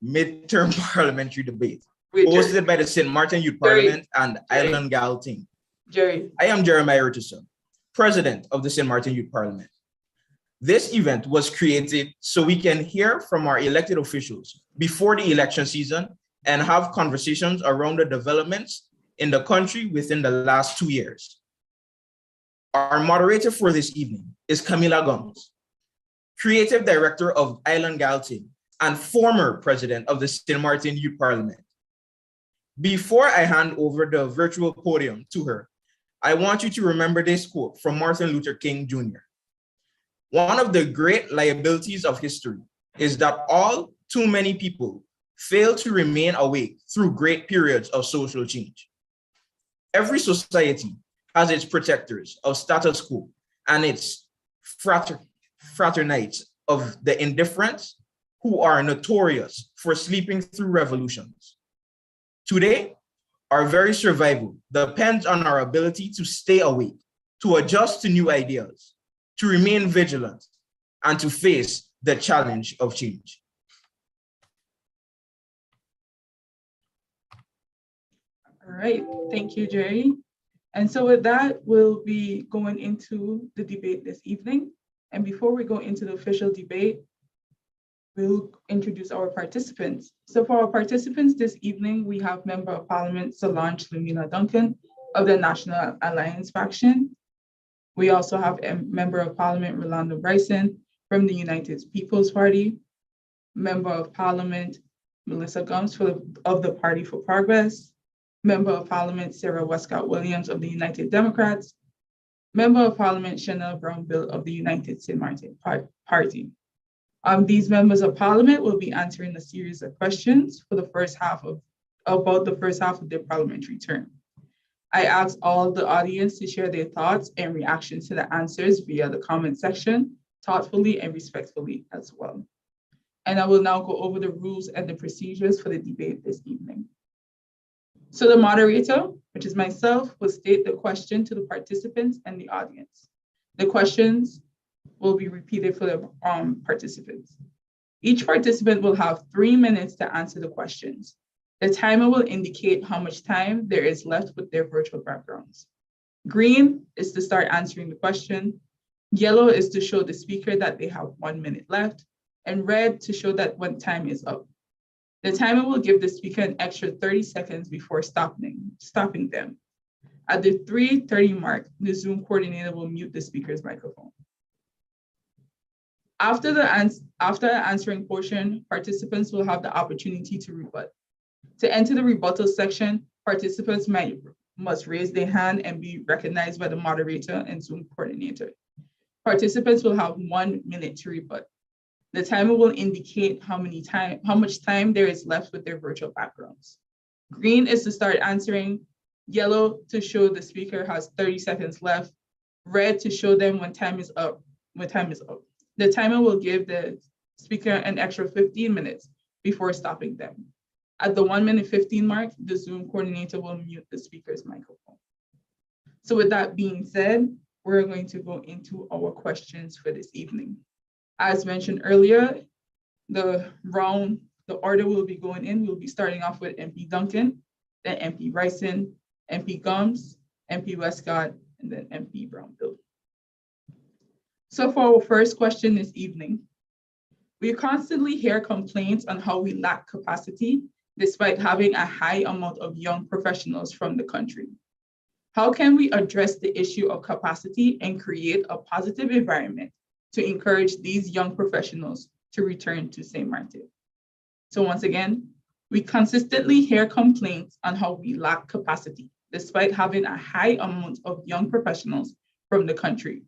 Mid-Term Parliamentary Debate, hosted by the Sint Maarten Youth Parliament and IslandGalTing. I am Jeremiah Richardson, President of the Sint Maarten Youth Parliament. This event was created so we can hear from our elected officials before the election season and have conversations around the developments in the country within the last 2 years. Our moderator for this evening is Camila Gomes, Creative Director of IslandGalTing and former President of the Sint Maarten Youth Parliament. Before I hand over the virtual podium to her, I want you to remember this quote from Martin Luther King Jr. One of the great liabilities of history is that all too many people fail to remain awake through great periods of social change. Every society has its protectors of status quo and its fraternites of the indifferent who are notorious for sleeping through revolutions. Today, our very survival depends on our ability to stay awake, to adjust to new ideas, to remain vigilant, and to face the challenge of change. All right, thank you, Jerry. And so with that, we'll be going into the debate this evening. And before we go into the official debate, we'll introduce our participants. So for our participants this evening, we have Member of Parliament Solange Lumina Duncan of the National Alliance faction. We also have Member of Parliament Rolando Bryson from the United People's Party, Member of Parliament Melissa Gomes of the Party for Progress, Member of Parliament Sarah Westcott Williams of the United Democrats, Member of Parliament Chanel Brown-Bill of the United Sint Maarten Party. These members of Parliament will be answering a series of questions for the first half of their parliamentary term. I ask all the audience to share their thoughts and reactions to the answers via the comment section, thoughtfully and respectfully as well. And I will now go over the rules and the procedures for the debate this evening. So the moderator, which is myself, will state the question to the participants and the audience. The questions will be repeated for the participants. Each participant will have 3 minutes to answer the questions. The timer will indicate how much time there is left with their virtual backgrounds. Green is to start answering the question. Yellow is to show the speaker that they have 1 minute left, and red to show that when time is up. The timer will give the speaker an extra 30 seconds before stopping them. At the 3:30 mark, the Zoom coordinator will mute the speaker's microphone. After the answering portion, participants will have the opportunity to rebut. To enter the rebuttal section, participants must raise their hand and be recognized by the moderator and Zoom coordinator. Participants will have 1 minute to rebut. The timer will indicate how much time there is left with their virtual backgrounds. Green is to start answering, yellow to show the speaker has 30 seconds left, red to show them when time is up. The timer will give the speaker an extra 15 minutes before stopping them. At the 1 minute 15 mark, the Zoom coordinator will mute the speaker's microphone. So with that being said, we're going to go into our questions for this evening. As mentioned earlier, the order we'll be going in, we'll be starting off with MP Duncan, then MP Bryson, MP Gomes, MP Westcott, and then MP Brown-Bill. So for our first question this evening, we constantly hear complaints on how we lack capacity despite having a high amount of young professionals from the country. How can we address the issue of capacity and create a positive environment to encourage these young professionals to return to Sint Maarten? So once again, we consistently hear complaints on how we lack capacity despite having a high amount of young professionals from the country.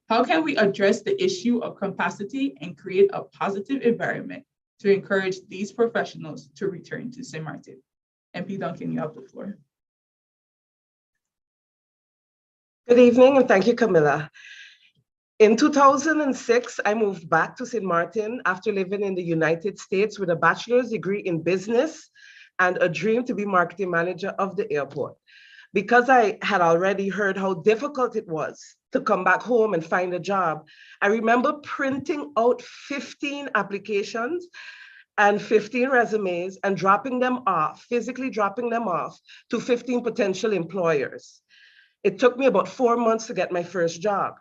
How can we address the issue of capacity and create a positive environment to encourage these professionals to return to Sint Maarten? MP Duncan, you have the floor. Good evening, and thank you, Camilla. In 2006, I moved back to Sint Maarten after living in the United States with a bachelor's degree in business and a dream to be marketing manager of the airport. Because I had already heard how difficult it was to come back home and find a job, I remember printing out 15 applications and 15 resumes and dropping them off, physically dropping them off to 15 potential employers. It took me about 4 months to get my first job.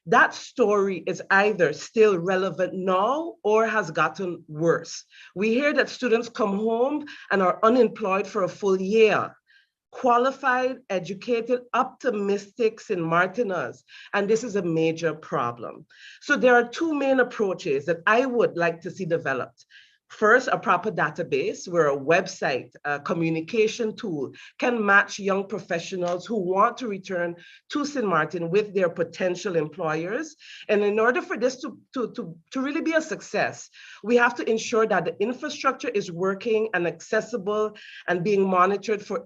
That story is either still relevant now or has gotten worse. We hear that students come home and are unemployed for a full year. Qualified, educated, optimistic Sint Maarteners, and this is a major problem. So there are two main approaches that I would like to see developed. First, a proper database where a website, a communication tool can match young professionals who want to return to Sint Maarten with their potential employers. And in order for this to really be a success, we have to ensure that the infrastructure is working and accessible and being monitored for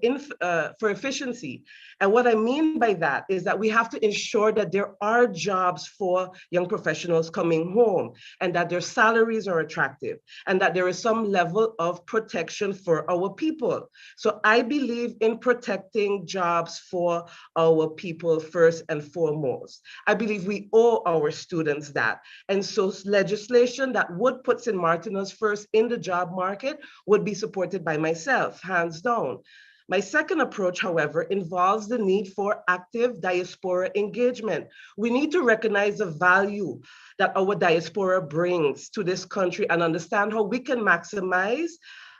efficiency. And what I mean by that is that we have to ensure that there are jobs for young professionals coming home and that their salaries are attractive and that there is some level of protection for our people. So I believe in protecting jobs for our people first and foremost. I believe we owe our students that. And so legislation that would put Sint Maarteners first in the job market would be supported by myself, hands down. My second approach, however, involves the need for active diaspora engagement. We need to recognize the value that our diaspora brings to this country and understand how we can maximize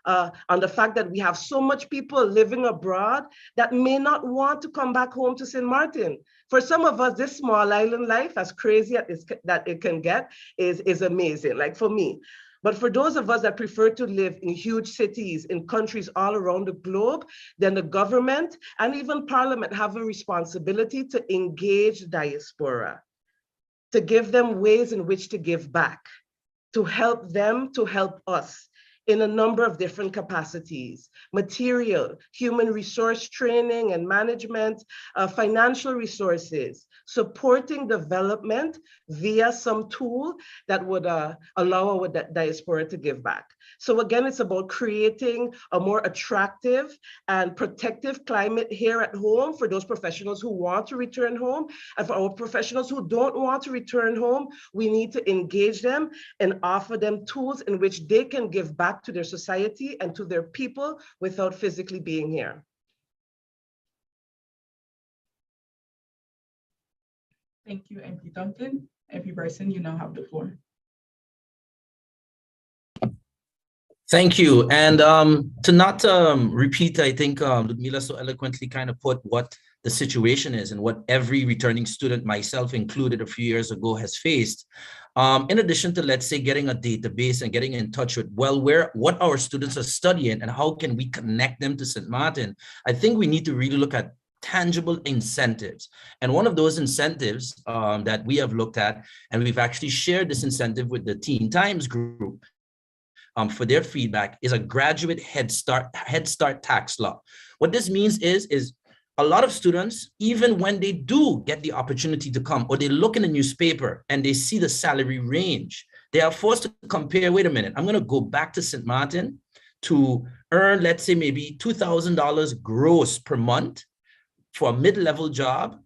on the fact that we have so much people living abroad that may not want to come back home to Sint Maarten. For some of us, this small island life, as crazy as that it can get, is amazing, like for me. But for those of us that prefer to live in huge cities, in countries all around the globe, then the government and even Parliament have a responsibility to engage diaspora, to give them ways in which to give back, to help them, to help us in a number of different capacities: material, human resource training and management, financial resources, supporting development via some tool that would allow our diaspora to give back. So again, it's about creating a more attractive and protective climate here at home for those professionals who want to return home. And for our professionals who don't want to return home, we need to engage them and offer them tools in which they can give back to their society and to their people without physically being here. Thank you, MP Duncan. MP Bryson, you now have the floor. Thank you. And to not repeat, I think Ludmila so eloquently kind of put what the situation is and what every returning student, myself included a few years ago, has faced. In addition to, let's say, getting a database and getting in touch with, well, what our students are studying and how can we connect them to Sint Maarten, I think we need to really look at tangible incentives. And one of those incentives that we have looked at, and we've actually shared this incentive with the Teen Times group for their feedback, is a graduate Head Start tax law. What this means is a lot of students, even when they do get the opportunity to come, or they look in the newspaper and they see the salary range, they are forced to compare, wait a minute, I'm going to go back to Sint Maarten to earn, let's say, maybe $2,000 gross per month for a mid-level job,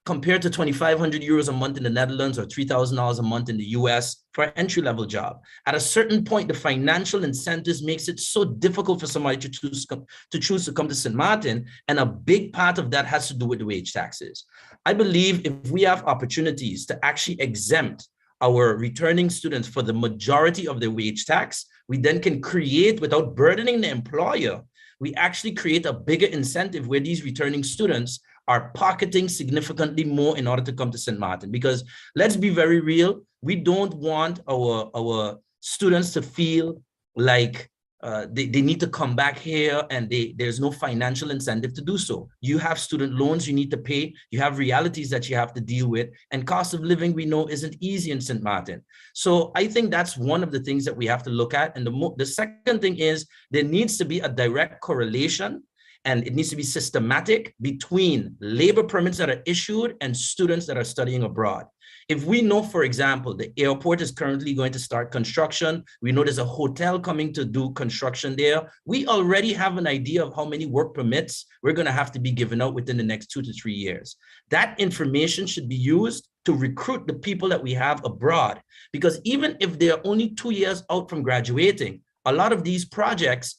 compared to 2,500 euros a month in the Netherlands or $3,000 a month in the US for an entry-level job. At a certain point, the financial incentives makes it so difficult for somebody to choose to come to Sint Maarten, and a big part of that has to do with the wage taxes. I believe if we have opportunities to actually exempt our returning students for the majority of their wage tax, we then can create, without burdening the employer, we actually create a bigger incentive where these returning students are pocketing significantly more in order to come to Sint Maarten. Because let's be very real, we don't want our students to feel like they need to come back here and there's no financial incentive to do so. You have student loans you need to pay, you have realities that you have to deal with, and cost of living, we know, isn't easy in Sint Maarten. So I think that's one of the things that we have to look at. And the second thing is there needs to be a direct correlation, and it needs to be systematic, between labor permits that are issued and students that are studying abroad. If we know, for example, the airport is currently going to start construction, we know there's a hotel coming to do construction there, we already have an idea of how many work permits we're going to have to be given out within the next 2 to 3 years. That information should be used to recruit the people that we have abroad, because even if they're only 2 years out from graduating, A lot of these projects,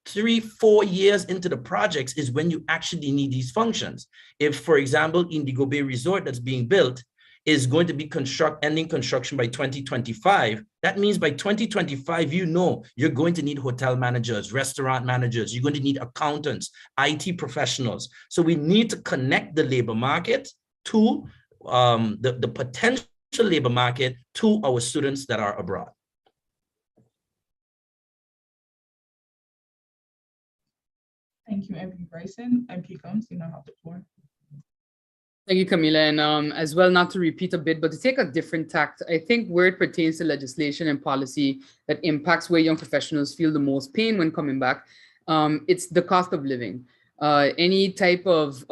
3-4 years into the projects is when you actually need these functions. If, for example, Indigo Bay Resort that's being built is going to be ending construction by 2025, that means by 2025, you know, you're going to need hotel managers, restaurant managers, you're going to need accountants, IT professionals. So we need to connect the labor market to the potential labor market to our students that are abroad. Thank you, MP Bryson. MP Combs, you now have the floor. Thank you, Camila. And as well, not to repeat a bit, but to take a different tact, I think where it pertains to legislation and policy that impacts where young professionals feel the most pain when coming back, it's the cost of living. Any type of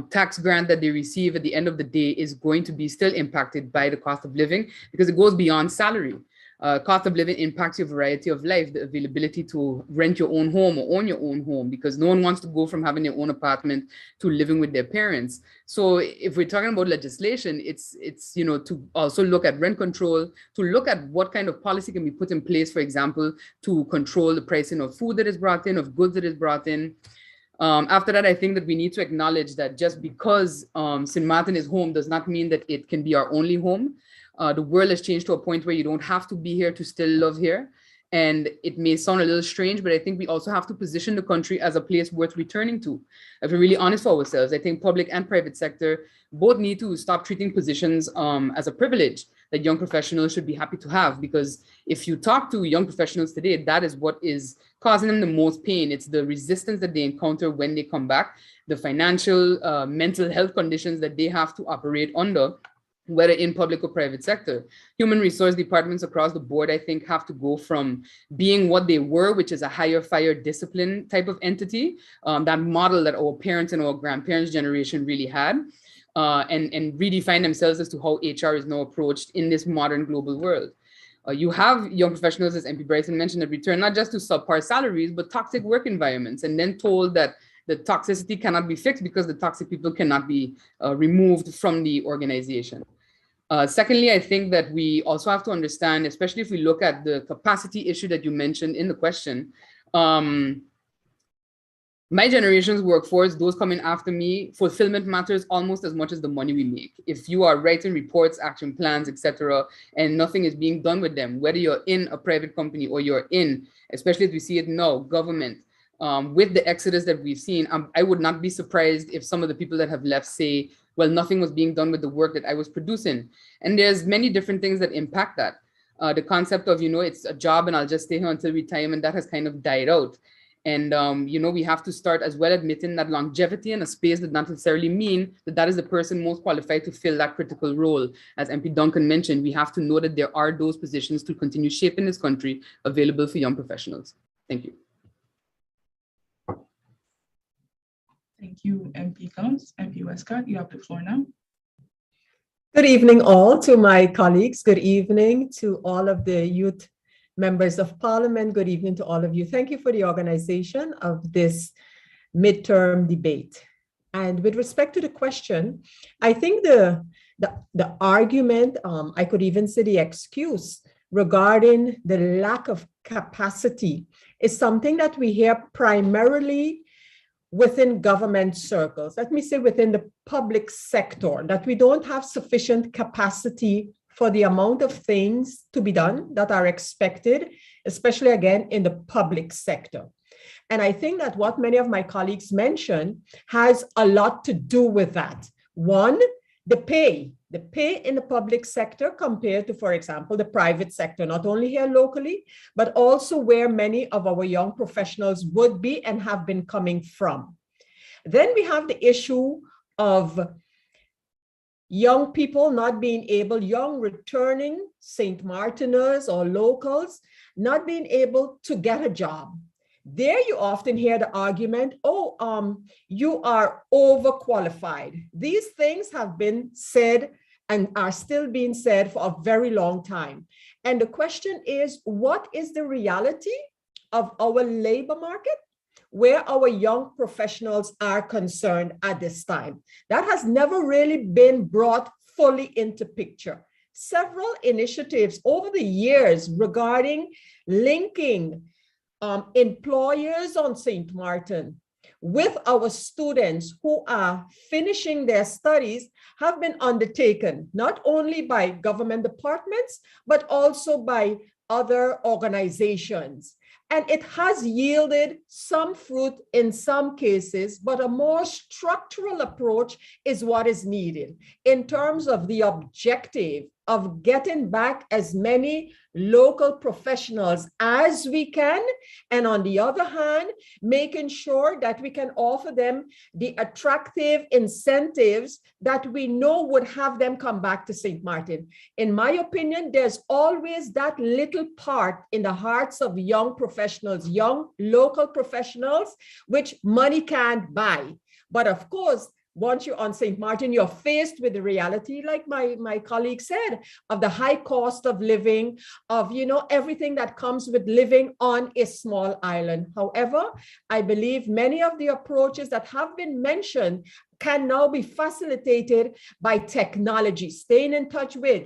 tax grant that they receive at the end of the day is going to be still impacted by the cost of living because it goes beyond salary. Cost of living impacts your variety of life, the availability to rent your own home or own your own home, because no one wants to go from having their own apartment to living with their parents. So if we're talking about legislation, it's to also look at rent control, to look at what kind of policy can be put in place, for example, to control the pricing of food that is brought in, of goods that is brought in. After that, I think that we need to acknowledge that just because Sint Maarten is home does not mean that it can be our only home. The world has changed to a point where you don't have to be here to still love here. And it may sound a little strange, but I think we also have to position the country as a place worth returning to. If we're really honest for ourselves, I think public and private sector both need to stop treating positions as a privilege that young professionals should be happy to have. Because if you talk to young professionals today, that is what is causing them the most pain. It's the resistance that they encounter when they come back, the financial, mental health conditions that they have to operate under, whether in public or private sector. Human resource departments across the board, I think, have to go from being what they were, which is a higher fire discipline type of entity, that model that our parents and our grandparents' generation really had, and redefine themselves as to how HR is now approached in this modern global world. You have young professionals, as MP Bryson mentioned, that return not just to subpar salaries, but toxic work environments, and then told that the toxicity cannot be fixed because the toxic people cannot be removed from the organization. Secondly, I think that we also have to understand, especially if we look at the capacity issue that you mentioned in the question, my generation's workforce, those coming after me, fulfillment matters almost as much as the money we make. If you are writing reports, action plans, etc., and nothing is being done with them, whether you're in a private company or you're in, especially as we see it now, government, with the exodus that we've seen, I would not be surprised if some of the people that have left say, well, nothing was being done with the work that I was producing. And there's many different things that impact that. The concept of, it's a job and I'll just stay here until retirement, that has kind of died out. And, we have to start as well admitting that longevity in a space does not necessarily mean that that is the person most qualified to fill that critical role. As MP Duncan mentioned, we have to know that there are those positions to continue shaping this country available for young professionals. Thank you. Thank you, MP Combs. MP Westcott, you have the floor now. Good evening all to my colleagues. Good evening to all of the youth members of Parliament. Good evening to all of you. Thank you for the organization of this midterm debate. And with respect to the question, I think the argument, I could even say the excuse regarding the lack of capacity is something that we hear primarily within government circles, let me say within the public sector, that we don't have sufficient capacity for the amount of things to be done that are expected, especially again in the public sector. And I think that what many of my colleagues mentioned has a lot to do with that. One, the pay in the public sector compared to, for example, the private sector, not only here locally, but also where many of our young professionals would be and have been coming from. Then we have the issue of young people not being able, young returning St. Martiners or locals, not being able to get a job. There you often hear the argument, you are overqualified. These things have been said and are still being said for a very long time. And the question is, what is the reality of our labor market where our young professionals are concerned at this time? That has never really been brought fully into picture. several initiatives over the years regarding linking employers on St. Maarten with our students who are finishing their studies have been undertaken, not only by government departments, but also by other organizations. And it has yielded some fruit in some cases, but a more structural approach is what is needed in terms of the objective of getting back as many local professionals as we can. And on the other hand, making sure that we can offer them the attractive incentives that we know would have them come back to St. Maarten. In my opinion, there's always that little part in the hearts of young professionals, young local professionals, which money can't buy. But of course, once you're on St. Maarten, you're faced with the reality, like my colleague said, of the high cost of living, of, you know, everything that comes with living on a small island. However, I believe many of the approaches that have been mentioned can now be facilitated by technology, staying in touch with,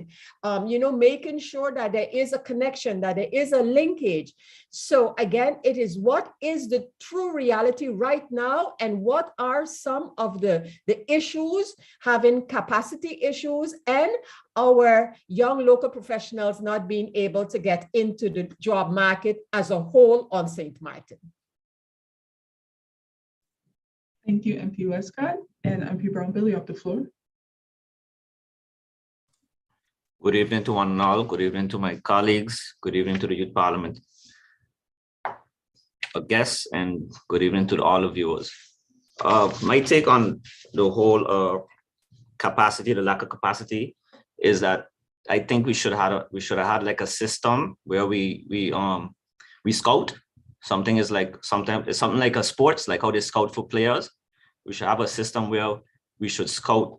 you know, making sure that there is a connection, that there is a linkage. So again, it is what is the true reality right now and what are some of the issues, having capacity issues and our young local professionals not being able to get into the job market as a whole on St. Maarten. Thank you, MP Westcott. And MP Brownbill, you have the floor. Good evening to one and all. Good evening to my colleagues. Good evening to the Youth Parliament guests, and good evening to all the viewers. My take on the whole capacity, the lack of capacity, is that I think we should have had like a system where we scout. Something like a sports, like how they scout for players. We should have a system where we should scout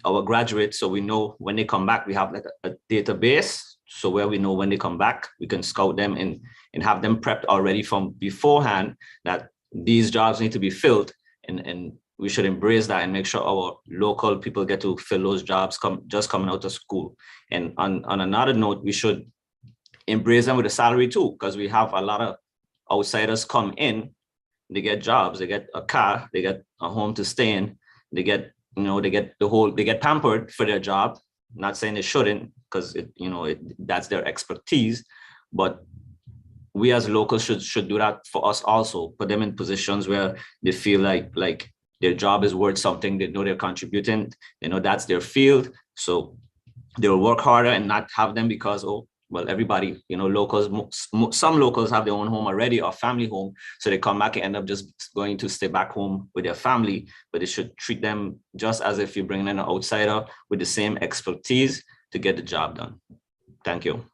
our graduates so we know when they come back. We have like a database, so where we know when they come back, we can scout them and have them prepped already from beforehand that these jobs need to be filled, and we should embrace that and make sure our local people get to fill those jobs just coming out of school. And on another note, we should embrace them with a salary too, because we have a lot of outsiders come in, they get jobs, they get a car, they get a home to stay in, they get pampered for their job. Not saying they shouldn't, because that's their expertise, but we as locals should do that for us also. Put them in positions where they feel like their job is worth something. They know they're contributing. They know that's their field, so they'll work harder and not have them because everybody, locals, some locals have their own home already or family home, so they come back and end up just going to stay back home with their family. But they should treat them just as if you bring in an outsider with the same expertise to get the job done. Thank you.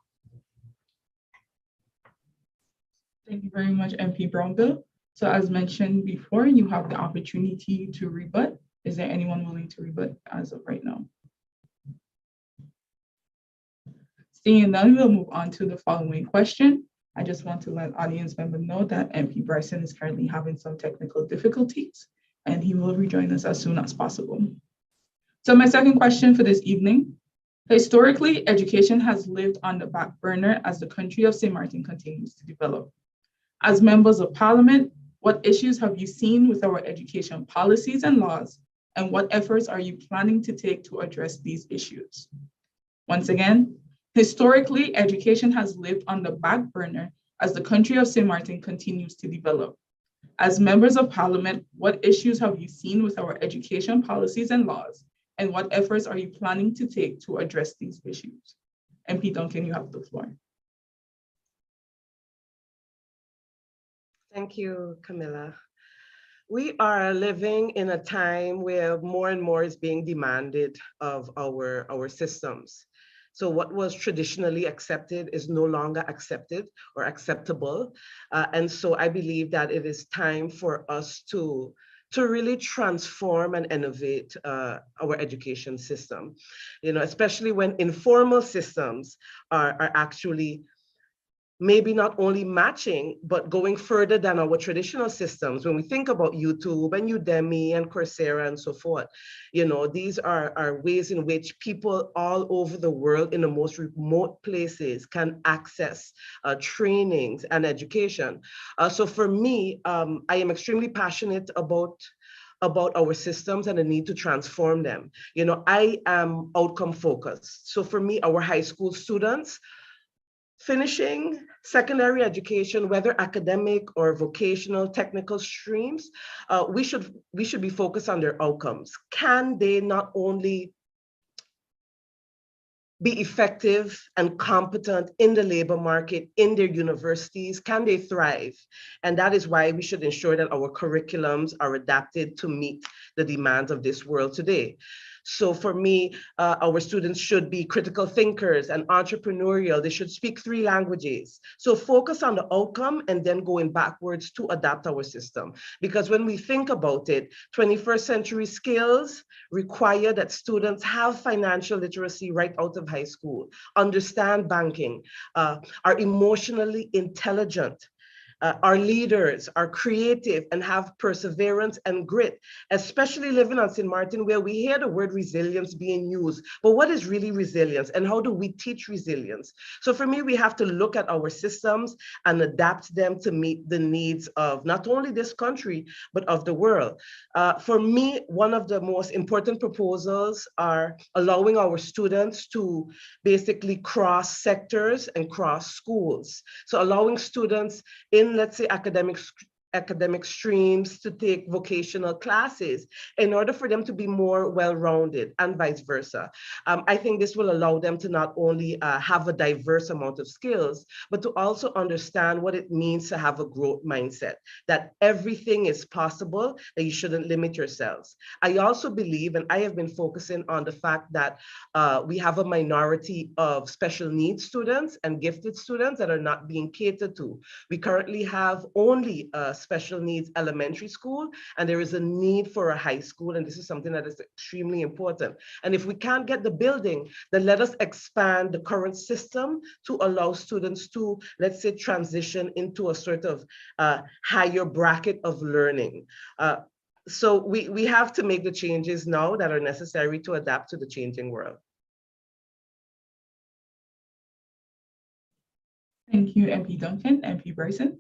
Thank you very much, MP Brownbill. So as mentioned before, you have the opportunity to rebut. Is there anyone willing to rebut as of right now? Seeing none, we'll move on to the following question. I just want to let audience members know that MP Bryson is currently having some technical difficulties, and he will rejoin us as soon as possible. So my second question for this evening: historically, education has lived on the back burner as the country of St. Maarten continues to develop. As members of Parliament, what issues have you seen with our education policies and laws, and what efforts are you planning to take to address these issues? Once again, historically, education has lived on the back burner as the country of St. Maarten continues to develop. As members of Parliament, what issues have you seen with our education policies and laws, and what efforts are you planning to take to address these issues? MP Duncan, you have the floor. Thank you, Camilla. We are living in a time where more and more is being demanded of our systems. So what was traditionally accepted is no longer accepted or acceptable. And so I believe that it is time for us to really transform and innovate our education system, especially when informal systems are actually maybe not only matching, but going further than our traditional systems. When we think about YouTube and Udemy and Coursera and so forth, you know, these are ways in which people all over the world in the most remote places can access trainings and education. So for me, I am extremely passionate about our systems and the need to transform them. You know, I am outcome focused. So for me, our high school students finishing secondary education, whether academic or vocational technical streams, we should be focused on their outcomes. Can they not only be effective and competent in the labor market, in their universities? Can they thrive? And that is why we should ensure that our curriculums are adapted to meet the demands of this world today. So for me, our students should be critical thinkers and entrepreneurial. They should speak 3 languages. So focus on the outcome and then going backwards to adapt our system. Because when we think about it, 21st century skills require that students have financial literacy right out of high school, understand banking, are emotionally intelligent, are leaders, are creative, and have perseverance and grit, especially living on Sint Maarten, where we hear the word resilience being used. But what is really resilience, and how do we teach resilience? So for me, we have to look at our systems and adapt them to meet the needs of not only this country, but of the world. For me, one of the most important proposals are allowing our students to basically cross sectors and cross schools. So allowing students in, let's say, academic streams to take vocational classes in order for them to be more well-rounded, and vice versa. I think this will allow them to not only have a diverse amount of skills, but to also understand what it means to have a growth mindset, that everything is possible, that you shouldn't limit yourselves. I also believe, and I have been focusing on the fact that we have a minority of special needs students and gifted students that are not being catered to. We currently have only special needs elementary school, and there is a need for a high school, and this is something that is extremely important. And if we can't get the building, then let us expand the current system to allow students to, let's say, transition into a sort of higher bracket of learning. So we have to make the changes now that are necessary to adapt to the changing world. Thank you, MP Duncan. MP Bryson.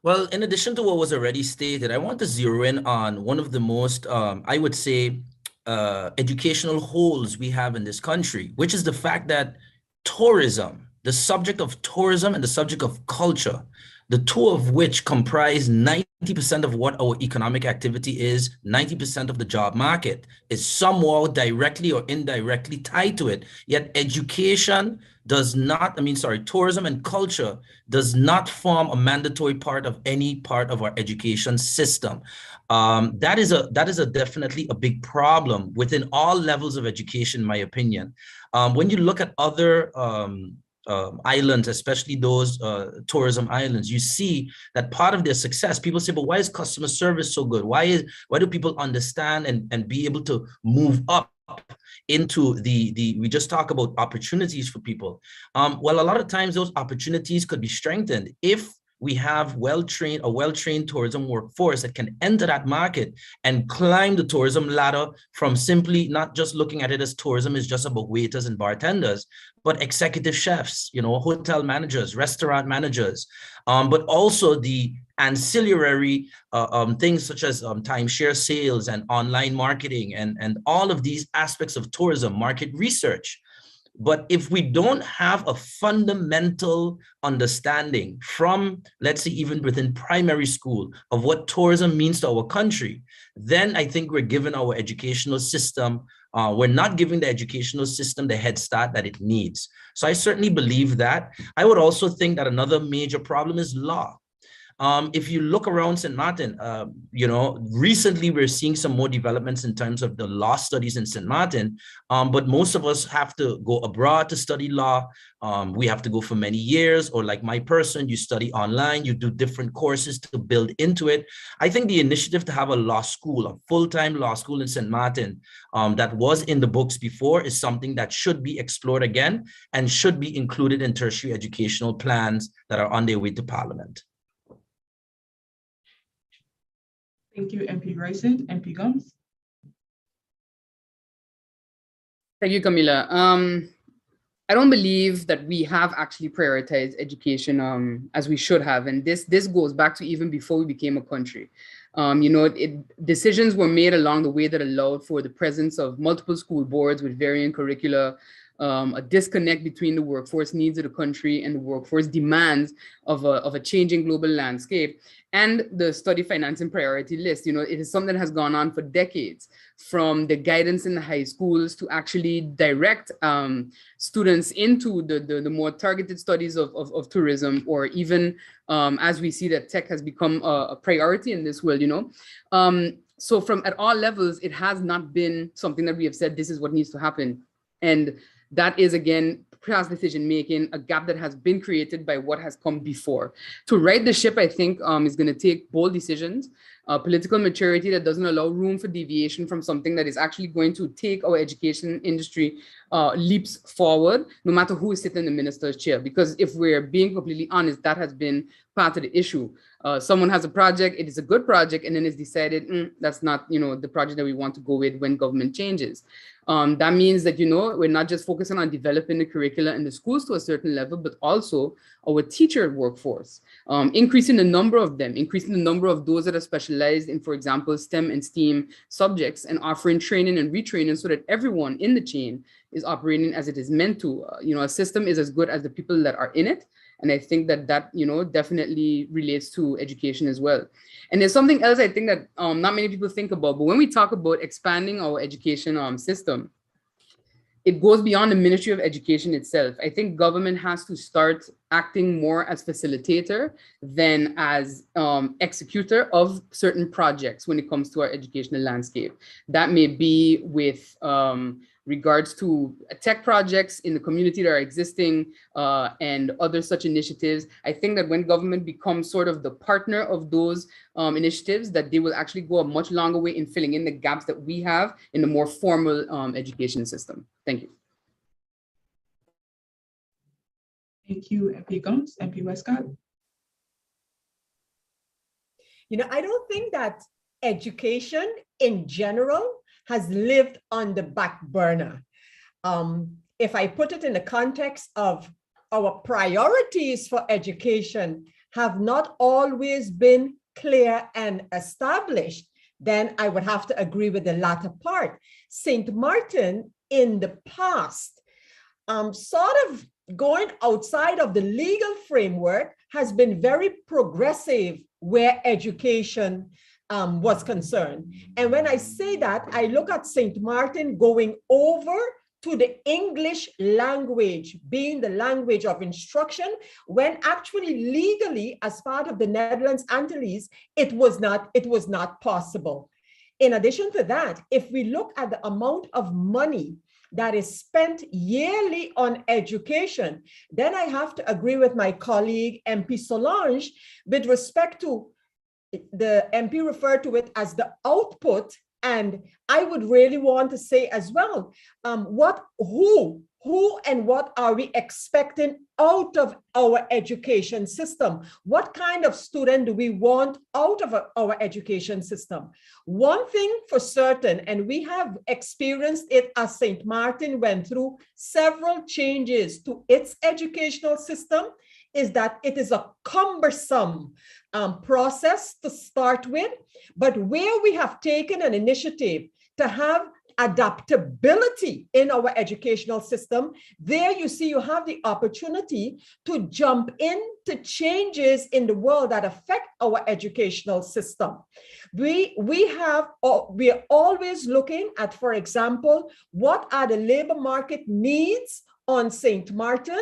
Well, in addition to what was already stated, I want to zero in on one of the most, I would say, educational holes we have in this country, which is the fact that tourism, the subject of tourism and the subject of culture, the two of which comprise 90% of what our economic activity is, 90% of the job market, is somehow directly or indirectly tied to it. Yet education does not, tourism and culture does not form a mandatory part of any part of our education system. That is definitely a big problem within all levels of education, in my opinion. When you look at other islands, especially those tourism islands, you see that part of their success, people say, but why is customer service so good? Why do people understand and be able to move up into we just talk about opportunities for people. Well, a lot of times those opportunities could be strengthened if we have a well-trained tourism workforce that can enter that market and climb the tourism ladder from simply not just looking at it as tourism is just about waiters and bartenders, but executive chefs, hotel managers, restaurant managers, but also the ancillary things such as timeshare sales and online marketing and all of these aspects of tourism, market research. But if we don't have a fundamental understanding from, let's say, even within primary school of what tourism means to our country, then I think we're giving our educational system, we're not giving the educational system the head start that it needs. So I certainly believe that. I would also think that another major problem is law. If you look around St. Maarten, recently we're seeing some more developments in terms of the law studies in St. Maarten, but most of us have to go abroad to study law. We have to go for many years, or like my person, you study online, you do different courses to build into it. I think the initiative to have a law school, a full-time law school in St. Maarten that was in the books before is something that should be explored again and should be included in tertiary educational plans that are on their way to Parliament. Thank you, MP Royston. MP Gums. Thank you, Camila. I don't believe that we have actually prioritized education as we should have. And this goes back to even before we became a country. Decisions were made along the way that allowed for the presence of multiple school boards with varying curricula, a disconnect between the workforce needs of the country and the workforce demands of a changing global landscape, and the study financing priority list. It is something that has gone on for decades, from the guidance in the high schools to actually direct students into the more targeted studies of tourism, or even as we see that tech has become a priority in this world, So from at all levels, it has not been something that we have said, this is what needs to happen. And that is, again, past decision making, a gap that has been created by what has come before. To right the ship, I think, is going to take bold decisions, political maturity that doesn't allow room for deviation from something that is actually going to take our education industry leaps forward, no matter who is sitting in the minister's chair. Because if we're being completely honest, that has been part of the issue. Someone has a project, it is a good project, and then it's decided that's not, the project that we want to go with when government changes. That means that, we're not just focusing on developing the curricula in the schools to a certain level, but also our teacher workforce, increasing the number of them, increasing the number of those that are specialized in, for example, STEM and STEAM subjects, and offering training and retraining so that everyone in the chain is operating as it is meant to. A system is as good as the people that are in it. And I think that definitely relates to education as well. And there's something else I think that not many people think about, but when we talk about expanding our education system, it goes beyond the Ministry of Education itself. I think government has to start acting more as facilitator than as executor of certain projects when it comes to our educational landscape. That may be with regards to tech projects in the community that are existing and other such initiatives. I think that when government becomes sort of the partner of those initiatives, that they will actually go a much longer way in filling in the gaps that we have in the more formal education system. Thank you. Thank you, MP Gums. MP Westcott. I don't think that education in general has lived on the back burner. If I put it in the context of our priorities for education have not always been clear and established, then I would have to agree with the latter part. St. Maarten in the past, sort of going outside of the legal framework, has been very progressive where education was concerned. And when I say that, I look at St. Maarten going over to the English language being the language of instruction, when actually legally, as part of the Netherlands Antilles, it was not possible. In addition to that, if we look at the amount of money that is spent yearly on education, then I have to agree with my colleague, MP Solange, with respect to the MP referred to it as the output, and I would really want to say as well, who and what are we expecting out of our education system? What kind of student do we want out of our education system? One thing for certain, and we have experienced it as St. Maarten went through several changes to its educational system, is that it is a cumbersome process to start with, but where we have taken an initiative to have adaptability in our educational system, there you see you have the opportunity to jump into changes in the world that affect our educational system. We are always looking at, for example, what are the labor market needs on St. Maarten?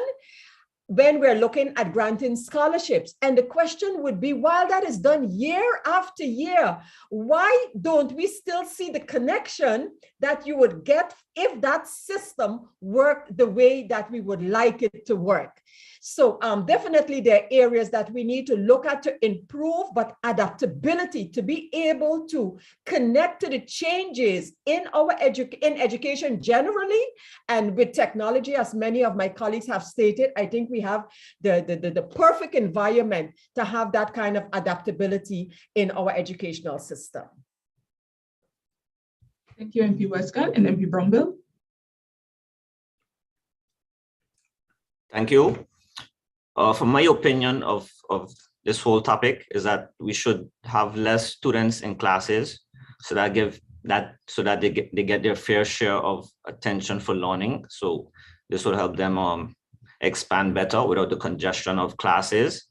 when we're looking at granting scholarships. And the question would be, while that is done year after year, why don't we still see the connection that you would get if that system worked the way that we would like it to work? So definitely there are areas that we need to look at to improve, but adaptability to be able to connect to the changes in our education generally, and with technology, as many of my colleagues have stated, I think we have the perfect environment to have that kind of adaptability in our educational system. Thank you, MP Westcott and MP Brombill. Thank you. From my opinion of this whole topic is that we should have less students in classes so that they get their fair share of attention for learning. So this will help them expand better without the congestion of classes.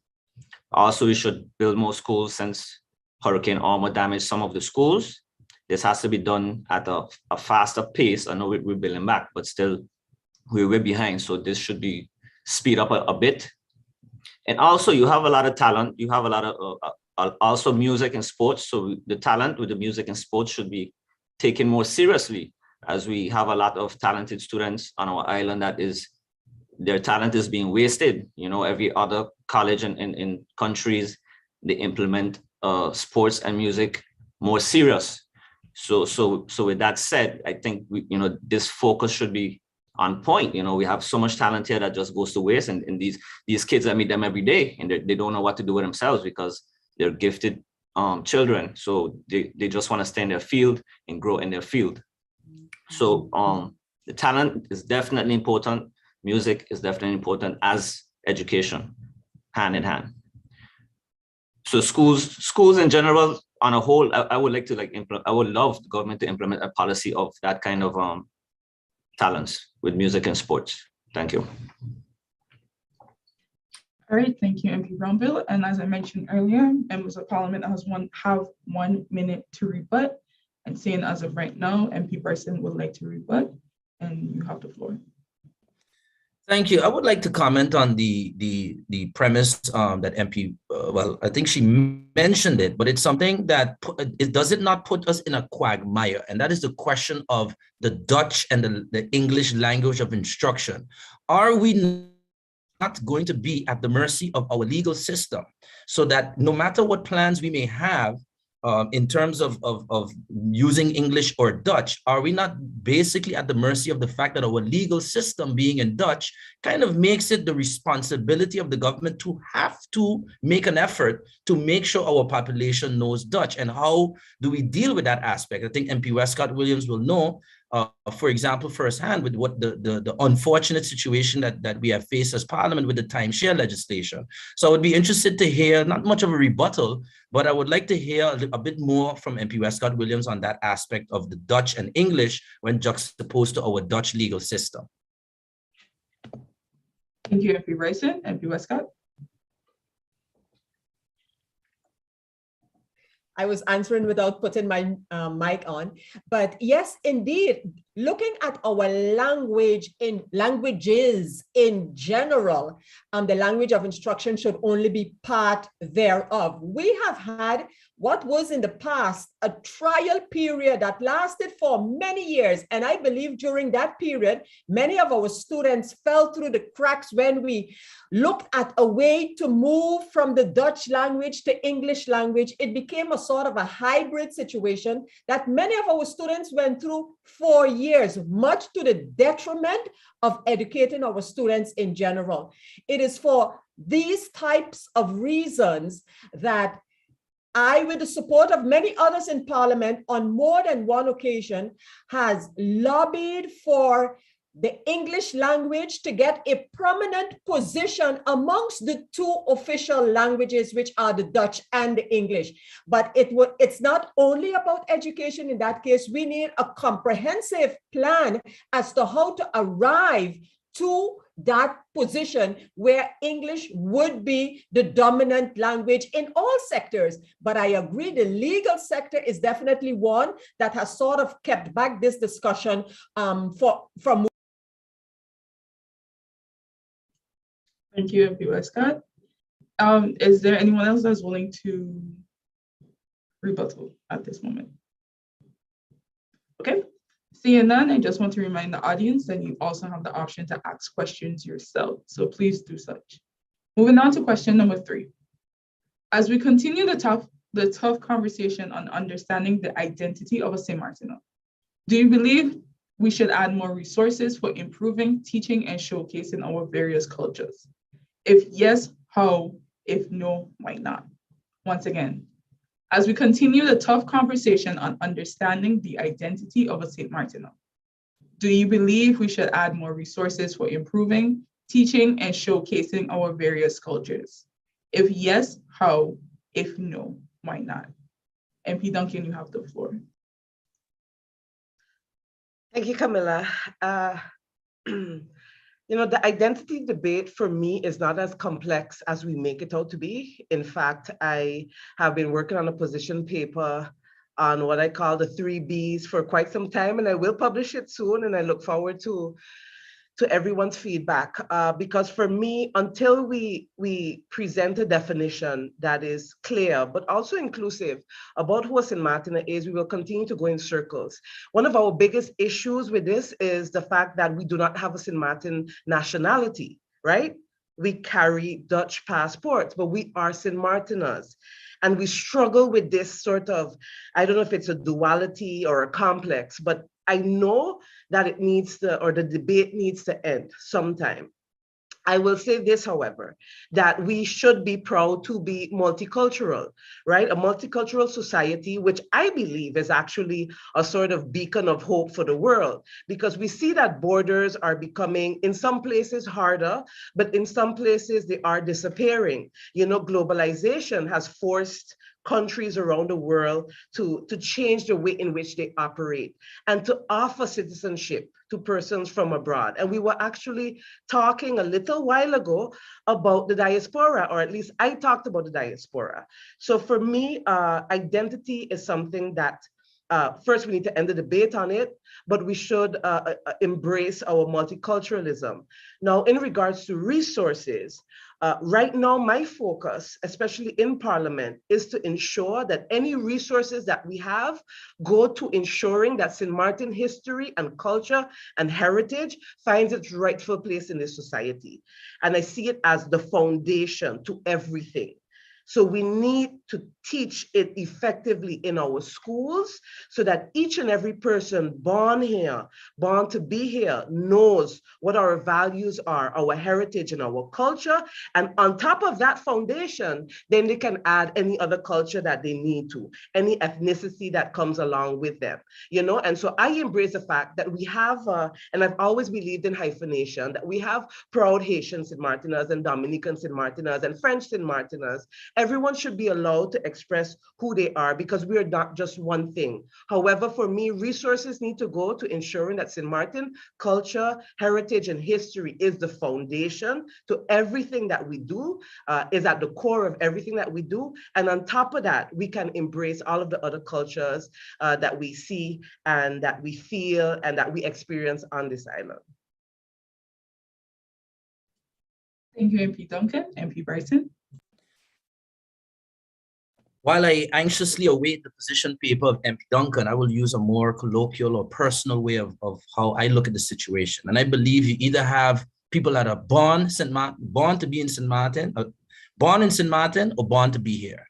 Also, we should build more schools since Hurricane Irma damaged some of the schools. This has to be done at a faster pace. I know we're building back, but still we're behind. So this should be speed up a bit. And also you have a lot of talent. You have a lot of also music and sports. So the talent with the music and sports should be taken more seriously, as we have a lot of talented students on our island that their talent is being wasted. You know, every other college in countries, they implement sports and music more serious. So with that said, I think this focus should be on point. You know, we have so much talent here that just goes to waste, and these kids, I meet them every day, and they don't know what to do with themselves because they're gifted children. So they just want to stay in their field and grow in their field. So the talent is definitely important. Music is definitely important, as education, hand in hand. So schools in general, on a whole, I would like to I would love the government to implement a policy of that kind of talents with music and sports. Thank you. All right, thank you, MP Brombill. And as I mentioned earlier, members of Parliament have 1 minute to rebut. And seeing as of right now, MP Person would like to rebut, and you have the floor. Thank you. I would like to comment on the premise that MP, well, I think she mentioned it, but it's something that does it not put us in a quagmire? And that is the question of the Dutch and the English language of instruction. Are we not going to be at the mercy of our legal system, so that no matter what plans we may have in terms of using English or Dutch, are we not basically at the mercy of the fact that our legal system being in Dutch kind of makes it the responsibility of the government to have to make an effort to make sure our population knows Dutch? And how do we deal with that aspect? I think MP Westcott Williams will know, for example, firsthand with what the unfortunate situation that we have faced as Parliament with the timeshare legislation. So I would be interested to hear, not much of a rebuttal, but I would like to hear a bit more from MP Westcott Williams on that aspect of the Dutch and English when juxtaposed to our Dutch legal system. Thank you, MP Bryson. MP Westcott. I was answering without putting my mic on, but yes, indeed, looking at our languages in general, the language of instruction should only be part thereof. We have had what was in the past a trial period that lasted for many years. And I believe during that period, many of our students fell through the cracks when we looked at a way to move from the Dutch language to English language. It became a sort of a hybrid situation that many of our students went through for years, much to the detriment of educating our students in general. It is for these types of reasons that I, with the support of many others in Parliament on more than one occasion, has lobbied for the English language to get a prominent position amongst the two official languages, which are the Dutch and the English. But it's not only about education in that case. We need a comprehensive plan as to how to arrive to that position where English would be the dominant language in all sectors. But I agree, the legal sector is definitely one that has sort of kept back this discussion from. Thank you, MP Westcott. Is there anyone else that's willing to rebuttal at this moment? Okay, seeing none, I just want to remind the audience that you also have the option to ask questions yourself, so please do such. Moving on to question number 3. As we continue the tough conversation on understanding the identity of a Sint Maartener, do you believe we should add more resources for improving, teaching, and showcasing our various cultures? If yes, how? If no, why not? Once again, as we continue the tough conversation on understanding the identity of a Sint Maartener, do you believe we should add more resources for improving, teaching, and showcasing our various cultures? If yes, how? If no, why not? MP Duncan, you have the floor. Thank you, Camilla. The identity debate for me is not as complex as we make it out to be. In fact, I have been working on a position paper on what I call the 3 Bs for quite some time, and I will publish it soon, and I look forward to everyone's feedback, because for me, until we present a definition that is clear, but also inclusive about who a Sint Maartener is, we will continue to go in circles. One of our biggest issues with this is the fact that we do not have a Sint Maarten nationality, right? We carry Dutch passports, but we are Sint Maarteners. And we struggle with this sort of, I don't know if it's a duality or a complex, but I know that it needs to, or the debate needs to end sometime. I will say this, however, that we should be proud to be multicultural, right? A multicultural society, which I believe is actually a sort of beacon of hope for the world, because we see that borders are becoming, in some places, harder, but in some places they are disappearing. Globalization has forced countries around the world to change the way in which they operate and to offer citizenship to persons from abroad. And we were actually talking a little while ago about the diaspora, or at least I talked about the diaspora. So for me, identity is something that first we need to end the debate on it, but we should embrace our multiculturalism. Now, in regards to resources, right now, my focus, especially in Parliament, is to ensure that any resources that we have go to ensuring that Sint Maarten history and culture and heritage finds its rightful place in this society. And I see it as the foundation to everything. So we need to teach it effectively in our schools so that each and every person born here, born to be here, knows what our values are, our heritage and our culture. And on top of that foundation, then they can add any other culture that they need to, any ethnicity that comes along with them, And so I embrace the fact that we have, and I've always believed in hyphenation, that we have proud Haitian Sint Maarteners and Dominican Sint Maarteners and French Sint Maarteners. Everyone should be allowed to express who they are because we are not just one thing. However, for me, resources need to go to ensuring that Sint Maarten culture, heritage, and history is the foundation to everything that we do, is at the core of everything that we do. And on top of that, we can embrace all of the other cultures that we see and that we feel and that we experience on this island. Thank you, MP Duncan. MP Bryson. While I anxiously await the position paper of MP Duncan, I will use a more colloquial or personal way of how I look at the situation. And I believe you either have people that are born to be in Sint Maarten, born in Sint Maarten, or born to be here.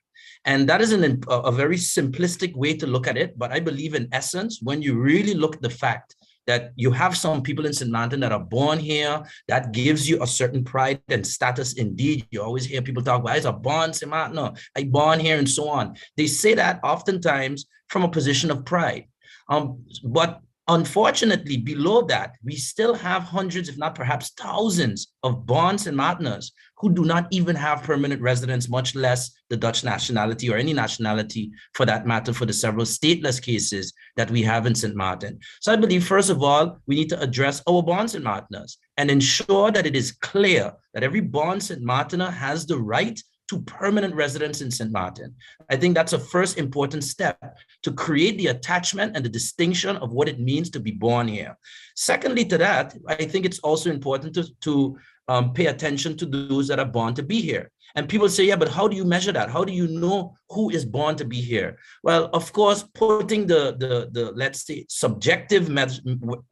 And that is a very simplistic way to look at it. But I believe in essence, when you really look at the fact that you have some people in Sint Maarten that are born here, that gives you a certain pride and status. Indeed, you always hear people talk about, I was born Sint Maarten, I born here, and so on. They say that oftentimes from a position of pride. But unfortunately, below that, we still have hundreds, if not perhaps thousands, of born Sint Maarteners who do not even have permanent residence, much less the Dutch nationality or any nationality for that matter, for the several stateless cases that we have in Sint Maarten. So I believe, first of all, we need to address our born Sint Maarteners and ensure that it is clear that every born Sint Maartener has the right to permanent residence in Sint Maarten. I think that's a first important step to create the attachment and the distinction of what it means to be born here. Secondly to that, I think it's also important to pay attention to those that are born to be here. And people say, yeah, but how do you measure that? How do you know who is born to be here? Well, of course, putting the let's say, subjective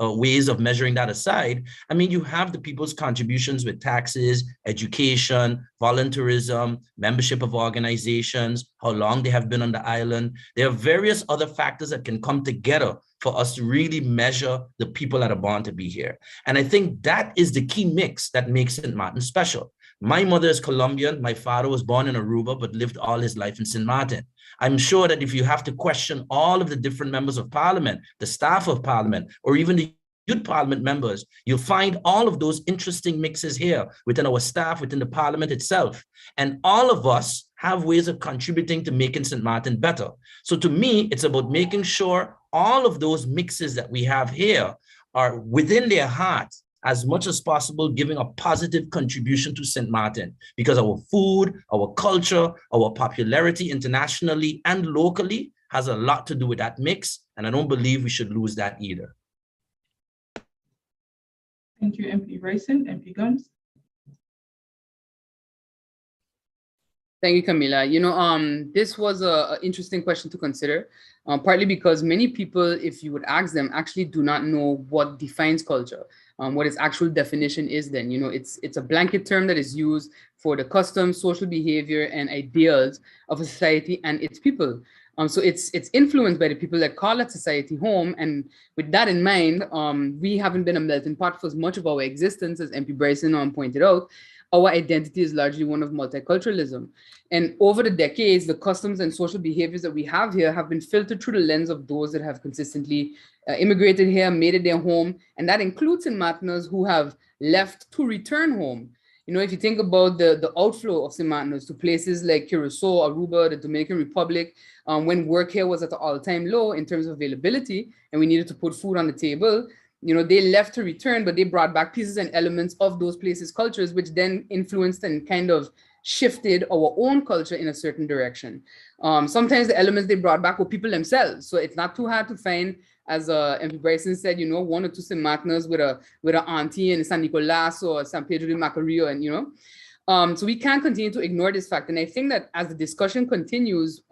ways of measuring that aside, I mean, you have the people's contributions with taxes, education, volunteerism, membership of organizations, how long they have been on the island. There are various other factors that can come together for us to really measure the people that are born to be here. And I think that is the key mix that makes Sint Maarten special. My mother is Colombian. My father was born in Aruba, but lived all his life in Sint Maarten. I'm sure that if you have to question all of the different members of parliament, the staff of parliament, or even the youth parliament members, you'll find all of those interesting mixes here within our staff, within the parliament itself. And all of us have ways of contributing to making Sint Maarten better. So to me, it's about making sure all of those mixes that we have here are within their heart, as much as possible, giving a positive contribution to Sint Maarten, because our food, our culture, our popularity internationally and locally has a lot to do with that mix. And I don't believe we should lose that either. Thank you, MP Bryson. MP Gumbs. Thank you, Camila. You know, this was an interesting question to consider, partly because many people, if you would ask them, actually do not know what defines culture, what its actual definition is then. You know, it's a blanket term that is used for the customs, social behavior, and ideals of a society and its people. So it's influenced by the people that call that society home. And with that in mind, we haven't been a melting pot for much of our existence, as MP Bryson pointed out. Our identity is largely one of multiculturalism. And over the decades, the customs and social behaviors that we have here have been filtered through the lens of those that have consistently immigrated here, made it their home. And that includes Sint Maarteners who have left to return home. You know, if you think about the outflow of Sint Maarteners to places like Curacao, Aruba, the Dominican Republic, when work here was at an all-time low in terms of availability, and we needed to put food on the table, you know, they left to return, but they brought back pieces and elements of those places' cultures, which then influenced and kind of shifted our own culture in a certain direction. Sometimes the elements they brought back were people themselves. So it's not too hard to find, as MP Bryson said, you know, one or two Sint Maarteners with an auntie in San Nicolas or San Pedro de Macorís, and, you know. So we can't continue to ignore this fact. And I think that as the discussion continues,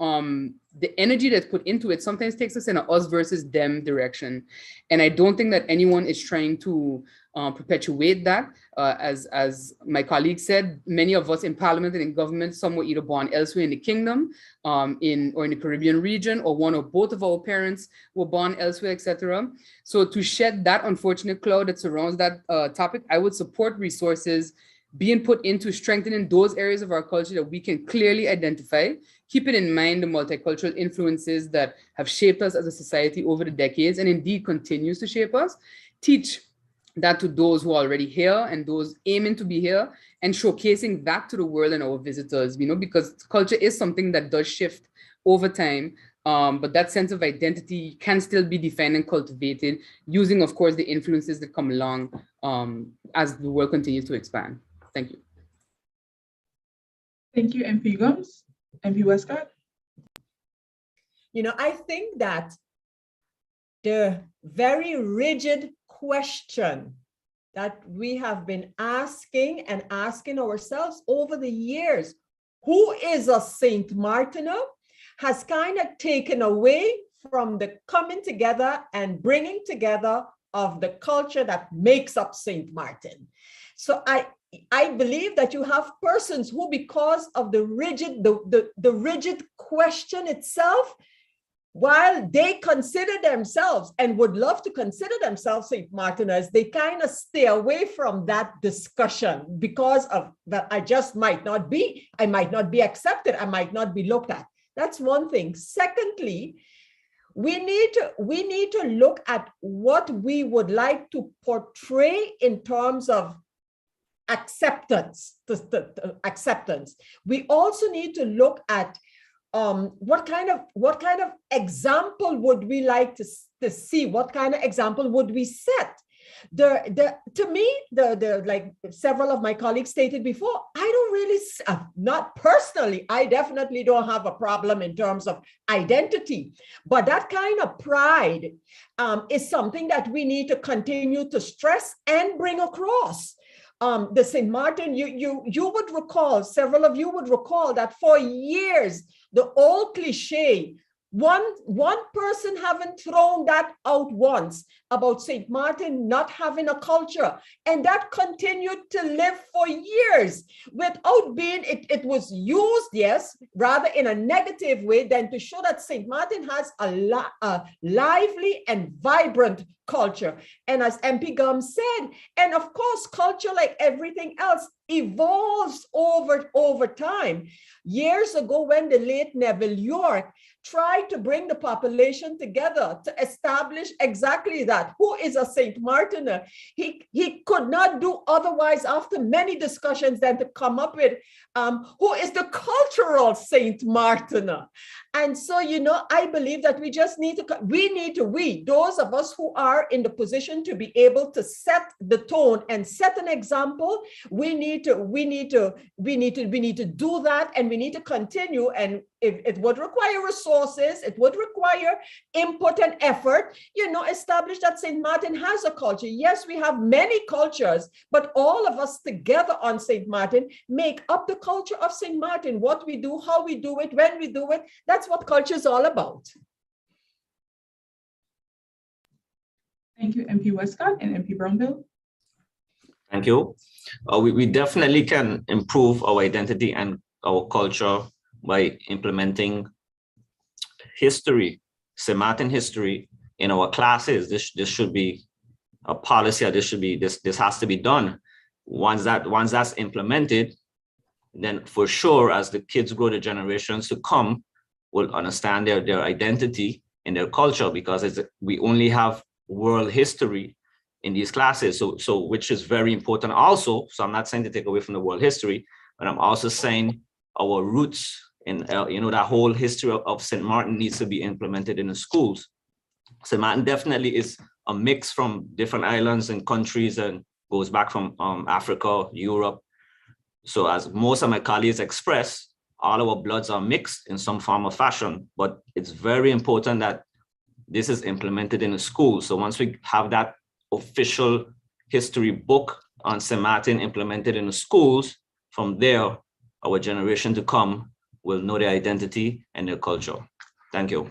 the energy that's put into it sometimes takes us in an us versus them direction. And I don't think that anyone is trying to perpetuate that. As my colleague said, many of us in parliament and in government, some were either born elsewhere in the kingdom, or in the Caribbean region, or one or both of our parents were born elsewhere, etc. So to shed that unfortunate cloud that surrounds that topic, I would support resources being put into strengthening those areas of our culture that we can clearly identify, keeping in mind the multicultural influences that have shaped us as a society over the decades and indeed continues to shape us, teach that to those who are already here and those aiming to be here, and showcasing that to the world and our visitors, you know, because culture is something that does shift over time, but that sense of identity can still be defined and cultivated using, of course, the influences that come along as the world continues to expand. Thank you. Thank you, MP Gumbs. MP Westcott. You know, I think that the very rigid question that we have been asking and asking ourselves over the years, who is a Sint Maartener, has kind of taken away from the coming together and bringing together of the culture that makes up Sint Maarten. So I believe that you have persons who, because of the rigid question itself, while they consider themselves and would love to consider themselves Sint Maarteners, they kind of stay away from that discussion because of that. I might not be accepted. I might not be looked at. That's one thing. Secondly, we need to look at what we would like to portray in terms of acceptance. Acceptance. We also need to look at what kind of example would we like to see? What kind of example would we set? To me, like several of my colleagues stated before, I don't really, not personally, I definitely don't have a problem in terms of identity, but that kind of pride is something that we need to continue to stress and bring across. the St. Maarten, you would recall, several of you would recall that for years, the old cliche, one person haven't thrown that out once about St. Maarten not having a culture, and that continued to live for years without being, it was used, yes, rather in a negative way than to show that St. Maarten has a lively and vibrant culture. And as MP Gum said, and of course, culture, like everything else, evolves over time. Years ago, when the late Neville York tried to bring the population together to establish exactly that, who is a St. Martiner, he could not do otherwise after many discussions than to come up with who is the cultural St. Martiner. And so, you know, I believe that we just need to, those of us who are in the position to be able to set the tone and set an example, we need to do that, and we need to continue. And it would require resources, it would require input and effort, you know, establish that St. Maarten has a culture. Yes, we have many cultures, but all of us together on St. Maarten make up the culture of St. Maarten. What we do, how we do it, when we do it, that's what culture is all about. Thank you, MP Westcott and MP Brownbill. Thank you. We definitely can improve our identity and our culture by implementing history, St. Maarten history in our classes. This should be a policy, or this has to be done. Once that's implemented, then for sure, as the kids grow, the generations to come will understand their identity and their culture, because we only have world history in these classes, so which is very important also. So I'm not saying to take away from the world history, but I'm also saying our roots in you know, that whole history of St. Maarten needs to be implemented in the schools. St. Maarten definitely is a mix from different islands and countries, and goes back from Africa, Europe. So as most of my colleagues express, all our bloods are mixed in some form or fashion, but it's very important that this is implemented in the school. So once we have that official history book on St. Maarten implemented in the schools, from there, our generation to come will know their identity and their culture. Thank you.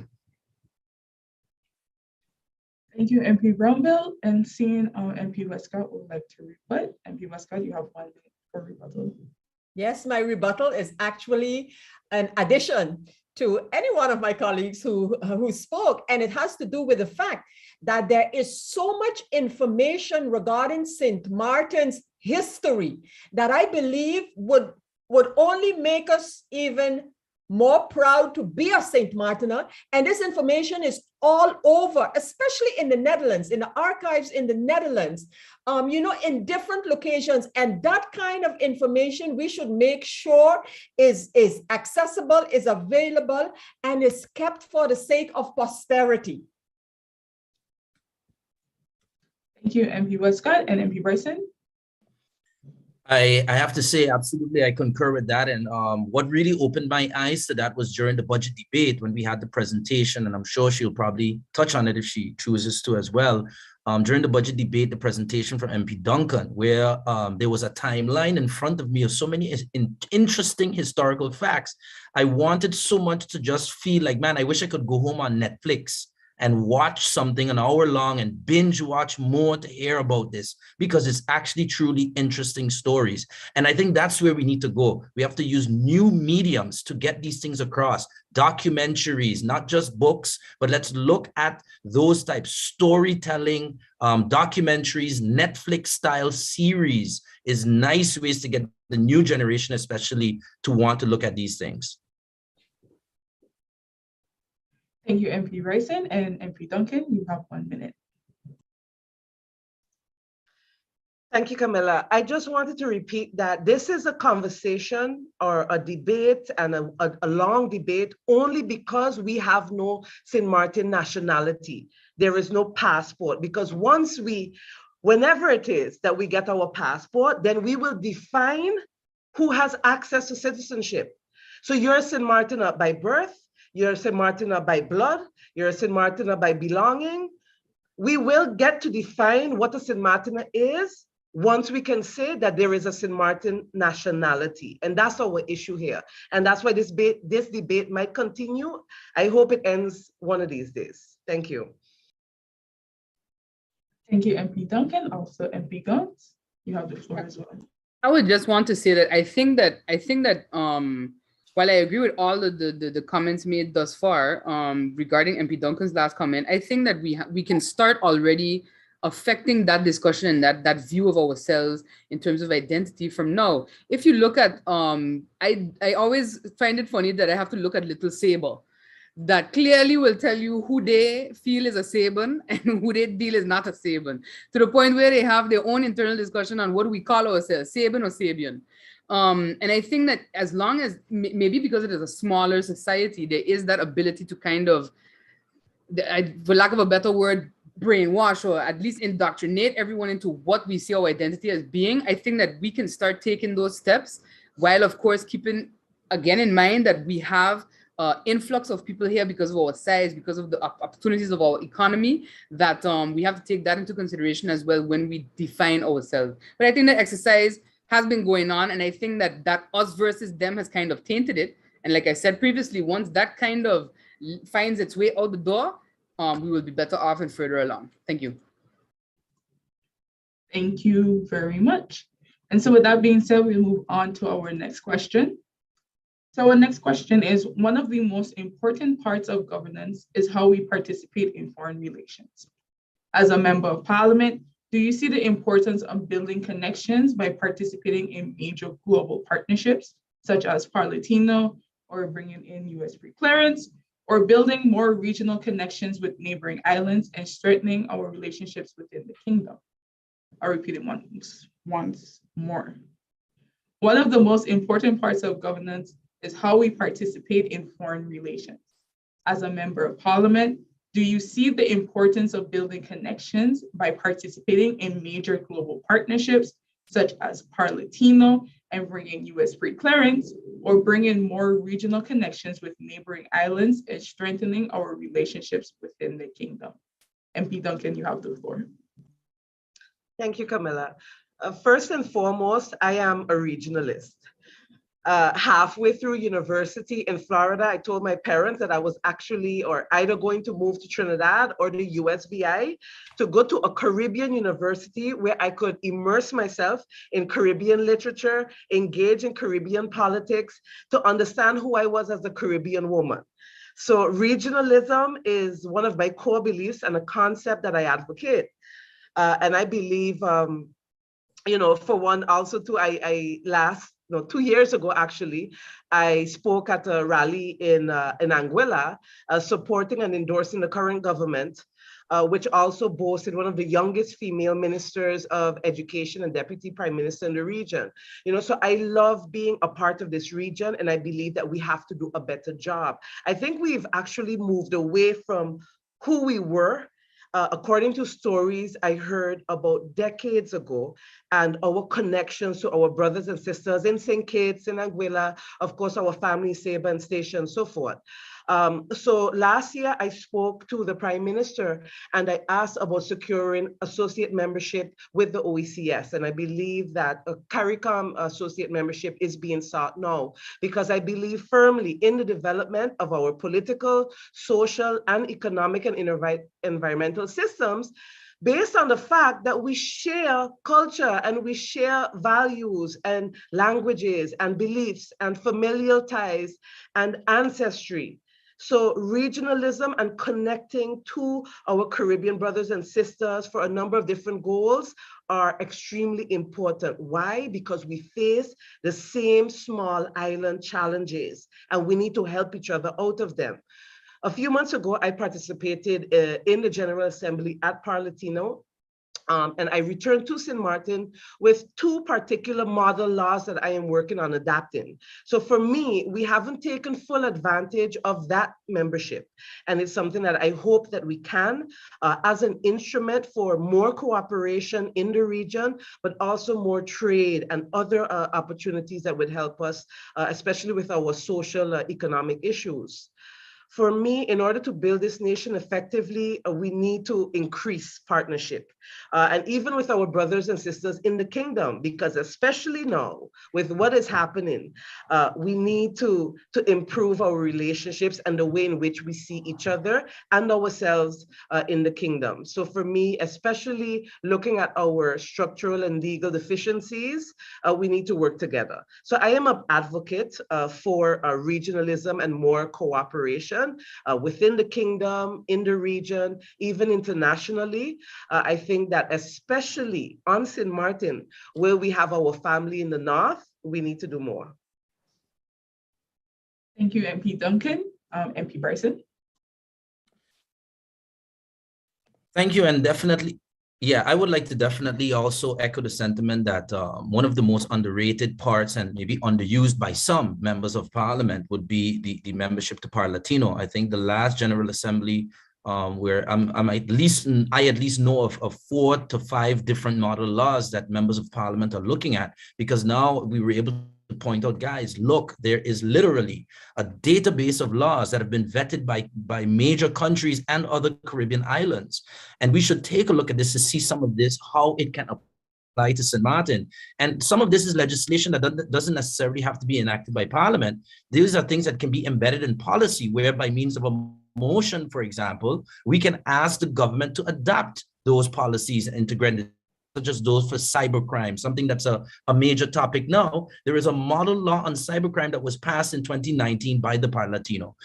Thank you, MP Brownbill. And seeing MP Westcott would like to rebut. MP Westcott, you have 1 minute for rebuttal. Yes, my rebuttal is actually an addition to any one of my colleagues who spoke, and it has to do with the fact that there is so much information regarding St. Maarten's history that I believe would only make us even more proud to be a St. Maartener. And this information is all over, especially in the Netherlands, in the archives in the Netherlands, you know, in different locations. And that kind of information we should make sure is accessible, is available, and is kept for the sake of posterity. Thank you, MP Westcott and MP Bryson. I have to say, absolutely, I concur with that. And what really opened my eyes to that was during the budget debate when we had the presentation, and I'm sure she'll probably touch on it if she chooses to as well. During the budget debate, the presentation from MP Duncan, where there was a timeline in front of me of so many interesting historical facts. I wanted so much to just feel like, man, I wish I could go home on Netflix and watch something an hour long and binge watch more to hear about this, because it's actually truly interesting stories. And I think that's where we need to go. We have to use new mediums to get these things across. Documentaries, not just books, but let's look at those types, storytelling, documentaries, Netflix style series is nice ways to get the new generation, especially, to want to look at these things. Thank you, MP Bryson, and MP Duncan, you have 1 minute. Thank you, Camilla. I just wanted to repeat that this is a conversation or a debate, and a long debate, only because we have no St. Maarten nationality. There is no passport, because whenever it is that we get our passport, then we will define who has access to citizenship. So you're a St. Maartener by birth, you're a St. Maartener by blood, you're a St. Maartener by belonging. We will get to define what a St. Maartener is once we can say that there is a Sint Maarten nationality. And that's our issue here. And that's why this debate might continue. I hope it ends one of these days. Thank you. Thank you, MP Duncan. Also, MP Guns, you have the floor as well. I would just want to say that I think that while I agree with all of the comments made thus far regarding MP Duncan's last comment, I think that we can start already affecting that discussion and that view of ourselves in terms of identity from now. If you look at, I always find it funny that I have to look at Little Saber. That clearly will tell you who they feel is a Saban and who they feel is not a Saban, to the point where they have their own internal discussion on what do we call ourselves, Saban or Sabian. And I think that as long as, maybe because it is a smaller society, there is that ability to kind of, for lack of a better word, brainwash or at least indoctrinate everyone into what we see our identity as being. I think that we can start taking those steps while, of course, keeping again in mind that we have influx of people here because of our size, because of the opportunities of our economy, that we have to take that into consideration as well when we define ourselves. But I think that exercise has been going on, and I think that us versus them has kind of tainted it. And like I said previously, once that kind of finds its way out the door, we will be better off and further along. Thank you. Thank you very much. And so with that being said, we'll move on to our next question. So our next question is, one of the most important parts of governance is how we participate in foreign relations. As a member of parliament, do you see the importance of building connections by participating in major global partnerships, such as Parlatino, or bringing in US pre-clearance, or building more regional connections with neighboring islands and strengthening our relationships within the kingdom? I'll repeat it once more. One of the most important parts of governance is how we participate in foreign relations. As a member of parliament, do you see the importance of building connections by participating in major global partnerships, such as Parlatino and bringing US pre-clearance, or bringing more regional connections with neighboring islands and strengthening our relationships within the kingdom? MP Duncan, you have the floor. Thank you, Camilla. First and foremost, I am a regionalist. Halfway through university in Florida, I told my parents that I was actually either going to move to Trinidad or the USVI to go to a Caribbean university where I could immerse myself in Caribbean literature, engage in Caribbean politics, to understand who I was as a Caribbean woman. So regionalism is one of my core beliefs and a concept that I advocate. And I believe, for one, also too, no, 2 years ago, actually, I spoke at a rally in Anguilla, supporting and endorsing the current government, which also boasted one of the youngest female ministers of education and deputy prime minister in the region. So I love being a part of this region, and I believe that we have to do a better job. I think we've actually moved away from who we were, according to stories I heard about decades ago, and our connections to our brothers and sisters in St. Kitts, in Anguilla, of course, our family, Saba and Station, and so forth. So last year, I spoke to the Prime Minister and I asked about securing associate membership with the OECS. And I believe that a CARICOM associate membership is being sought now, because I believe firmly in the development of our political, social, and economic and environmental systems, based on the fact that we share culture and we share values and languages and beliefs and familial ties and ancestry. So regionalism and connecting to our Caribbean brothers and sisters for a number of different goals are extremely important. Why? Because we face the same small island challenges and we need to help each other out of them. A few months ago, I participated in the General Assembly at Parlatino, and I returned to Sint Maarten with 2 particular model laws that I am working on adapting. So for me, we haven't taken full advantage of that membership. And it's something that I hope that we can as an instrument for more cooperation in the region, but also more trade and other opportunities that would help us, especially with our social economic issues. For me, in order to build this nation effectively, we need to increase partnership. And even with our brothers and sisters in the kingdom, because especially now with what is happening, we need to improve our relationships and the way in which we see each other and ourselves in the kingdom. So for me, especially looking at our structural and legal deficiencies, we need to work together. So I am an advocate for regionalism and more cooperation within the kingdom, in the region, even internationally. I think that especially on Sint Maarten, where we have our family in the north, we need to do more. Thank you, MP Duncan. MP Bryson. Thank you, and definitely, yeah, I would like to definitely also echo the sentiment that one of the most underrated parts and maybe underused by some members of parliament would be the membership to Parlatino. I think the last General Assembly where I at least know of 4 to 5 different model laws that members of parliament are looking at, because now we were able to point out, guys, look, there is literally a database of laws that have been vetted by major countries and other Caribbean islands. And we should take a look at this to see some of this, how it can apply to Sint Maarten. And some of this is legislation that doesn't necessarily have to be enacted by parliament. These are things that can be embedded in policy, where by means of a motion, for example, we can ask the government to adopt those policies and integrate, such as those for cybercrime, something that's a major topic now. There is a model law on cybercrime that was passed in 2019 by the Parlatino.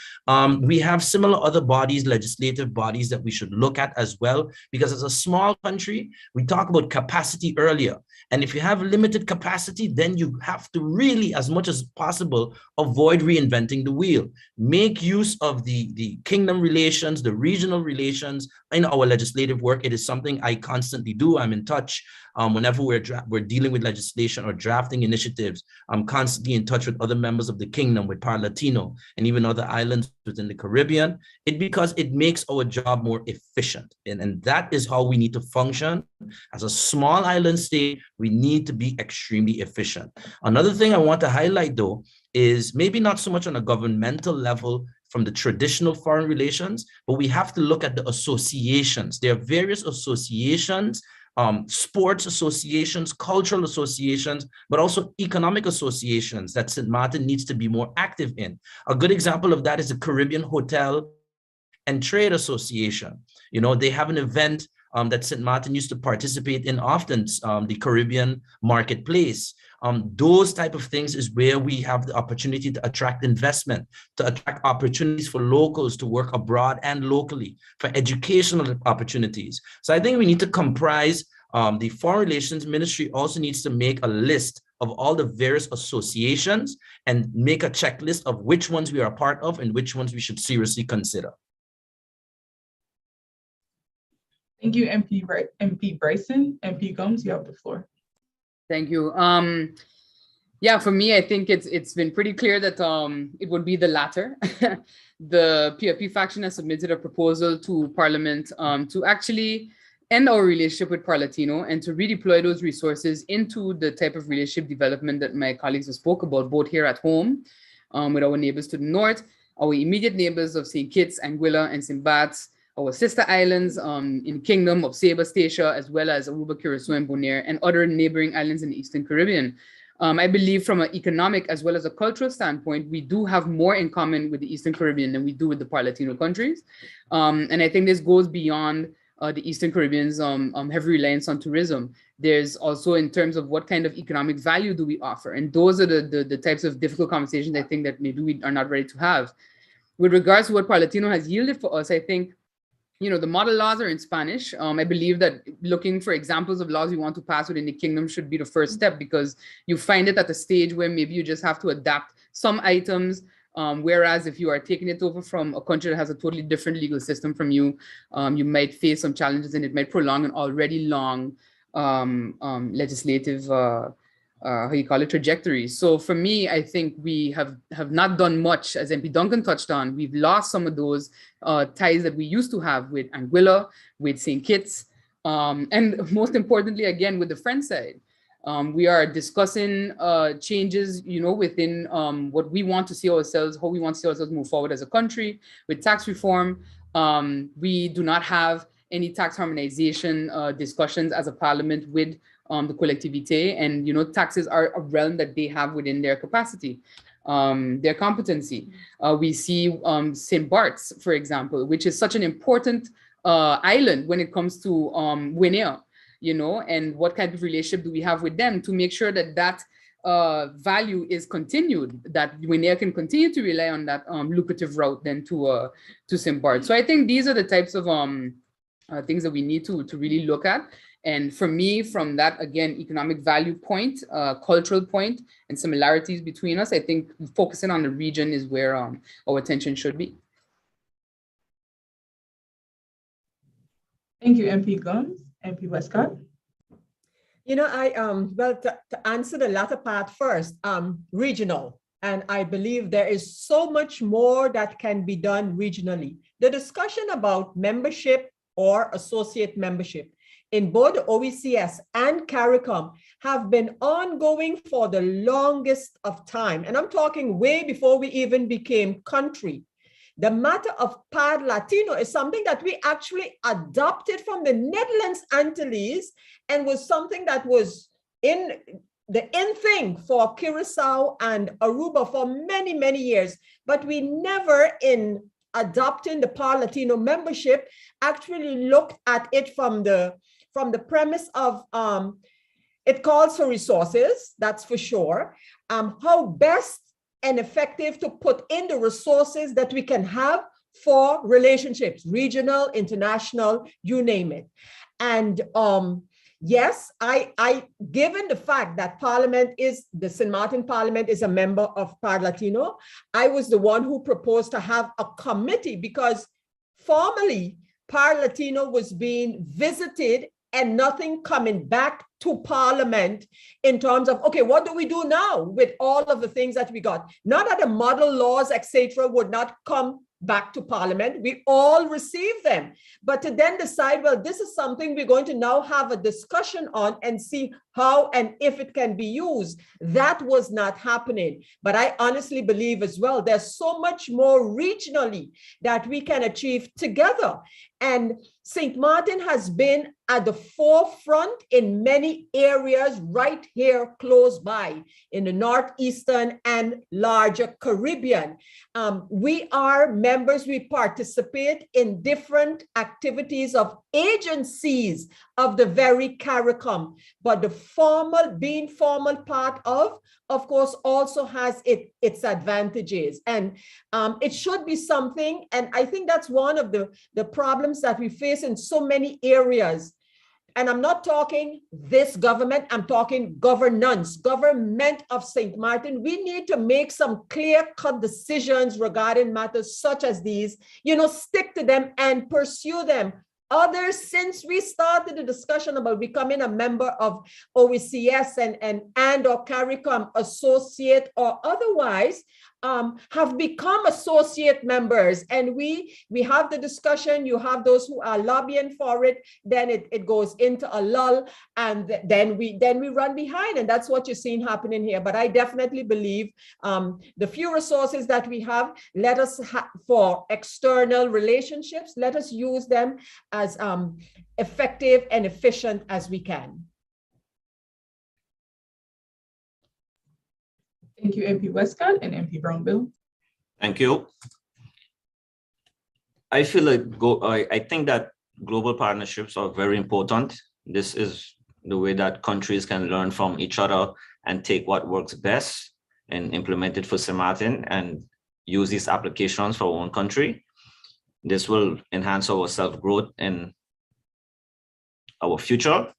We have similar other bodies, legislative bodies, that we should look at as well, because as a small country, we talked about capacity earlier. And if you have limited capacity, then you have to really, as much as possible, avoid reinventing the wheel. Make use of the kingdom relations, the regional relations in our legislative work. It is something I constantly do. I'm in touch whenever we're dealing with legislation or drafting initiatives. I'm constantly in touch with other members of the kingdom, with Parlatino, and even other islands within the Caribbean. Because it makes our job more efficient. And that is how we need to function. As a small island state, we need to be extremely efficient. Another thing I want to highlight, though, is maybe not so much on a governmental level from the traditional foreign relations, but we have to look at the associations. There are various associations, sports associations, cultural associations, but also economic associations that Sint Maarten needs to be more active in. A good example of that is the Caribbean Hotel and Trade Association. You know, they have an event that Sint Maarten used to participate in often, the Caribbean Marketplace. Those type of things is where we have the opportunity to attract investment, to attract opportunities for locals to work abroad and locally, for educational opportunities. So I think we need to comprise, the Foreign Relations Ministry also needs to make a list of all the various associations and make a checklist of which ones we are a part of and which ones we should seriously consider. Thank you, MP Bryson. MP Gomes, you have the floor. Thank you. Yeah, for me, I think it's been pretty clear that it would be the latter. The PRP faction has submitted a proposal to Parliament to actually end our relationship with Parlatino and to redeploy those resources into the type of relationship development that my colleagues have spoke about, both here at home with our neighbors to the north, our immediate neighbors of St. Kitts, Anguilla, and St. Barts, our sister islands in the Kingdom of Saba, Statia, as well as Aruba, Curacao, and Bonaire, and other neighboring islands in the Eastern Caribbean. I believe from an economic as well as a cultural standpoint, we do have more in common with the Eastern Caribbean than we do with the Parlatino countries. And I think this goes beyond the Eastern Caribbean's heavy reliance on tourism. There's also in terms of what kind of economic value do we offer? And those are the types of difficult conversations I think that maybe we are not ready to have. With regards to what Parlatino has yielded for us, I think, you know, the model laws are in Spanish. I believe that looking for examples of laws we want to pass within the kingdom should be the first step, because you find it at a stage where maybe you just have to adapt some items. Whereas if you are taking it over from a country that has a totally different legal system from you, you might face some challenges and it might prolong an already long legislative trajectory. So for me, I think we have not done much, as MP Duncan touched on. We've lost some of those ties that we used to have with Anguilla, with St. Kitts, and most importantly, again, with the French side. We are discussing changes, within what we want to see ourselves, how we want to see ourselves move forward as a country with tax reform. We do not have any tax harmonization discussions as a parliament with the collectivité, and taxes are a realm that they have within their capacity, their competency. We see St. Bart's, for example, which is such an important island when it comes to Winea, and what kind of relationship do we have with them to make sure that that value is continued, that Winea can continue to rely on that lucrative route then to St. Bart's. So I think these are the types of things that we need to really look at. And for me, from that, again, economic value point, cultural point, and similarities between us, I think focusing on the region is where our attention should be. Thank you, MP Gumbs. MP Westcott. Well, to answer the latter part first, regional. And I believe there is so much more that can be done regionally. The discussion about membership or associate membership in both the OECS and CARICOM have been ongoing for the longest of time. And I'm talking way before we even became country. The matter of Par Latino is something that we actually adopted from the Netherlands Antilles and was something that was in thing for Curacao and Aruba for many, many years. But we never, in adopting the Par Latino membership, actually looked at it from the premise of it calls for resources, that's for sure. How best and effective to put in the resources that we can have for relationships, regional, international, you name it. And yes, I given the fact that the Sint Maarten Parliament is a member of Par Latino, I was the one who proposed to have a committee because formally Par Latino was being visited and nothing coming back to Parliament in terms of, okay, what do we do now with all of the things that we got? Not that the model laws, etc., would not come back to Parliament. We all receive them. But to then decide, well, this is something we're going to now have a discussion on and see how and if it can be used. That was not happening. But I honestly believe as well, there's so much more regionally that we can achieve together. And St. Maarten has been at the forefront in many areas right here close by in the Northeastern and larger Caribbean. We are members, we participate in different activities of agencies of the very CARICOM, but the being formal part of course, also has its advantages. And it should be something, and I think that's one of the problems that we face in so many areas. And I'm not talking this government, I'm talking governance, government of St. Maarten. We need to make some clear-cut decisions regarding matters such as these, stick to them and pursue them. Others, since we started the discussion about becoming a member of OECS and or CARICOM, associate or otherwise, have become associate members. And we have the discussion, you have those who are lobbying for it, then it goes into a lull, and then we run behind. And that's what you're seeing happening here. But I definitely believe the few resources that we have, let us for external relationships, let us use them as effective and efficient as we can. Thank you, MP Westcott and MP Brownbill. Thank you. I feel like I think that global partnerships are very important. This is the way that countries can learn from each other and take what works best and implement it for Sint Maarten and use these applications for our own country. This will enhance our self-growth and our future.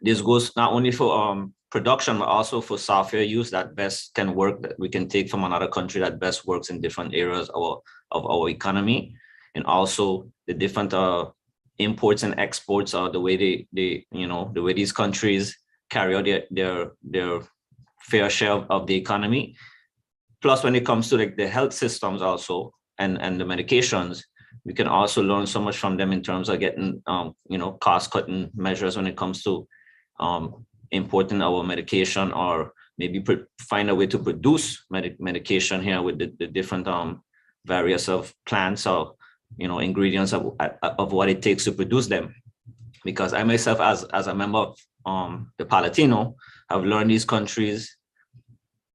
This goes not only for production, but also for software use that best can work, that we can take from another country that best works in different areas of our economy. And also the different imports and exports are the way the way these countries carry out their fair share of the economy. Plus, when it comes to like the health systems also and the medications, we can also learn so much from them in terms of getting cost-cutting measures when it comes to importing our medication, or maybe find a way to produce medication here with the different various of plants or ingredients of what it takes to produce them. Because I myself, as a member of the Palatino, have learned these countries,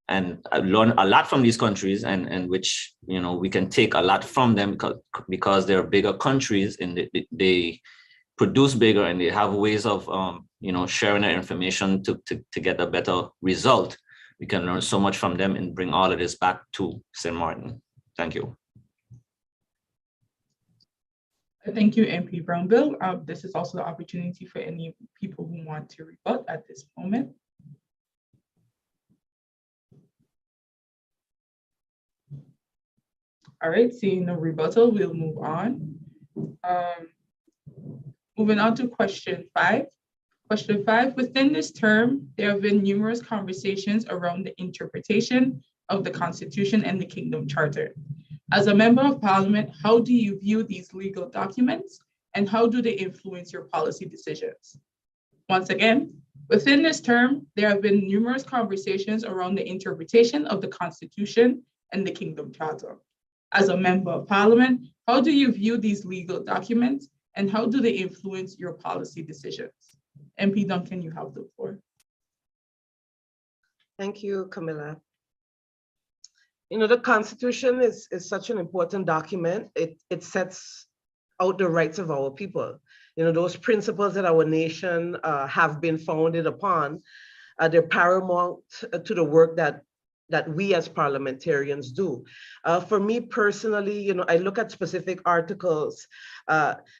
and I've learned a lot from these countries, and which we can take a lot from them because they're bigger countries and they produce bigger, and they have ways of sharing their information to get a better result. We can learn so much from them and bring all of this back to St. Maarten. Thank you. Thank you, MP Brownbill. This is also the opportunity for any people who want to rebut at this moment. All right, seeing no rebuttal, we'll move on. Moving on to question 5. Question 5, within this term, there have been numerous conversations around the interpretation of the Constitution and the Kingdom Charter. As a member of Parliament, how do you view these legal documents, and how do they influence your policy decisions? Once again, within this term, there have been numerous conversations around the interpretation of the Constitution and the Kingdom Charter. As a member of Parliament, how do you view these legal documents, and how do they influence your policy decisions? MP Duncan, you have the floor. Thank you, Camilla. The Constitution is such an important document. It sets out the rights of our people. Those principles that our nation have been founded upon, they're paramount to the work that we as parliamentarians do. For me personally, I look at specific articles,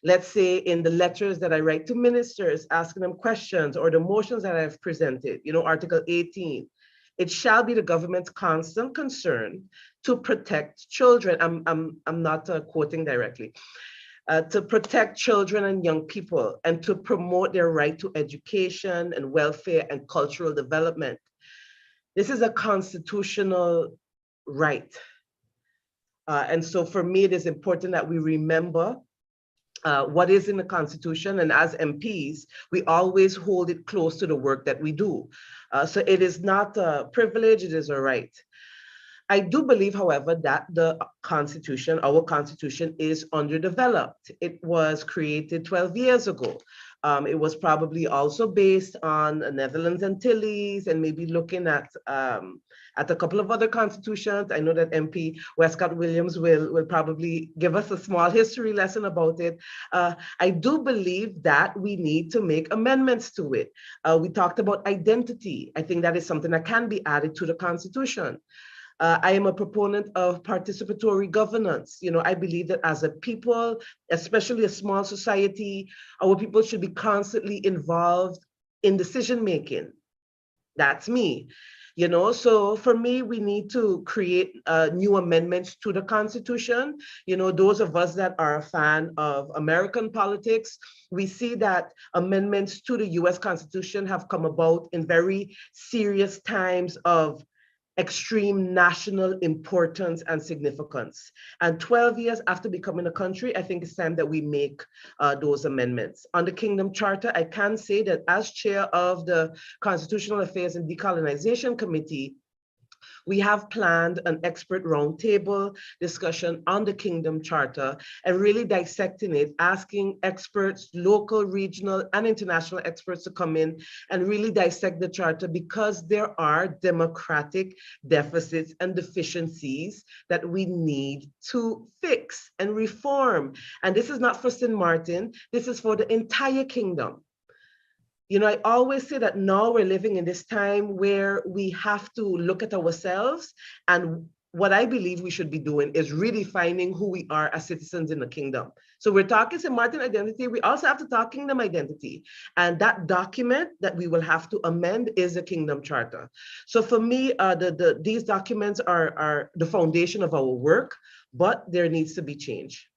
let's say in the letters that I write to ministers, asking them questions, or the motions that I've presented, Article 18. It shall be the government's constant concern to protect children. I'm not quoting directly. To protect children and young people, and to promote their right to education and welfare and cultural development. This is a constitutional right. And so for me, it is important that we remember what is in the Constitution, and as MPs, we always hold it close to the work that we do. So it is not a privilege, it is a right. I do believe, however, that the Constitution, our Constitution, is underdeveloped. It was created 12 years ago. It was probably also based on the Netherlands Antilles, and maybe looking at a couple of other constitutions. I know that MP Westcott Williams will probably give us a small history lesson about it. I do believe that we need to make amendments to it. We talked about identity. I think that is something that can be added to the Constitution. I am a proponent of participatory governance. I believe that as a people, especially a small society, our people should be constantly involved in decision-making. That's me. So for me, we need to create new amendments to the Constitution. Those of us that are a fan of American politics, we see that amendments to the US Constitution have come about in very serious times of extreme national importance and significance. And 12 years after becoming a country, I think it's time that we make those amendments. On the Kingdom Charter, I can say that as chair of the Constitutional Affairs and Decolonization Committee, we have planned an expert roundtable discussion on the Kingdom Charter and really dissecting it, asking experts, local, regional, and international experts to come in and really dissect the Charter, because there are democratic deficits and deficiencies that we need to fix and reform. And this is not for St. Maarten, this is for the entire kingdom. I always say that now we're living in this time where we have to look at ourselves, and what I believe we should be doing is really finding who we are as citizens in the kingdom. So we're talking St. Maarten identity, we also have to talk kingdom identity. And that document that we will have to amend is a Kingdom Charter. So for me, these documents are the foundation of our work, but there needs to be change.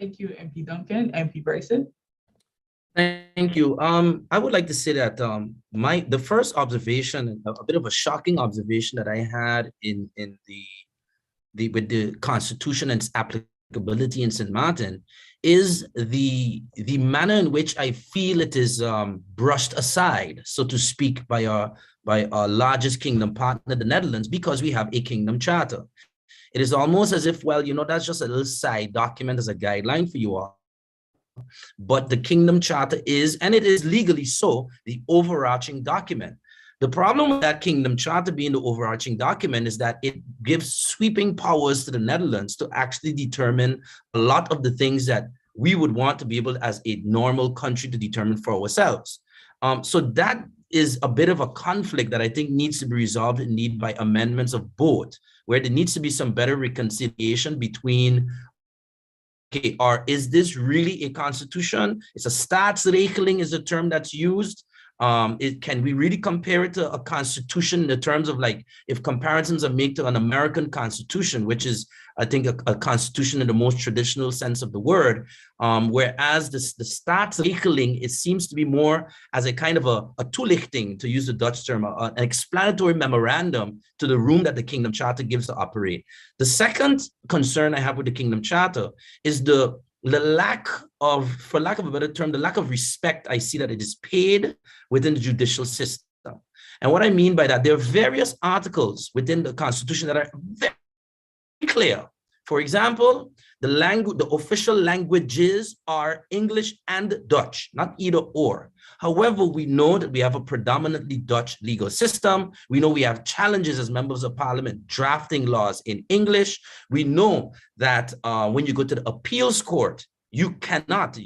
Thank you, MP Duncan. MP Bryson. Thank you. I would like to say that the first observation, a bit of a shocking observation that I had with the Constitution and its application applicability in Sint Maarten is the manner in which I feel it is brushed aside, so to speak, by our largest kingdom partner, the Netherlands, because we have a kingdom charter. It is almost as if, well, that's just a little side document as a guideline for you all. But the kingdom charter is, and it is legally so, the overarching document. The problem with that kingdom charter being the overarching document is that it gives sweeping powers to the Netherlands to actually determine a lot of the things that we would want to be able, as a normal country, to determine for ourselves. So that is a bit of a conflict that I think needs to be resolved indeed by amendments of both, where there needs to be some better reconciliation between, okay, or is this really a constitution? It's a staatsregeling is the term that's used. Can we really compare it to a constitution in the terms of, like, if comparisons are made to an American constitution, which is, I think, a constitution in the most traditional sense of the word, whereas the staatsregeling, it seems to be more as a kind of a toelichting, to use the Dutch term, an explanatory memorandum to the room that the Kingdom Charter gives to operate. The second concern I have with the Kingdom Charter is the lack of, for lack of a better term, the lack of respect I see that it is paid within the judicial system. And what I mean by that, there are various articles within the Constitution that are very clear. For example, the official languages are English and Dutch, not either or. However, we know that we have a predominantly Dutch legal system. We know we have challenges as members of parliament drafting laws in English. We know that when you go to the appeals court, you cannot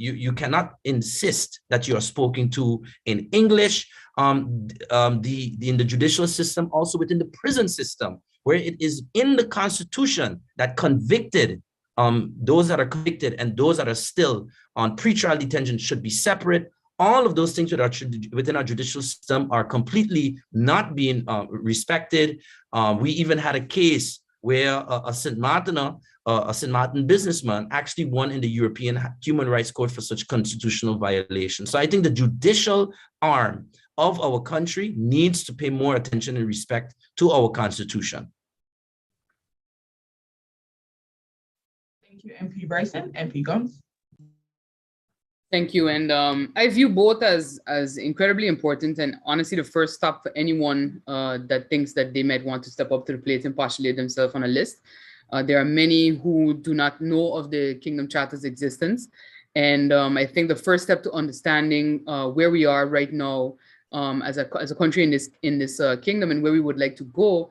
insist that you are spoken to in English. In the judicial system, also within the prison system, where it is in the Constitution that convicted, those that are convicted and those that are still on pretrial detention should be separate. All of those things within our judicial system are completely not being respected. We even had a case where a Sint Maarten businessman actually won in the European Human Rights Court for such constitutional violations. So I think the judicial arm of our country needs to pay more attention and respect to our Constitution. Thank you, MP Bryson. MP Gums. Thank you. And I view both as incredibly important, and honestly, the first stop for anyone that thinks that they might want to step up to the plate and postulate themselves on a list. There are many who do not know of the Kingdom Charter's existence. And I think the first step to understanding where we are right now as a country in this kingdom and where we would like to go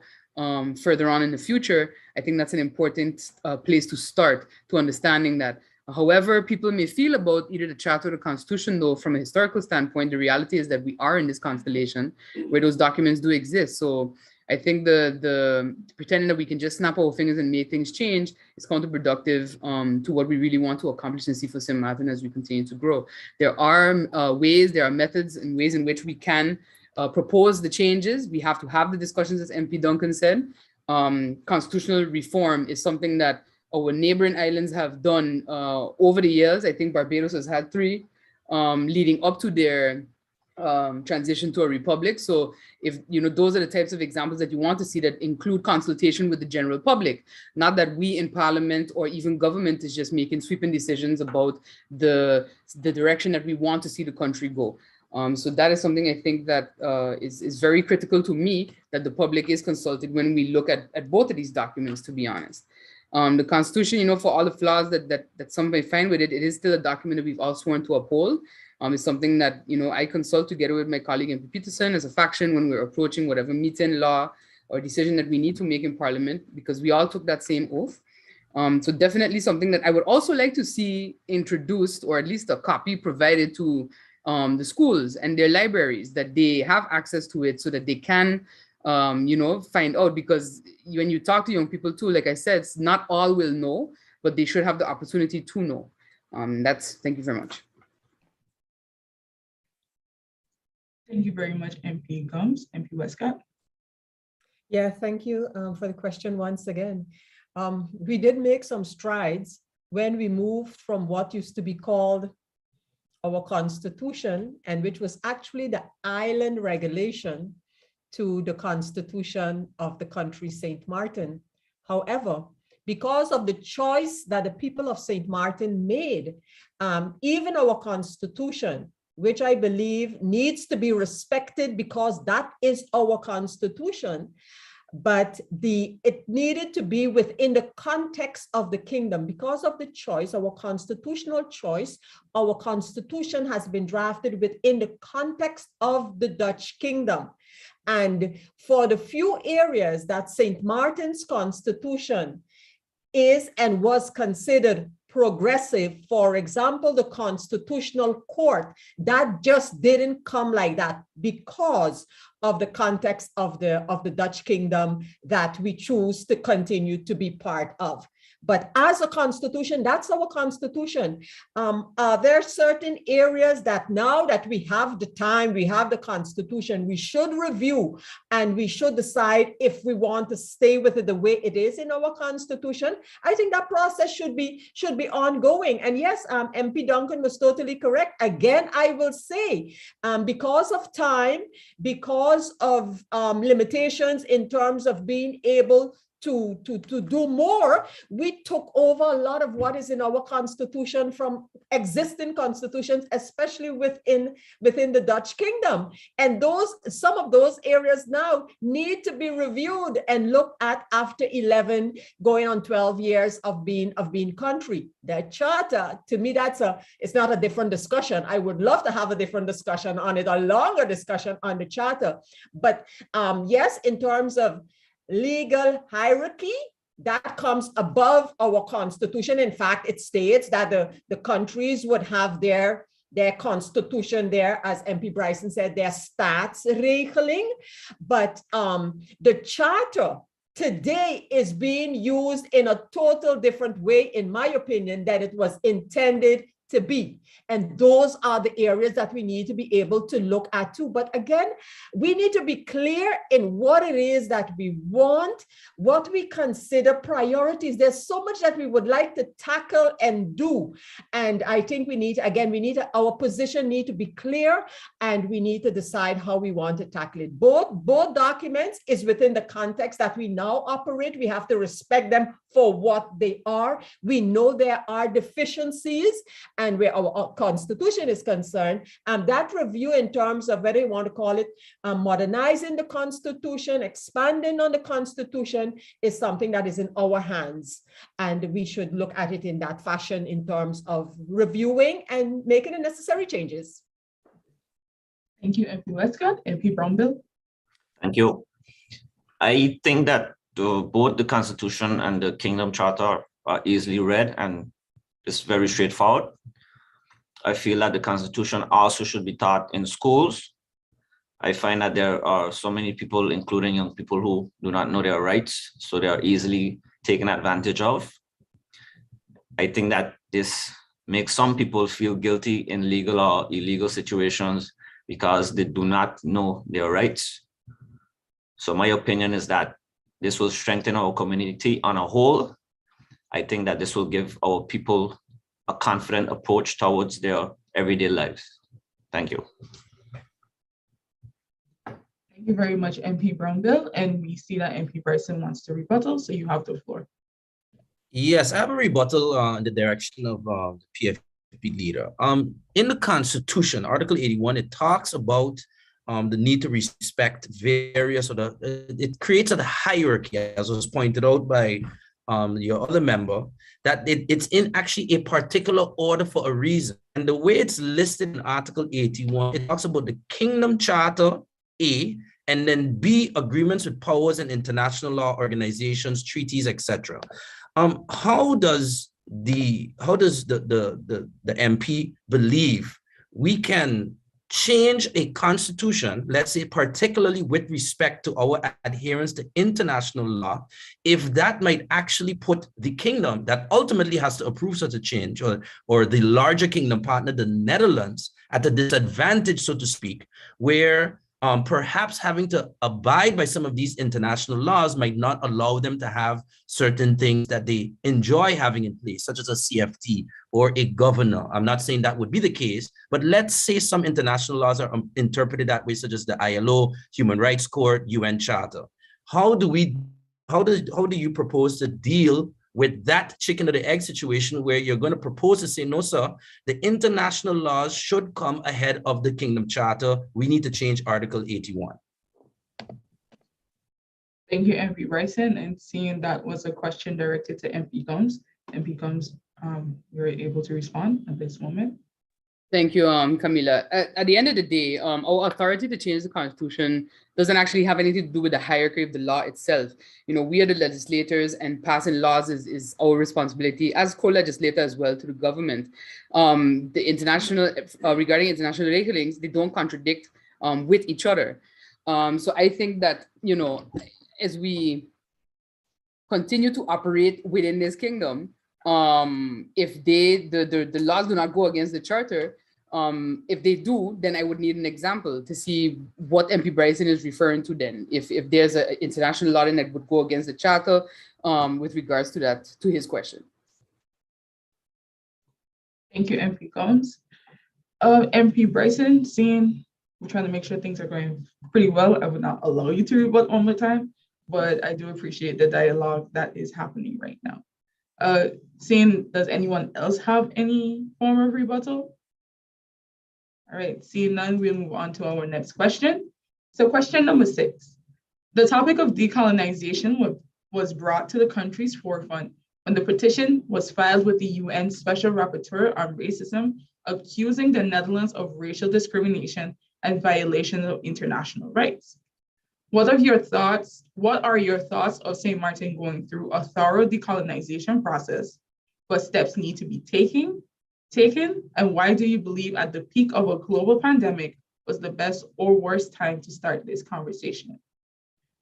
further on in the future, I think that's an important place to start, to understanding that however people may feel about either the Charter or the Constitution, though, from a historical standpoint, the reality is that we are in this constellation where those documents do exist. So I think the pretending that we can just snap our fingers and make things change is counterproductive to what we really want to accomplish and see for Sint Maarten as we continue to grow. There are ways, there are methods and ways in which we can propose the changes. We have to have the discussions, as MP Duncan said. Constitutional reform is something that our neighboring islands have done over the years. I think Barbados has had 3 leading up to their transition to a republic. So if those are the types of examples that you want to see that include consultation with the general public, not that we in parliament or even government is just making sweeping decisions about the direction that we want to see the country go. So that is something I think that is very critical to me, that the public is consulted when we look at both of these documents, to be honest. The Constitution, for all the flaws that some may find with it, it is still a document that we've all sworn to uphold. It's something that, I consult together with my colleague MP Peterson as a faction when we're approaching whatever meeting, law, or decision that we need to make in Parliament, because we all took that same oath. So definitely something that I would also like to see introduced, or at least a copy provided to the schools and their libraries, that they have access to it so that they can find out, because when you talk to young people too, like I said, not all will know, but they should have the opportunity to know. Thank you very much. Thank you very much, MP Gums. MP Westcott. Yeah, thank you for the question once again. We did make some strides when we moved from what used to be called our Constitution, and which was actually the island regulation, to the Constitution of the country Sint Maarten. However, because of the choice that the people of St. Maarten made, even our constitution, which I believe needs to be respected because that is our constitution, but it needed to be within the context of the kingdom. Because of the choice, our constitutional choice, our constitution has been drafted within the context of the Dutch kingdom. And for the few areas that St. Maarten's constitution is and was considered progressive, for example, the Constitutional Court, that just didn't come like that because of the context of the Dutch kingdom that we choose to continue to be part of. But as a constitution, that's our constitution. There are certain areas that now that we have the time, we have the constitution, we should review and we should decide if we want to stay with it the way it is in our constitution. I think that process should be ongoing. And yes, MP Duncan was totally correct. Again, I will say, because of time, because of limitations in terms of being able to do more, we took over a lot of what is in our constitution from existing constitutions, especially within the Dutch kingdom. And some of those areas now need to be reviewed and looked at after 11, going on 12 years of being country. The charter, to me, it's not a different discussion. I would love to have a different discussion on it, a longer discussion on the charter. But yes, in terms of legal hierarchy, that comes above our constitution. In fact, it states that the countries would have their constitution there, as MP Bryson said, their staatsregeling. But the charter today is being used in a total different way, in my opinion, than it was intended to be. And those are the areas that we need to be able to look at too. But again, we need to be clear in what it is that we want, what we consider priorities. There's so much that we would like to tackle and do. And I think our position need to be clear, and we need to decide how we want to tackle it. Both documents is within the context that we now operate. We have to respect them for what they are. We know there are deficiencies, and where our constitution is concerned, that review in terms of whether you want to call it modernizing the constitution, expanding on the constitution, is something that is in our hands. And we should look at it in that fashion in terms of reviewing and making the necessary changes. Thank you, MP Westcott. MP Brownbill. Thank you. I think that both the Constitution and the Kingdom Charter are easily read and it's very straightforward. I feel that the Constitution also should be taught in schools. I find that there are so many people, including young people, who do not know their rights, so they are easily taken advantage of. I think that this makes some people feel guilty in legal or illegal situations because they do not know their rights. So my opinion is that this will strengthen our community on a whole. I think that this will give our people a confident approach towards their everyday lives. Thank you. Thank you very much, MP Brownbill. And we see that MP Bryson wants to rebuttal, so you have the floor. Yes, I have a rebuttal in the direction of the PFP leader. In the Constitution, Article 81, it talks about the need to respect various it creates a hierarchy, as was pointed out by your other member, that it's in actually a particular order for a reason. And the way it's listed in Article 81, it talks about the Kingdom Charter, A, and then B, agreements with powers and international law organizations, treaties, etc. How does the MP believe we can change a constitution, let's say particularly with respect to our adherence to international law, if that might actually put the kingdom that ultimately has to approve such a change, or the larger kingdom partner, the Netherlands, at a disadvantage, so to speak, where perhaps having to abide by some of these international laws might not allow them to have certain things that they enjoy having in place, such as a CFT or a governor. I'm not saying that would be the case, but let's say some international laws are interpreted that way, such as the ILO, Human Rights Court, UN Charter. How do you propose to deal with that chicken or the egg situation where you're going to propose to say, no, sir, the international laws should come ahead of the Kingdom Charter. We need to change Article 81. Thank you, MP Bryson. And seeing that was a question directed to MP Combs, you're able to respond at this moment. Thank you, Camila. At the end of the day, our authority to change the Constitution doesn't actually have anything to do with the hierarchy of the law itself. You know, we are the legislators, and passing laws is our responsibility as co-legislator as well to the government. The international, regarding international ratings, they don't contradict with each other. So I think that, you know, as we continue to operate within this kingdom, if the laws do not go against the charter, if they do, then I would need an example to see what MP Bryson is referring to then. If there's an international law that would go against the charter with regards to that, to his question. Thank you, MP Combs. MP Bryson, seeing we're trying to make sure things are going pretty well, I would not allow you to rebut one more time, but I do appreciate the dialogue that is happening right now. Seeing, does anyone else have any form of rebuttal? All right, seeing none, we'll move on to our next question. So question number 6. The topic of decolonization was brought to the country's forefront when the petition was filed with the UN Special Rapporteur on Racism, accusing the Netherlands of racial discrimination and violations of international rights. What are your thoughts of St. Maarten going through a thorough decolonization process? What steps need to be taken? And why do you believe at the peak of a global pandemic was the best or worst time to start this conversation?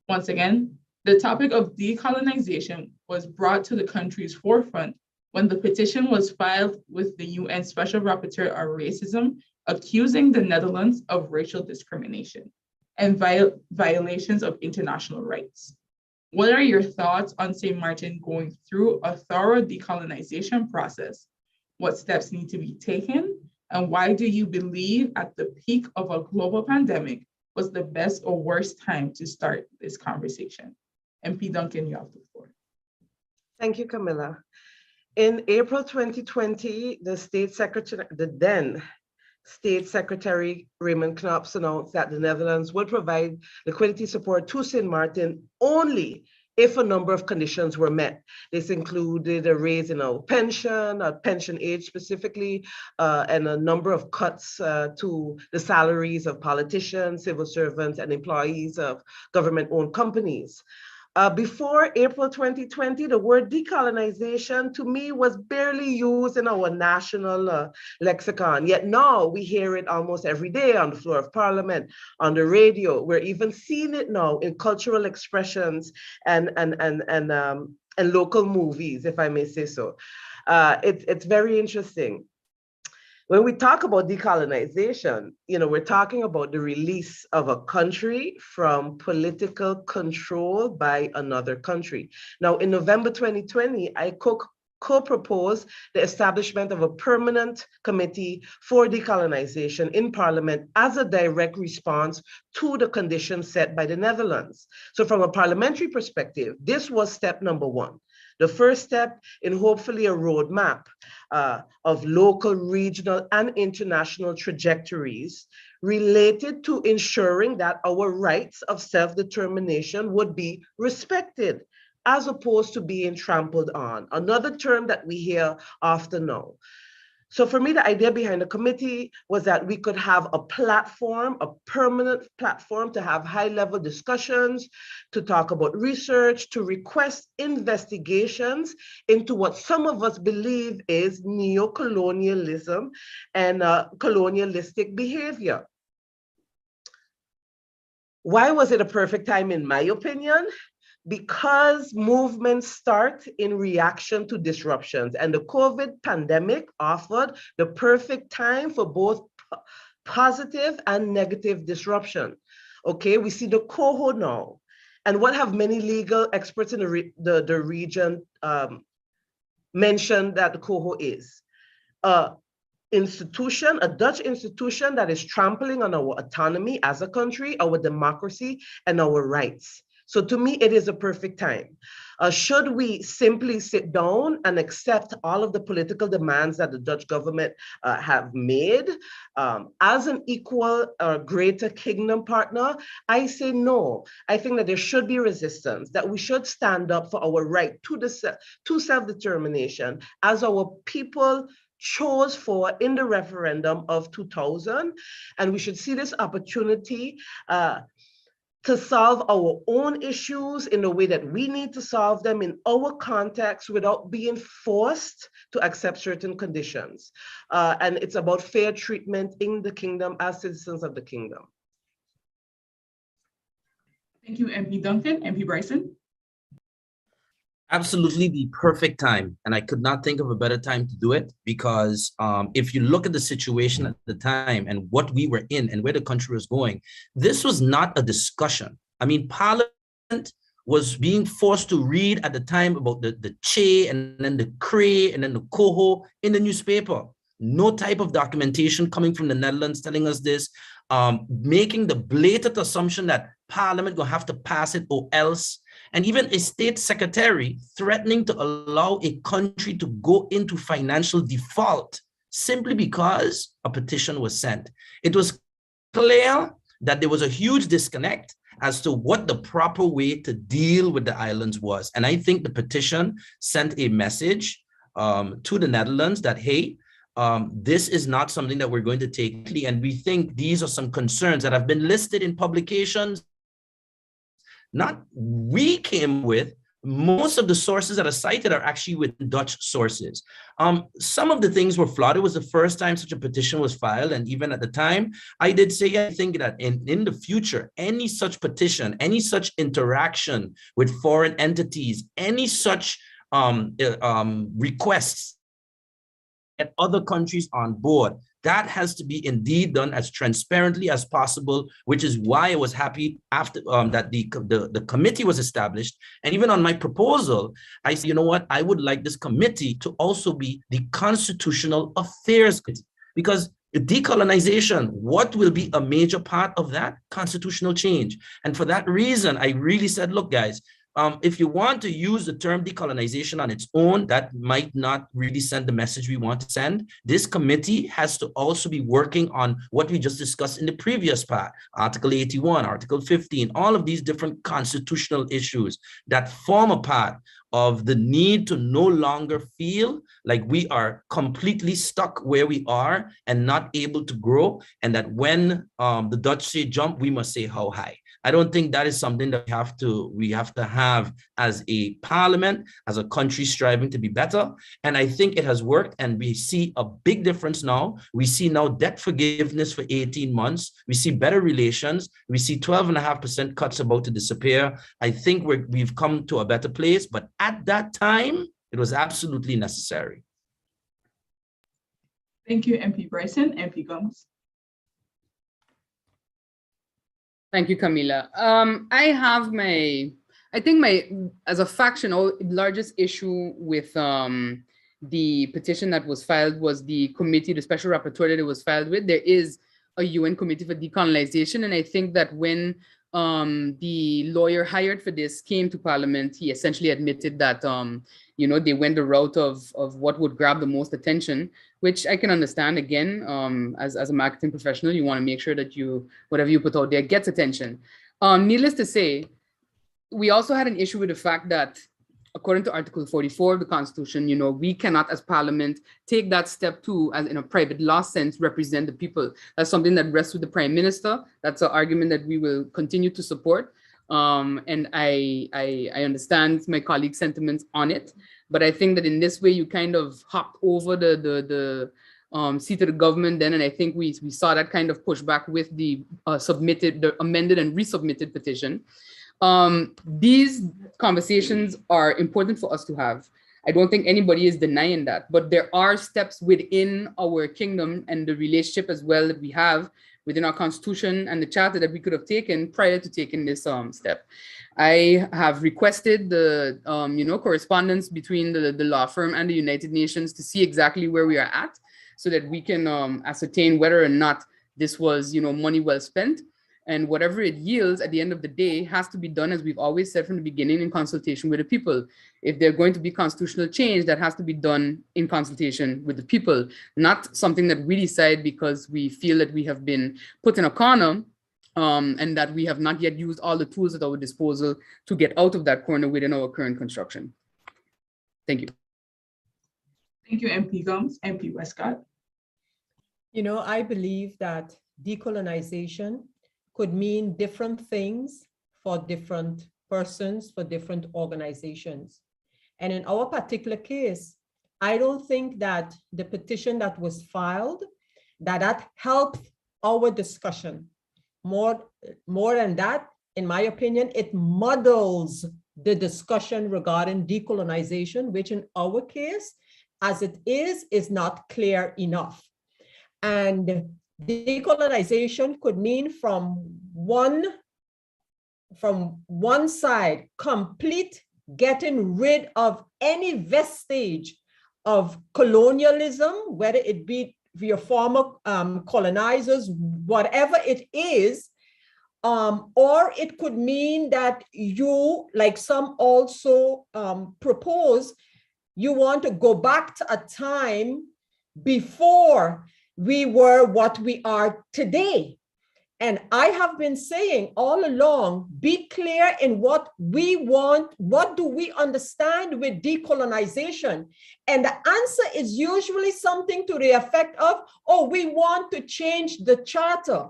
Once again, the topic of decolonization was brought to the country's forefront when the petition was filed with the UN Special Rapporteur on Racism, accusing the Netherlands of racial discrimination and violations of international rights. What are your thoughts on St. Maarten going through a thorough decolonization process? What steps need to be taken? And why do you believe at the peak of a global pandemic was the best or worst time to start this conversation? MP Duncan, you have the floor. Thank you, Camilla. In April 2020, the then State Secretary Raymond Knops announced that the Netherlands would provide liquidity support to Sint Maarten only if a number of conditions were met. This included a raise in our pension age specifically, and a number of cuts to the salaries of politicians, civil servants, and employees of government-owned companies. Before April 2020, the word decolonization to me was barely used in our national lexicon. Yet now we hear it almost every day on the floor of Parliament, on the radio. We're even seeing it now in cultural expressions and local movies, if I may say so. It's very interesting. When we talk about decolonization, you know, we're talking about the release of a country from political control by another country. Now, in November 2020, I co-proposed the establishment of a permanent committee for decolonization in Parliament as a direct response to the conditions set by the Netherlands. So from a parliamentary perspective, this was step number 1. The first step in hopefully a roadmap of local, regional, and international trajectories related to ensuring that our rights of self-determination would be respected as opposed to being trampled on. Another term that we hear often now. So for me, the idea behind the committee was that we could have a platform, a permanent platform to have high-level discussions, to talk about research, to request investigations into what some of us believe is neo-colonialism and colonialistic behavior. Why was it a perfect time, in my opinion? Because movements start in reaction to disruptions, and the COVID pandemic offered the perfect time for both positive and negative disruption. Okay, we see the coho now. And what have many legal experts in the region mentioned that the coho is? A Dutch institution that is trampling on our autonomy as a country, our democracy, and our rights. So to me, it is a perfect time. Should we simply sit down and accept all of the political demands that the Dutch government have made as an equal or greater kingdom partner? I say no. I think that there should be resistance, that we should stand up for our right to self-determination as our people chose for in the referendum of 2000. And we should see this opportunity to solve our own issues in the way that we need to solve them in our context without being forced to accept certain conditions. And it's about fair treatment in the kingdom as citizens of the kingdom. Thank you, MP Duncan. MP Bryson. Absolutely the perfect time. And I could not think of a better time to do it because if you look at the situation at the time and what we were in and where the country was going, this was not a discussion. I mean, Parliament was being forced to read at the time about the Che and then the Cray and then the Coho in the newspaper. No type of documentation coming from the Netherlands telling us this, making the blatant assumption that Parliament will have to pass it or else. And even a state secretary threatening to allow a country to go into financial default simply because a petition was sent. It was clear that there was a huge disconnect as to what the proper way to deal with the islands was. And I think the petition sent a message to the Netherlands that, hey, this is not something that we're going to take. And we think these are some concerns that have been listed in publications. Not we came with, most of the sources that are cited are actually with Dutch sources. Some of the things were flawed. It was the first time such a petition was filed. And even at the time, I did say, I think that in the future, any such petition, any such interaction with foreign entities, any such requests get other countries on board, that has to be indeed done as transparently as possible, which is why I was happy after that the committee was established. And even on my proposal, I said, you know what, I would like this committee to also be the Constitutional Affairs Committee, because decolonization, what will be a major part of that? Constitutional change. And for that reason, I really said, look, guys, if you want to use the term decolonization on its own, that might not really send the message we want to send. This committee has to also be working on what we just discussed in the previous part, Article 81, Article 15, all of these different constitutional issues that form a part of the need to no longer feel like we are completely stuck where we are and not able to grow, and that when the Dutch say jump, we must say how high. I don't think that is something that we have to have as a parliament, as a country striving to be better. And I think it has worked, and we see a big difference now. We see now debt forgiveness for 18 months. We see better relations. We see 12.5% cuts about to disappear. I think we've come to a better place, but at that time, it was absolutely necessary. Thank you, MP Bryson. MP Gomes. Thank you, Camila. I think as a faction, our largest issue with the petition that was filed was the committee, the special rapporteur that it was filed with. There is a UN committee for decolonization. And I think that when the lawyer hired for this came to Parliament, he essentially admitted that, they went the route of what would grab the most attention, which I can understand. Again, as a marketing professional, you want to make sure that whatever you put out there gets attention. Needless to say, we also had an issue with the fact that, according to Article 44 of the Constitution, we cannot, as Parliament, take that step to, as in a private law sense, represent the people. That's something that rests with the Prime Minister. That's an argument that we will continue to support. And I understand my colleague's sentiments on it, but I think that in this way you kind of hopped over the seat of the government then, and I think we saw that kind of pushback with the amended and resubmitted petition. These conversations are important for us to have. I don't think anybody is denying that, but there are steps within our kingdom and the relationship as well that we have within our constitution and the charter that we could have taken prior to taking this step. I have requested the correspondence between the law firm and the United Nations to see exactly where we are at, so that we can ascertain whether or not this was money well spent. And whatever it yields at the end of the day has to be done, as we've always said from the beginning, in consultation with the people. If there's going to be constitutional change, that has to be done in consultation with the people, not something that we decide because we feel that we have been put in a corner and that we have not yet used all the tools at our disposal to get out of that corner within our current construction. Thank you. Thank you, MP Gums. MP Westcott. You know, I believe that decolonization could mean different things for different persons, for different organizations. And in our particular case, I don't think that the petition that was filed, that helped our discussion. More than that, in my opinion, it muddles the discussion regarding decolonization, which in our case, as it is not clear enough. And decolonization could mean from one side, complete getting rid of any vestige of colonialism, whether it be via former colonizers, whatever it is, or it could mean that you, like some also propose, you want to go back to a time before we were what we are today. And I have been saying all along, be clear in what we want, what do we understand with decolonization? And the answer is usually something to the effect of, oh, we want to change the charter.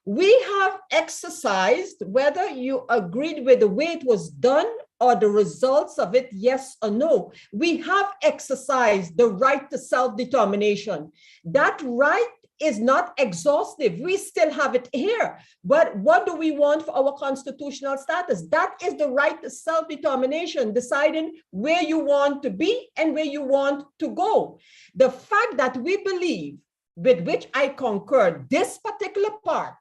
We have exercised, whether you agreed with the way it was done or the results of it, yes or no, we have exercised the right to self-determination. That right is not exhaustive. We still have it here. But what do we want for our constitutional status? That is the right to self-determination, deciding where you want to be and where you want to go. The fact that we believe, with which I concur, this particular part,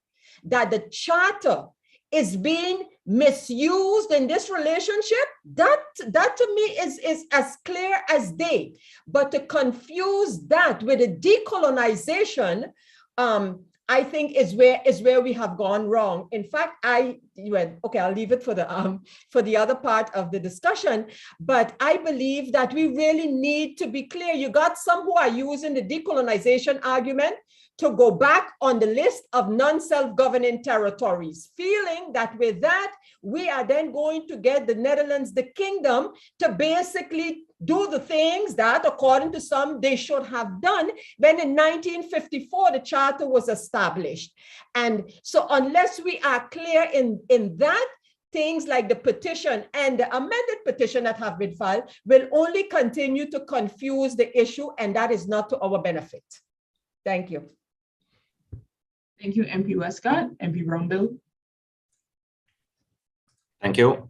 that the charter is being misused in this relationship, that to me is as clear as day. But to confuse that with a decolonization, I think is where we have gone wrong. In fact, okay, I'll leave it for the other part of the discussion. But I believe that we really need to be clear. You got some who are using the decolonization argument to go back on the list of non-self-governing territories, feeling that with that, we are then going to get the Netherlands, the kingdom, to basically do the things that, according to some, they should have done when in 1954, the charter was established. And so unless we are clear in that, things like the petition and the amended petition that have been filed will only continue to confuse the issue, and that is not to our benefit. Thank you. Thank you, MP Westcott. MP Brumbill. Thank you.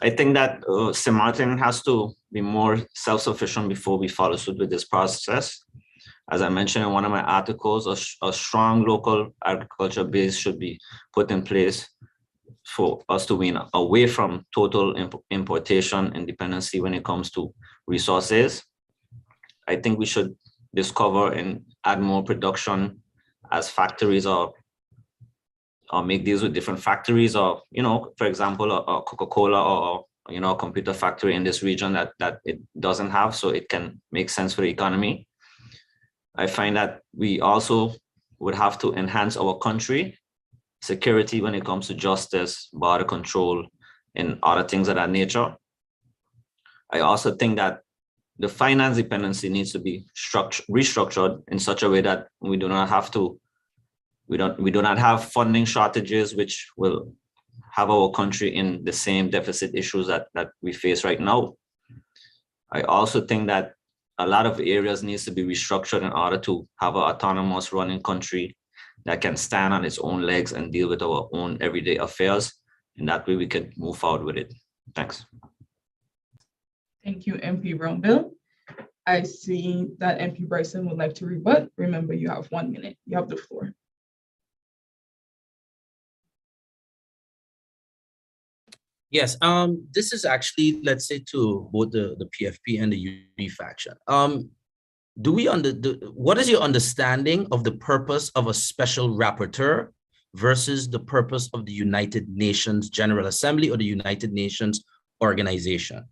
I think that Sint Maarten has to be more self-sufficient before we follow suit with this process. As I mentioned in one of my articles, a strong local agriculture base should be put in place for us to win away from total importation and dependency when it comes to resources. I think we should discover and add more production as factories or make deals with different factories, or, you know, for example, a Coca-Cola or, you know, a computer factory in this region that it doesn't have, so it can make sense for the economy. I find that we also would have to enhance our country security when it comes to justice, border control, and other things of that nature. I also think that the finance dependency needs to be restructured in such a way that we do not have funding shortages, which will have our country in the same deficit issues that we face right now. I also think that a lot of areas needs to be restructured in order to have an autonomous running country that can stand on its own legs and deal with our own everyday affairs. And that way we could move forward with it. Thanks. Thank you, MP Brumbill. I see that MP Bryson would like to rebut. Remember, you have 1 minute. You have the floor. Yes, this is actually, let's say, to both the PFP and the UP faction. What is your understanding of the purpose of a special rapporteur versus the purpose of the United Nations General Assembly or the United Nations organization.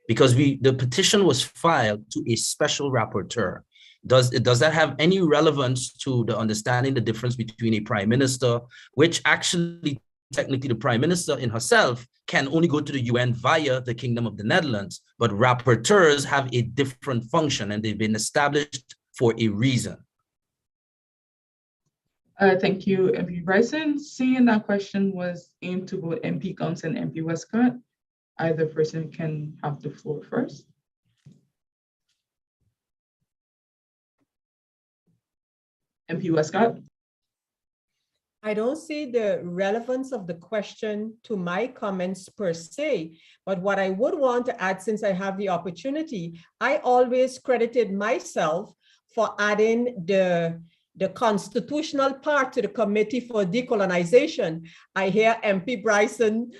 Because the petition was filed to a special rapporteur. Does that have any relevance to the understanding the difference between a prime minister, which actually technically the prime minister in herself can only go to the UN via the Kingdom of the Netherlands, but rapporteurs have a different function and they've been established for a reason? Thank you, MP Bryson. Seeing that question was aimed to both MP Gums and MP Westcott, either person can have the floor first. MP Westcott. I don't see the relevance of the question to my comments per se, but what I would want to add, since I have the opportunity, I always credited myself for adding the constitutional part to the Committee for Decolonization. I hear MP Bryson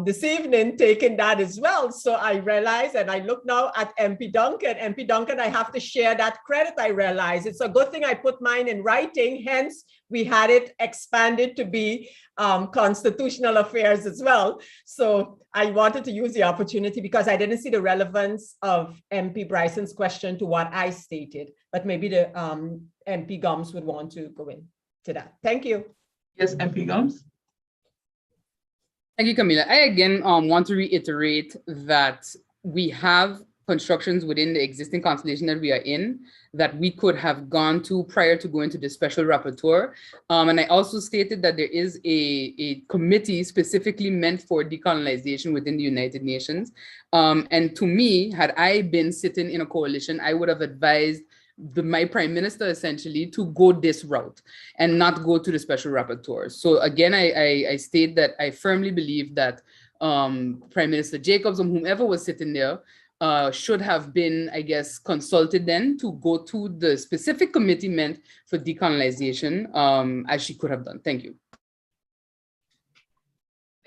this evening taking that as well. So I realize, and I look now at MP Duncan. MP Duncan, I have to share that credit, I realize. It's a good thing I put mine in writing, hence we had it expanded to be constitutional affairs as well. So I wanted to use the opportunity because I didn't see the relevance of MP Bryson's question to what I stated, but maybe the MP Gums would want to go into that. Thank you. Yes, MP Gums. Thank you, Camilla. I again want to reiterate that we have constructions within the existing constellation that we are in that we could have gone to prior to going to the special rapporteur. And I also stated that there is a committee specifically meant for decolonization within the United Nations. And to me, had I been sitting in a coalition, I would have advised my prime minister essentially to go this route and not go to the special rapporteur. So again, I state that I firmly believe that Prime Minister Jacobs or whomever was sitting there should have been, I guess, consulted then to go to the specific committee meant for decolonization, as she could have done. Thank you.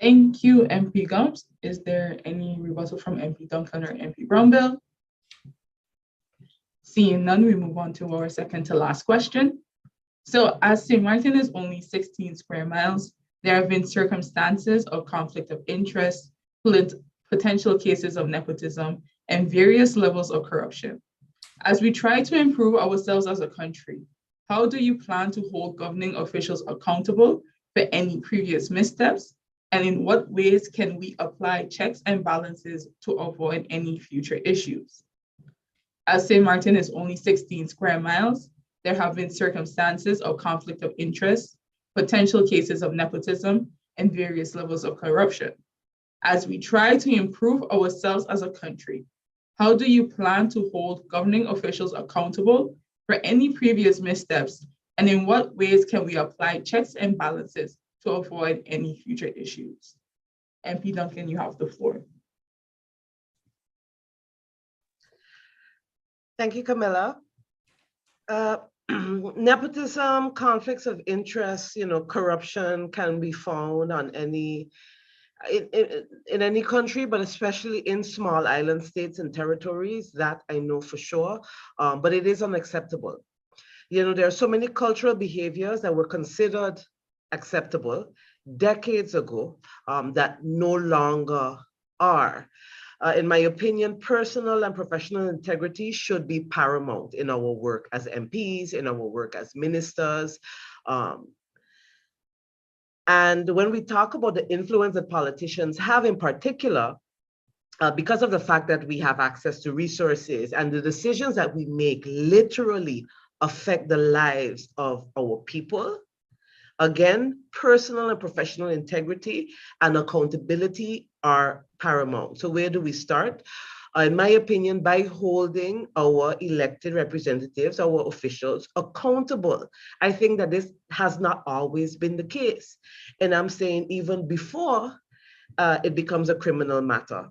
Thank you, MP Gums. Is there any rebuttal from MP Duncan or MP Brownbill? Seeing none, we move on to our second to last question. So as St. Maarten is only 16 square miles, there have been circumstances of conflict of interest, potential cases of nepotism, and various levels of corruption. As we try to improve ourselves as a country, how do you plan to hold governing officials accountable for any previous missteps? And in what ways can we apply checks and balances to avoid any future issues? As St. Maarten is only 16 square miles, there have been circumstances of conflict of interest, potential cases of nepotism, and various levels of corruption. As we try to improve ourselves as a country, how do you plan to hold governing officials accountable for any previous missteps? And in what ways can we apply checks and balances to avoid any future issues? MP Duncan, you have the floor. Thank you, Camilla. Nepotism, conflicts of interest, corruption can be found on in any country, but especially in small island states and territories. That I know for sure, but it is unacceptable. There are so many cultural behaviors that were considered acceptable decades ago that no longer are. In my opinion, personal and professional integrity should be paramount in our work as MPs, in our work as ministers. And when we talk about the influence that politicians have in particular, because of the fact that we have access to resources and the decisions that we make literally affect the lives of our people, again, personal and professional integrity and accountability are paramount. So where do we start? In my opinion, by holding our elected representatives, our officials, accountable. I think that this has not always been the case. And I'm saying even before it becomes a criminal matter.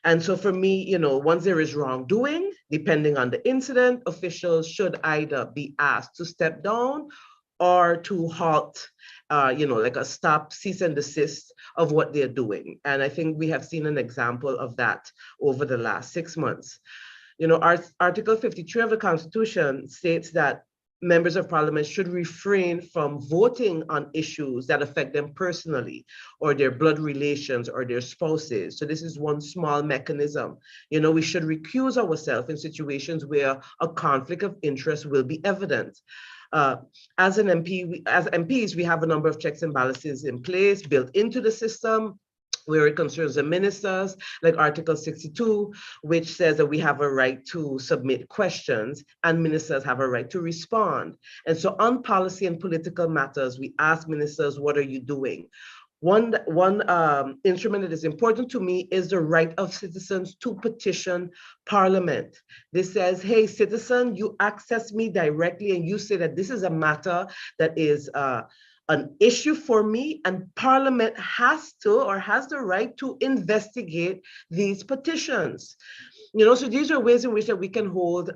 And so for me, once there is wrongdoing, depending on the incident, officials should either be asked to step down or to halt, like a stop, cease and desist of what they're doing. And I think we have seen an example of that over the last 6 months. Article 53 of the Constitution states that members of parliament should refrain from voting on issues that affect them personally, or their blood relations, or their spouses. So this is one small mechanism. You know, we should recuse ourselves in situations where a conflict of interest will be evident. As MPs, we have a number of checks and balances in place, built into the system, where it concerns the ministers, like Article 62, which says that we have a right to submit questions and ministers have a right to respond. And so on policy and political matters, we ask ministers, what are you doing? One instrument that is important to me is the right of citizens to petition Parliament. This says, hey, citizen, you access me directly and you say that this is a matter that is an issue for me, and Parliament has the right to investigate these petitions. You know, so these are ways in which that we can hold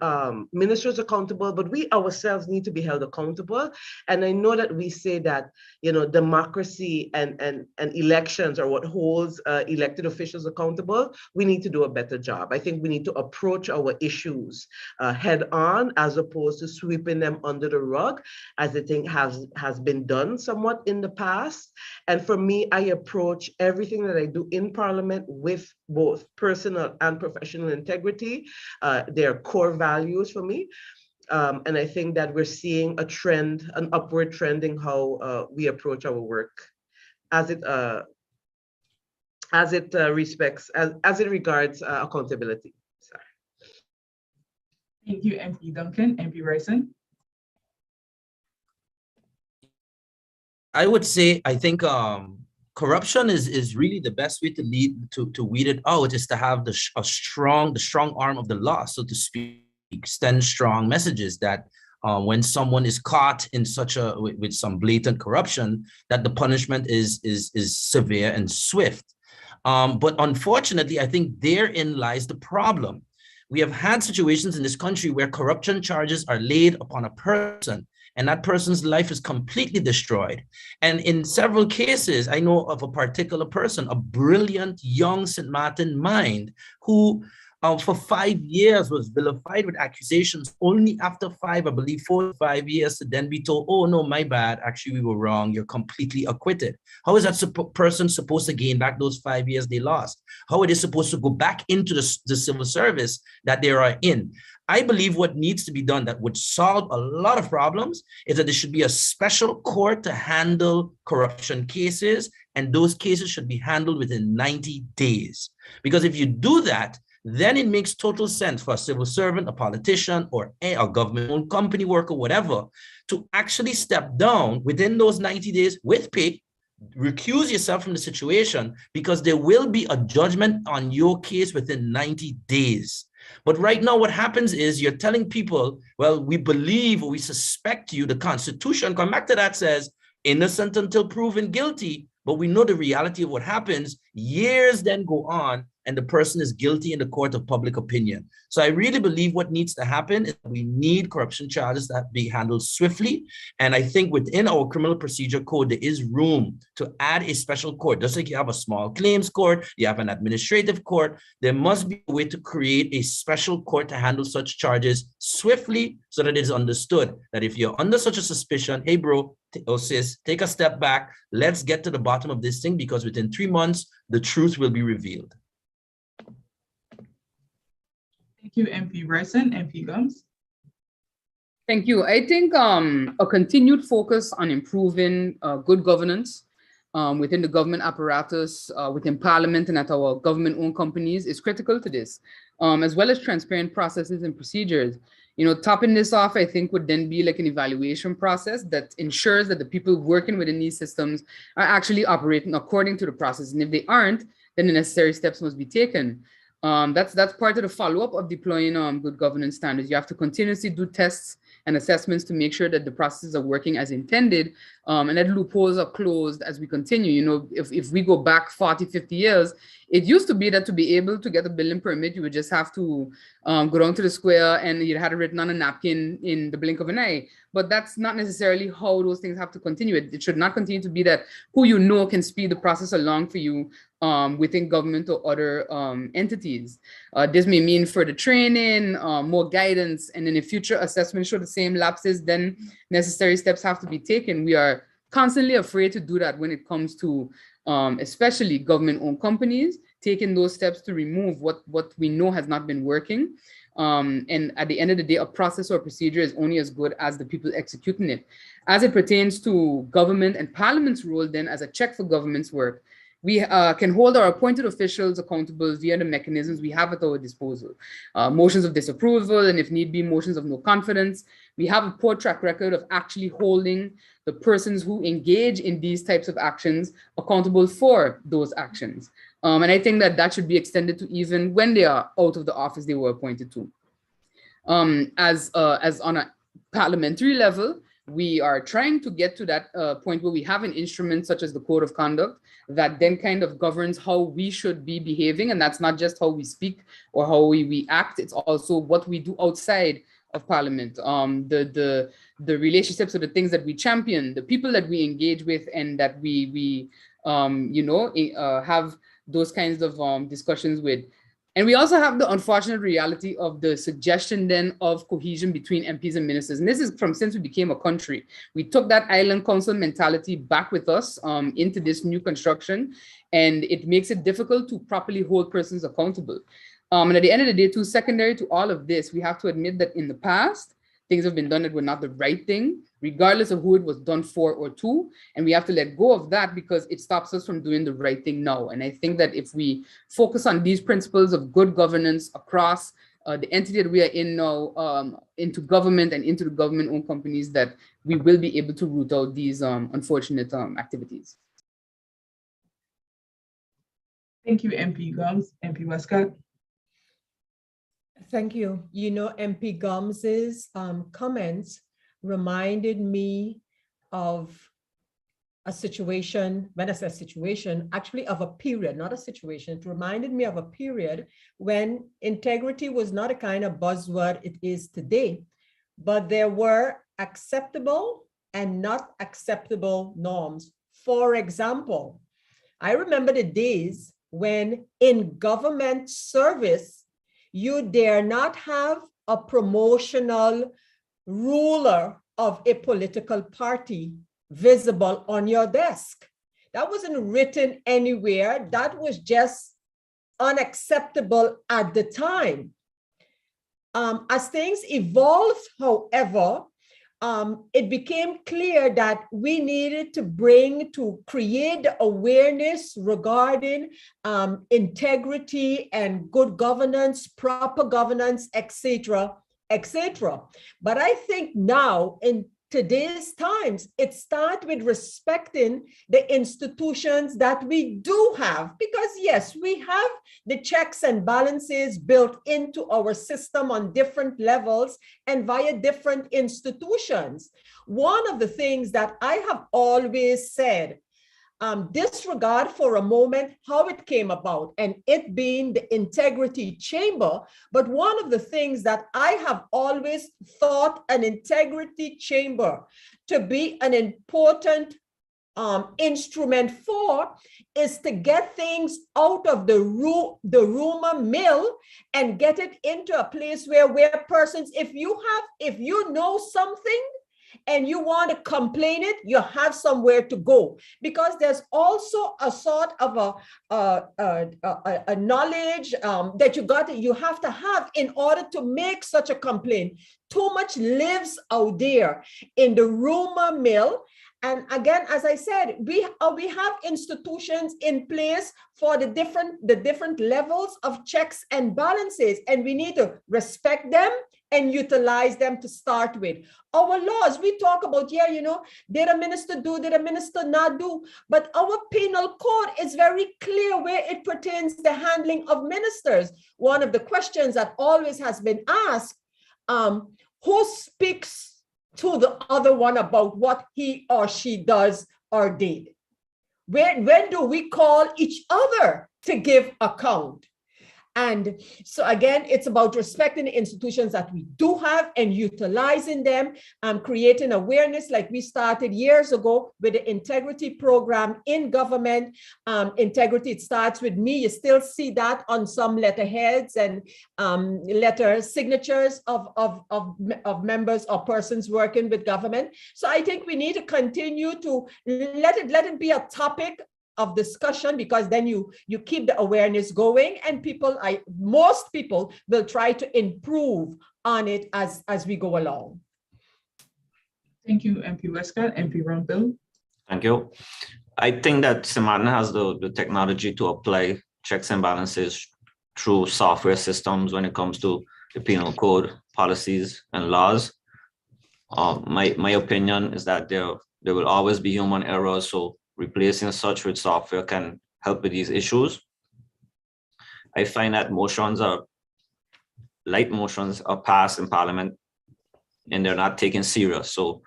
ministers accountable, but we ourselves need to be held accountable. And I know that we say that, you know, democracy and elections are what holds elected officials accountable. We need to do a better job. I think we need to approach our issues head on, as opposed to sweeping them under the rug, as I think has been done somewhat in the past. And for me, I approach everything that I do in Parliament with both personal and professional integrity. They are core values for me. And I think that we're seeing a trend, an upward trend in how we approach our work as it regards accountability. Sorry. Thank you, MP Duncan. MP Ryson. I would say, I think corruption is really the best way to weed it out, is to have the strong arm of the law, so to speak, send strong messages that when someone is caught in with some blatant corruption, that the punishment is severe and swift. But unfortunately, I think therein lies the problem. We have had situations in this country where corruption charges are laid upon a person, and that person's life is completely destroyed. And in several cases, I know of a particular person, a brilliant young Sint Maarten mind, who for 5 years was vilified with accusations, only after 4 to 5 years to then be told, oh no, my bad, actually we were wrong, you're completely acquitted. How is that person supposed to gain back those 5 years they lost? How are they supposed to go back into the civil service that they are in? I believe what needs to be done that would solve a lot of problems is that there should be a special court to handle corruption cases, and those cases should be handled within 90 days. Because if you do that, then it makes total sense for a civil servant, a politician, or a government-owned company worker, whatever, to actually step down within those 90 days with pay, recuse yourself from the situation, because there will be a judgment on your case within 90 days. But right now, what happens is you're telling people, well, we believe or we suspect you. The Constitution, come back to that, says innocent until proven guilty. But we know the reality of what happens. Years then go on, and the person is guilty in the court of public opinion. So I really believe what needs to happen is we need corruption charges that be handled swiftly. And I think within our criminal procedure code, there is room to add a special court. Just like you have a small claims court, you have an administrative court, there must be a way to create a special court to handle such charges swiftly, so that it is understood that if you're under such a suspicion, hey bro, or sis, take a step back, let's get to the bottom of this thing, because within 3 months, the truth will be revealed. Thank you, MP Ryson. MP Gums. Thank you. I think a continued focus on improving good governance within the government apparatus, within Parliament, and at our government-owned companies is critical to this, as well as transparent processes and procedures. You know, topping this off, I think, would then be like an evaluation process that ensures that the people working within these systems are actually operating according to the process. And if they aren't, then the necessary steps must be taken. That's part of the follow-up of deploying good governance standards. You have to continuously do tests and assessments to make sure that the processes are working as intended, and that loopholes are closed as we continue. You know, if we go back 40, 50 years, it used to be that to be able to get a building permit, you would just have to go down to the square and you had it written on a napkin in the blink of an eye. But that's not necessarily how those things have to continue. It should not continue to be that who you know can speed the process along for you within government or other entities. This may mean further training, more guidance, and in the future assessment show the same lapses, then necessary steps have to be taken. We are constantly afraid to do that when it comes to especially government-owned companies, taking those steps to remove what we know has not been working. And at the end of the day, a process or procedure is only as good as the people executing it. As it pertains to government and Parliament's role then as a check for government's work, we can hold our appointed officials accountable via the mechanisms we have at our disposal. Motions of disapproval, and if need be, motions of no confidence. We have a poor track record of actually holding the persons who engage in these types of actions accountable for those actions. And I think that that should be extended to even when they are out of the office they were appointed to. As on a parliamentary level, we are trying to get to that point where we have an instrument such as the Code of Conduct that then kind of governs how we should be behaving. And that's not just how we speak or how we act, it's also what we do outside of Parliament, the relationships or the things that we champion, the people that we engage with, and that we have those kinds of discussions with. And we also have the unfortunate reality of the suggestion then of cohesion between MPs and ministers. And this is from since we became a country. We took that island council mentality back with us into this new construction, and it makes it difficult to properly hold persons accountable. And at the end of the day, too, secondary to all of this, we have to admit that in the past, things have been done that were not the right thing, regardless of who it was done for or to. And we have to let go of that because it stops us from doing the right thing now. And I think that if we focus on these principles of good governance across the entity that we are in now, into government and into the government-owned companies, that we will be able to root out these unfortunate activities. Thank you, MP Gums. MP Westcott. Thank you. You know, MP Gums's comments reminded me of a situation, when I say situation, actually of a period, not a situation. It reminded me of a period when integrity was not a kind of buzzword it is today, but there were acceptable and not acceptable norms. For example, I remember the days when in government service, you dare not have a promotional ruler of a political party visible on your desk. That wasn't written anywhere. That was just unacceptable at the time. As things evolved, however, it became clear that we needed to create awareness regarding integrity and good governance, proper governance, etc., etc. But I think now in today's times, it starts with respecting the institutions that we do have, because yes, we have the checks and balances built into our system on different levels and via different institutions. One of the things that I have always said, disregard for a moment how it came about and it being the integrity chamber. But one of the things that I have always thought an integrity chamber to be an important instrument for is to get things out of the rumor mill and get it into a place where persons, if you know something, and you want to complain it, you have somewhere to go, because there's also a sort of a knowledge that you have to have in order to make such a complaint. Too much lives out there in the rumor mill. And again, as I said, we have institutions in place for the different levels of checks and balances, and we need to respect them and utilize them to start with. Our laws, we talk about, yeah, you know, did a minister do, did a minister not do? But our penal code is very clear where it pertains to the handling of ministers. One of the questions that always has been asked, who speaks to the other one about what he or she does or did? When do we call each other to give account? And so again, it's about respecting the institutions that we do have and utilizing them, creating awareness like we started years ago with the integrity program in government. Integrity, it starts with me. You still see that on some letterheads and letter signatures of members or persons working with government. So I think we need to continue to let it be a topic of discussion, because then you keep the awareness going, and most people will try to improve on it as we go along. Thank you, MP Westcott. MP Brown-Bill. Thank you. I think that Sint Maarten has the technology to apply checks and balances through software systems when it comes to the penal code, policies, and laws. My opinion is that there will always be human errors, so replacing such with software can help with these issues. I find that light motions are passed in Parliament and they're not taken serious. So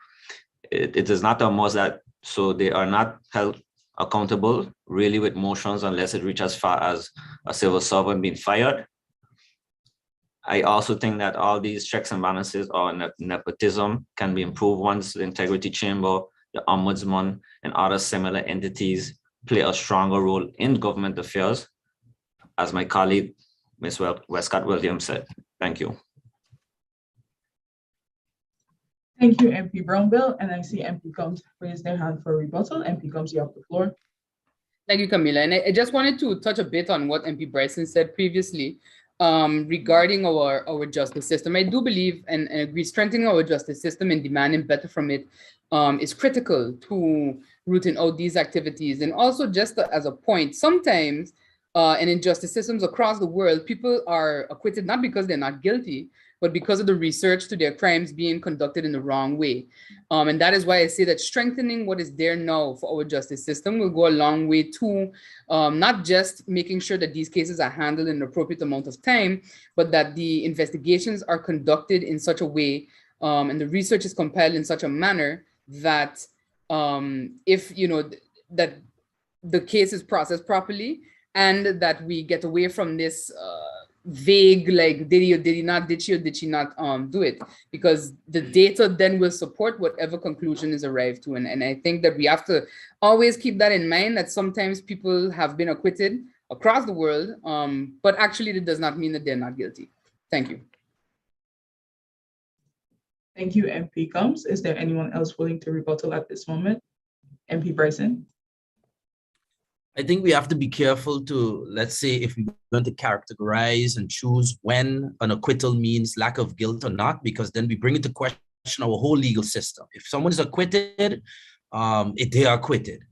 it is not a must that, so they are not held accountable really with motions unless it reaches as far as a civil servant being fired. I also think that all these checks and balances or nepotism can be improved once the Integrity Chamber, the Ombudsman, and other similar entities play a stronger role in government affairs, as my colleague, Ms. Westcott Williams said. Thank you. Thank you, MP Brown-Bill. And I see MP Combs raise their hand for a rebuttal. MP Combs, you have the floor. Thank you, Camilla. And I just wanted to touch a bit on what MP Bryson said previously regarding our justice system. I do believe and agree strengthening our justice system and demanding better from it is critical to rooting out these activities. And also, just as a point, sometimes and in justice systems across the world, people are acquitted not because they're not guilty, but because of the research to their crimes being conducted in the wrong way. And that is why I say that strengthening what is there now for our justice system will go a long way to not just making sure that these cases are handled in an appropriate amount of time, but that the investigations are conducted in such a way and the research is compiled in such a manner that if, that the case is processed properly, and that we get away from this vague, like, did he or did he not, did she or did she not do it? Because the data then will support whatever conclusion is arrived to. And I think that we have to always keep that in mind, that sometimes people have been acquitted across the world, but actually it does not mean that they're not guilty. Thank you. Thank you, MP Combs. Is there anyone else willing to rebuttal at this moment? MP Bryson. I think we have to be careful to, let's say, if we want to categorize and choose when an acquittal means lack of guilt or not, because then we bring into question our whole legal system. If someone is acquitted, they are acquitted.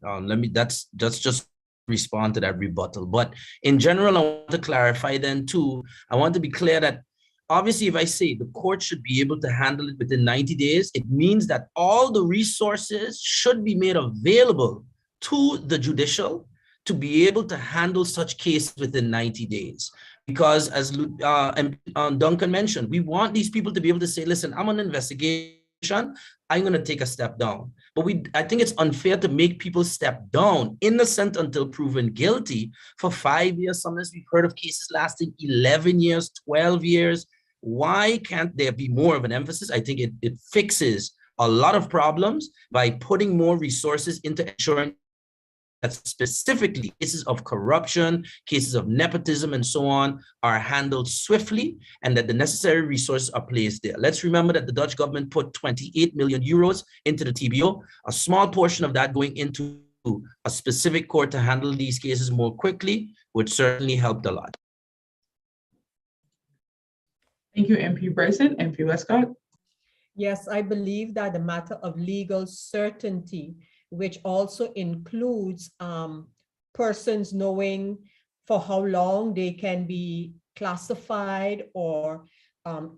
That's just respond to that rebuttal. But in general, I want to clarify then too, I want to be clear that obviously, if I say the court should be able to handle it within 90 days, it means that all the resources should be made available to the judicial to be able to handle such cases within 90 days. Because as Duncan mentioned, we want these people to be able to say, listen, I'm on an investigation, I'm going to take a step down. But I think it's unfair to make people step down, innocent until proven guilty, for 5 years. Sometimes we've heard of cases lasting 11 years, 12 years. Why can't there be more of an emphasis? I think it fixes a lot of problems by putting more resources into ensuring that specifically cases of corruption, cases of nepotism, and so on are handled swiftly, and that the necessary resources are placed there. Let's remember that the Dutch government put 28 million euros into the TBO, a small portion of that going into a specific court to handle these cases more quickly, which certainly helped a lot. Thank you, MP Bryson. MP Westcott. Yes, I believe that the matter of legal certainty, which also includes persons knowing for how long they can be classified or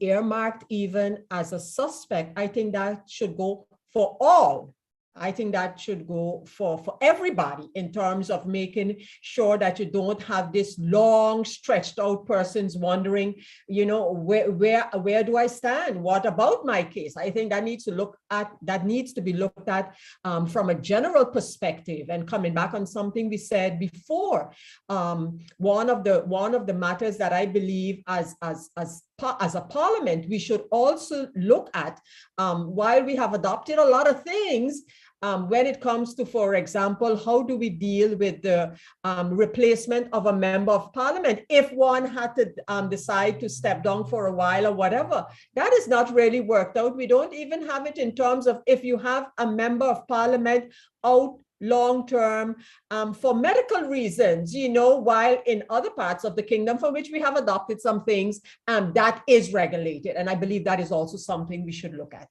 earmarked even as a suspect. I think that should go for all I think that should go for everybody in terms of making sure that you don't have this long stretched out persons wondering, you know, where do I stand? What about my case? I think that needs to be looked at from a general perspective. And coming back on something we said before, one of the matters that I believe as a parliament we should also look at, while we have adopted a lot of things, when it comes to, for example, how do we deal with the replacement of a member of parliament if one had to decide to step down for a while or whatever. That is not really worked out. We don't even have it in terms of if you have a member of parliament out long-term for medical reasons, you know, while in other parts of the kingdom for which we have adopted some things, that is regulated. And I believe that is also something we should look at.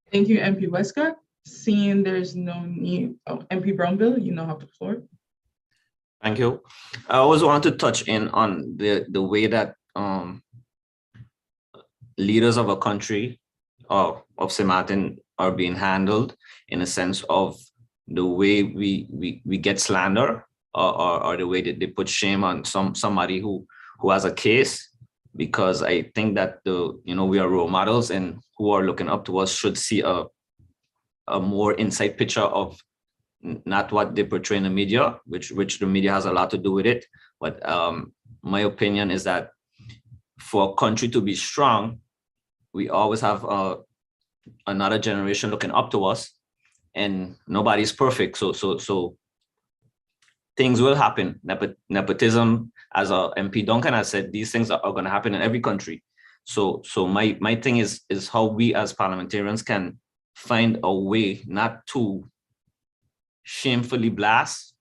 Thank you, MP Westcott. Seeing there's no need, MP Brownbill, you now have the floor. Thank you. I always want to touch in on the way that leaders of a country of Sint Maarten are being handled, in a sense of the way we get slander, or the way that they put shame on somebody who has a case. Because I think that we are role models, and who are looking up to us should see a more inside picture of not what they portray in the media, which the media has a lot to do with it. But my opinion is that for a country to be strong, we always have another generation looking up to us, and nobody's perfect. So things will happen. Nepotism, as MP Duncan has said, these things are going to happen in every country. So my thing is how we as parliamentarians can find a way not to shamefully blast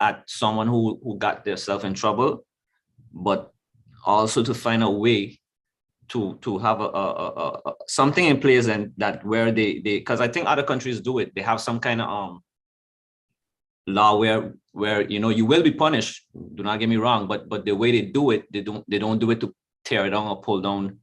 at someone who got themselves in trouble, but also to find a way to have a something in place, and that where they because I think other countries do it. They have some kind of law where you will be punished, do not get me wrong, but the way they do it, they don't do it to tear down or pull down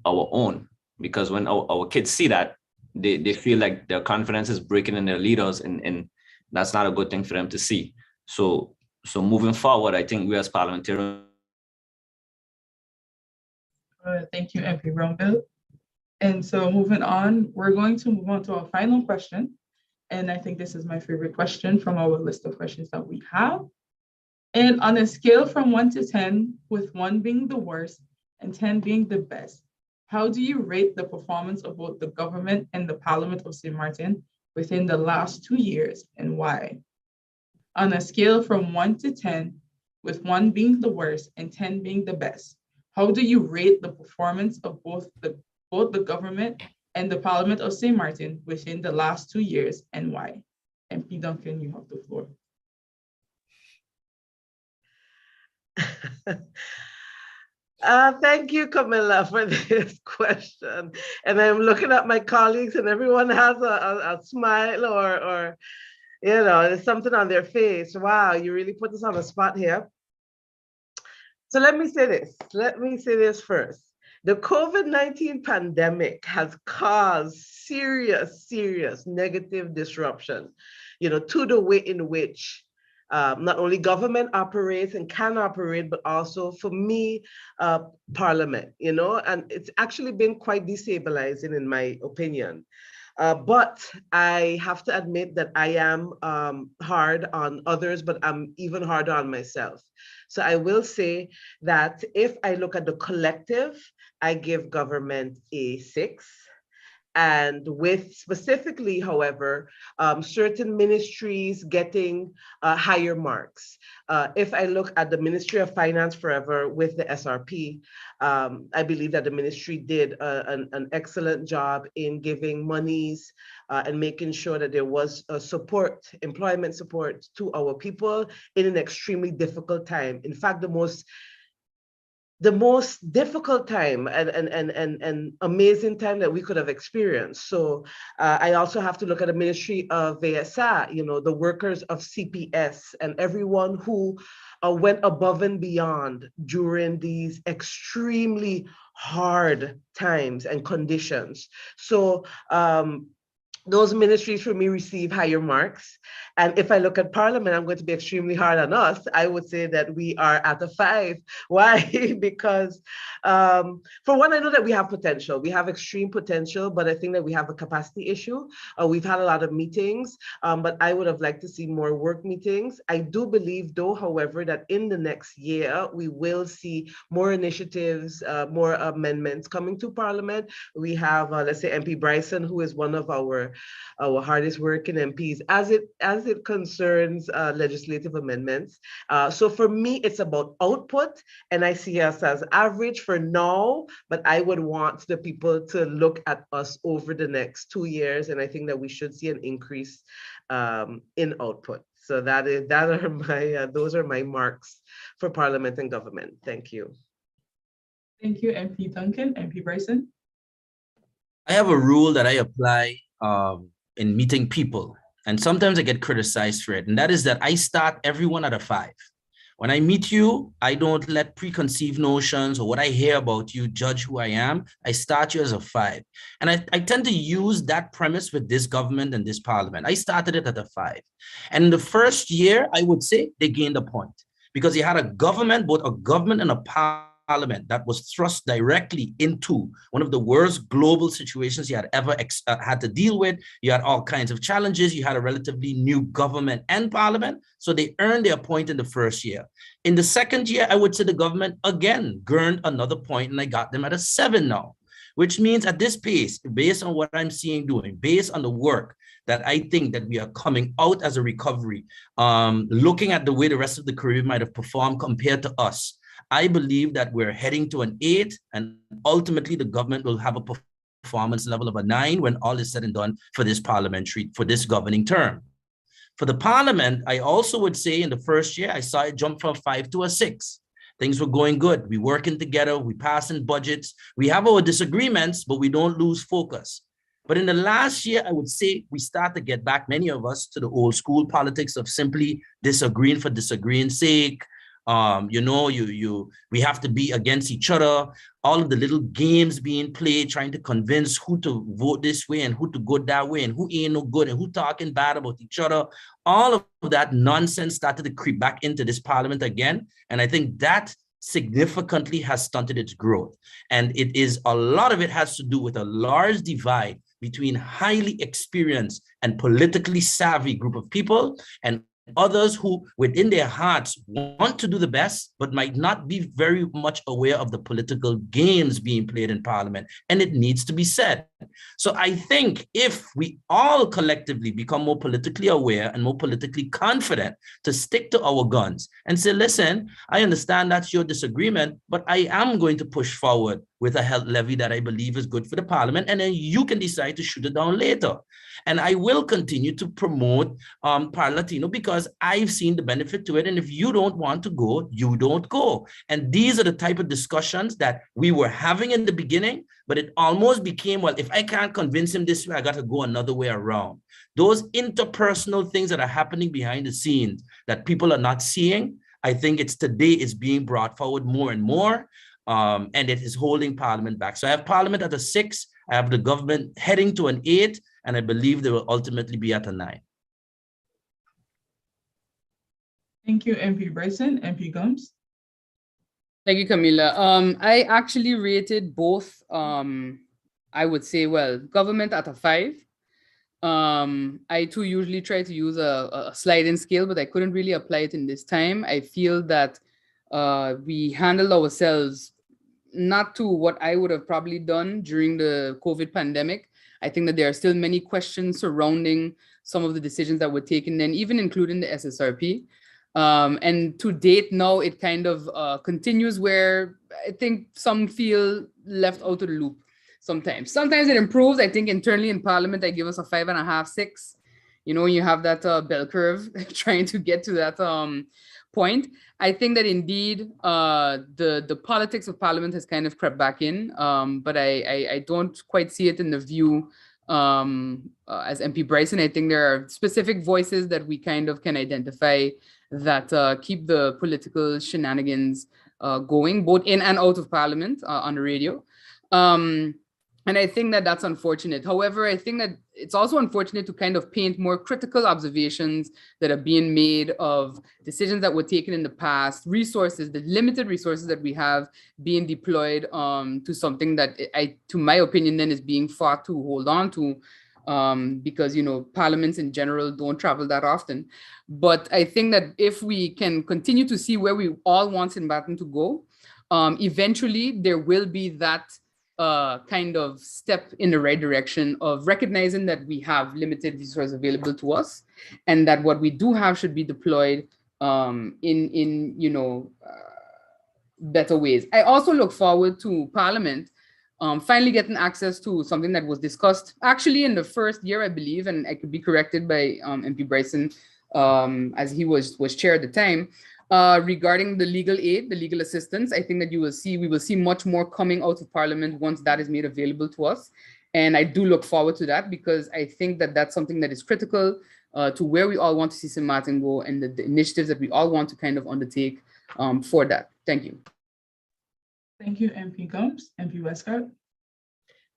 our own. Because when our kids see that, they feel like their confidence is breaking in their leaders, and that's not a good thing for them to see. So moving forward, I think we as parliamentarians. Thank you, MP Brownbill. And so moving on, we're going to move on to our final question. And I think this is my favorite question from our list of questions that we have. And on a scale from 1 to 10, with 1 being the worst and 10 being the best, how do you rate the performance of both the government and the Parliament of Sint Maarten within the last 2 years, and why? On a scale from 1 to 10, with 1 being the worst and 10 being the best, how do you rate the performance of both the government and the Parliament of Sint Maarten within the last 2 years, and why? MP Duncan, you have the floor. Thank you, Camilla, for this question. And I'm looking at my colleagues, and everyone has a smile or there's something on their face. Wow, you really put us on the spot here. So let me say this first. The COVID-19 pandemic has caused serious negative disruption, to the way in which not only government operates and can operate, but also, for me, Parliament, and it's actually been quite destabilizing in my opinion. But I have to admit that I am hard on others, but I'm even harder on myself. So I will say that if I look at the collective, I give government a 6. And with specifically, however, certain ministries getting higher marks. If I look at the Ministry of Finance forever with the SRP, I believe that the ministry did an excellent job in giving monies and making sure that there was employment support to our people in an extremely difficult time. In fact, the most difficult time and amazing time that we could have experienced. So I also have to look at the Ministry of VSA, the workers of CPS, and everyone who went above and beyond during these extremely hard times and conditions. So those ministries for me receive higher marks. And if I look at Parliament, I'm going to be extremely hard on us. I would say that we are at a 5. Why? Because for one, I know that we have potential. We have extreme potential, but I think that we have a capacity issue. We've had a lot of meetings, but I would have liked to see more work meetings. I do believe, though, however, that in the next year, we will see more initiatives, more amendments coming to Parliament. We have, let's say, MP Bryson, who is one of our hardest working MPs as it concerns legislative amendments. So for me, it's about output, and I see us as average for now, but I would want the people to look at us over the next 2 years, and I think that we should see an increase in output. So those are my marks for Parliament and government. Thank you. Thank you, MP Duncan. MP Bryson. I have a rule that I apply in meeting people, and sometimes I get criticized for it, and that is that I start everyone at a 5. When I meet you, I don't let preconceived notions or what I hear about you judge who I am. I start you as a 5. And I tend to use that premise with this government and this Parliament. I started it at a 5. And in the first year, I would say they gained a point because you had a government, both a government and a Parliament that was thrust directly into one of the worst global situations you had ever had to deal with. You had all kinds of challenges. You had a relatively new government and Parliament. So they earned their point in the first year. In the second year, I would say the government again earned another point, and I got them at a 7 now, which means at this pace, based on what I'm seeing doing, based on the work that I think that we are coming out as a recovery, looking at the way the rest of the Caribbean might have performed compared to us, I believe that we're heading to an 8, and ultimately the government will have a performance level of a 9 when all is said and done for this governing term. For the Parliament, I also would say in the first year, I saw it jump from 5 to a 6. Things were going good. We working together, we passing budgets. We have our disagreements, but we don't lose focus. But in the last year, I would say we start to get back, many of us, to the old school politics of simply disagreeing for disagreeing's sake. We have to be against each other. All of the little games being played, trying to convince who to vote this way and who to go that way and who ain't no good and who talking bad about each other. All of that nonsense started to creep back into this Parliament again. And I think that significantly has stunted its growth. And a lot of it has to do with a large divide between highly experienced and politically savvy group of people and others who within their hearts want to do the best, but might not be very much aware of the political games being played in Parliament. And it needs to be said. So I think if we all collectively become more politically aware and more politically confident to stick to our guns and say, listen, I understand that's your disagreement, but I am going to push forward with a health levy that I believe is good for the Parliament, and then you can decide to shoot it down later. And I will continue to promote Parlatino because I've seen the benefit to it. And if you don't want to go, you don't go. And these are the type of discussions that we were having in the beginning, but it almost became, well, if I can't convince him this way, I got to go another way around. Those interpersonal things that are happening behind the scenes that people are not seeing, I think today is being brought forward more and more. And it is holding Parliament back. So I have Parliament at a 6, I have the government heading to an 8, and I believe they will ultimately be at a 9. Thank you, MP Bryson. MP Gums. Thank you, Camila. I actually rated both, I would say, well, government at a 5. I too usually try to use a sliding scale, but I couldn't really apply it in this time. I feel that we handled ourselves not to what I would have probably done during the COVID pandemic. I think that there are still many questions surrounding some of the decisions that were taken then, even including the SSRP. And to date now, it kind of continues where I think some feel left out of the loop sometimes. Sometimes it improves. I think internally in Parliament, I give us a 5.5, 6. You know, you have that bell curve trying to get to that point. I think that indeed the politics of Parliament has kind of crept back in, but I don't quite see it in the view as MP Bryson. I think there are specific voices that we kind of can identify that keep the political shenanigans going, both in and out of Parliament on the radio. And I think that that's unfortunate. However, I think that it's also unfortunate to kind of paint more critical observations that are being made of decisions that were taken in the past, resources, the limited resources that we have being deployed to something that to my opinion, then is being fought to hold on to, because, you know, parliaments in general don't travel that often. But I think that if we can continue to see where we all want Sint Maarten to go, eventually there will be that kind of step in the right direction of recognizing that we have limited resources available to us, and that what we do have should be deployed in you know, better ways. I also look forward to Parliament finally getting access to something that was discussed actually in the first year, I believe, and I could be corrected by MP Bryson as he was chair at the time. Regarding the legal aid, the legal assistance, I think that we will see much more coming out of Parliament once that is made available to us. And I do look forward to that, because I think that that's something that is critical to where we all want to see Sint Maarten go, and the initiatives that we all want to kind of undertake for that. Thank you. Thank you, MP Gums. MP Westcott.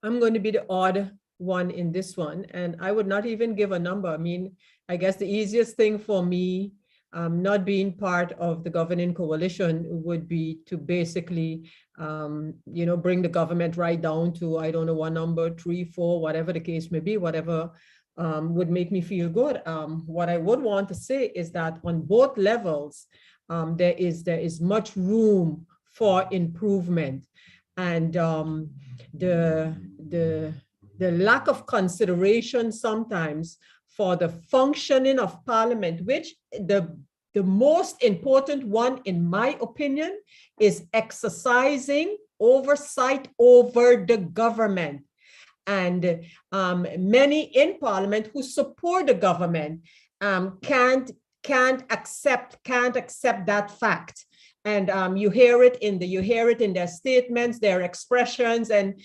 I'm going to be the odd one in this one, and I would not even give a number. I mean, I guess the easiest thing for me, not being part of the governing coalition, would be to basically, you know, bring the government right down to, I don't know, one number, 3, 4, whatever the case may be, whatever would make me feel good. What I would want to say is that on both levels, there is much room for improvement, and the lack of consideration sometimes for the functioning of Parliament, which the most important one, in my opinion, is exercising oversight over the government. And many in Parliament who support the government can't accept that fact. And you hear it in their statements, their expressions, and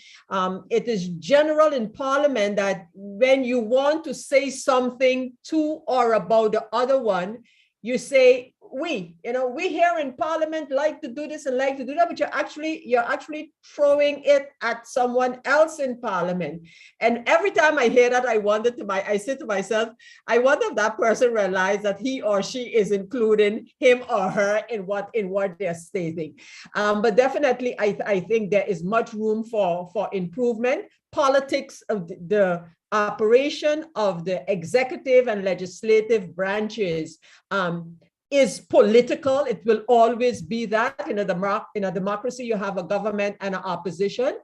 it is general in Parliament that when you want to say something to or about the other one, you say, we here in Parliament like to do this and like to do that, but you're actually throwing it at someone else in Parliament. And every time I hear that, I say to myself, I wonder if that person realized that he or she is including him or her in what they're stating. But definitely, I think there is much room for improvement. Politics of the operation of the executive and legislative branches is political. It will always be that. In a democracy, you have a government and an opposition.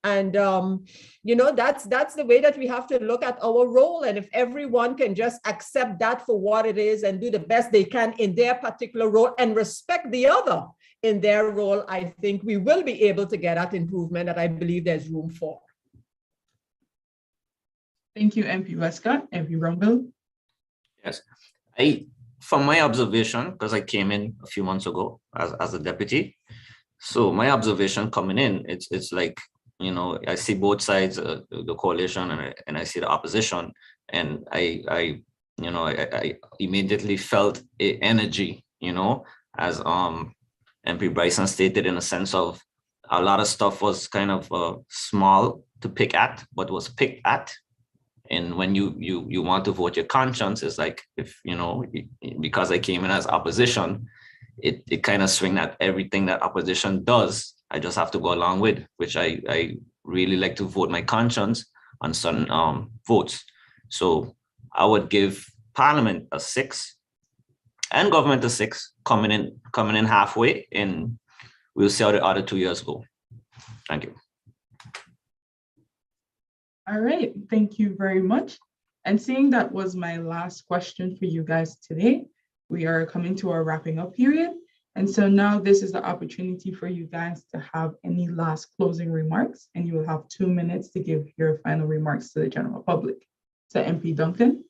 And, that's the way that we have to look at our role. And if everyone can just accept that for what it is and do the best they can in their particular role and respect the other in their role, I think we will be able to get that improvement that I believe there's room for. Thank you, MP Westcott. MP Rumble. Yes, from my observation, because I came in a few months ago as a deputy, so my observation coming in, it's like, I see both sides, the coalition and I see the opposition, and I immediately felt a energy, as MP Bryson stated, in a sense of a lot of stuff was kind of small to pick at, but was picked at. And when you want to vote your conscience, it's like, if, because I came in as opposition, it kind of swing at everything that opposition does. I just have to go along with, which I really like to vote my conscience on certain votes. So I would give Parliament a 6 and government a 6, coming in halfway, and we'll see how the other 2 years go. Thank you. All right, thank you very much. And seeing that was my last question for you guys today, we are coming to our wrapping up period. And so now this is the opportunity for you guys to have any last closing remarks, and you will have 2 minutes to give your final remarks to the general public. So MP Duncan.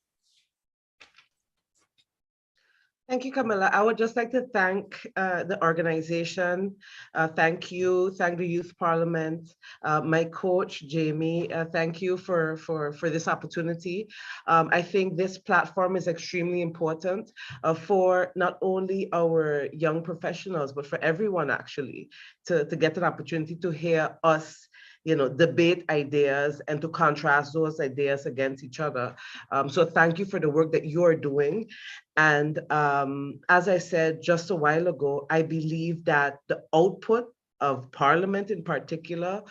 Thank you, Camilla. I would just like to thank the organization. Thank the Youth Parliament, my coach, Jamie. Thank you for this opportunity. I think this platform is extremely important for not only our young professionals, but for everyone actually, to get an opportunity to hear us debate ideas and to contrast those ideas against each other. So thank you for the work that you're doing. And as I said just a while ago, I believe that the output of Parliament in particular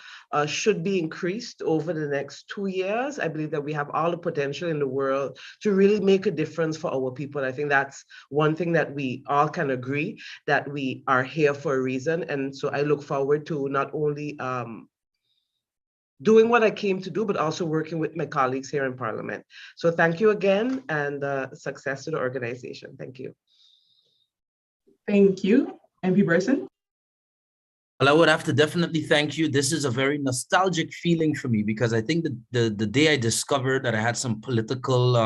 should be increased over the next 2 years. I believe that we have all the potential in the world to really make a difference for our people. I think that's one thing that we all can agree, that we are here for a reason. And so I look forward to not only doing what I came to do, but also working with my colleagues here in Parliament. So thank you again, and success to the organization. Thank you. Thank you. MP Bryson? Well, I would have to definitely thank you. This is a very nostalgic feeling for me, because I think the day I discovered that I had some political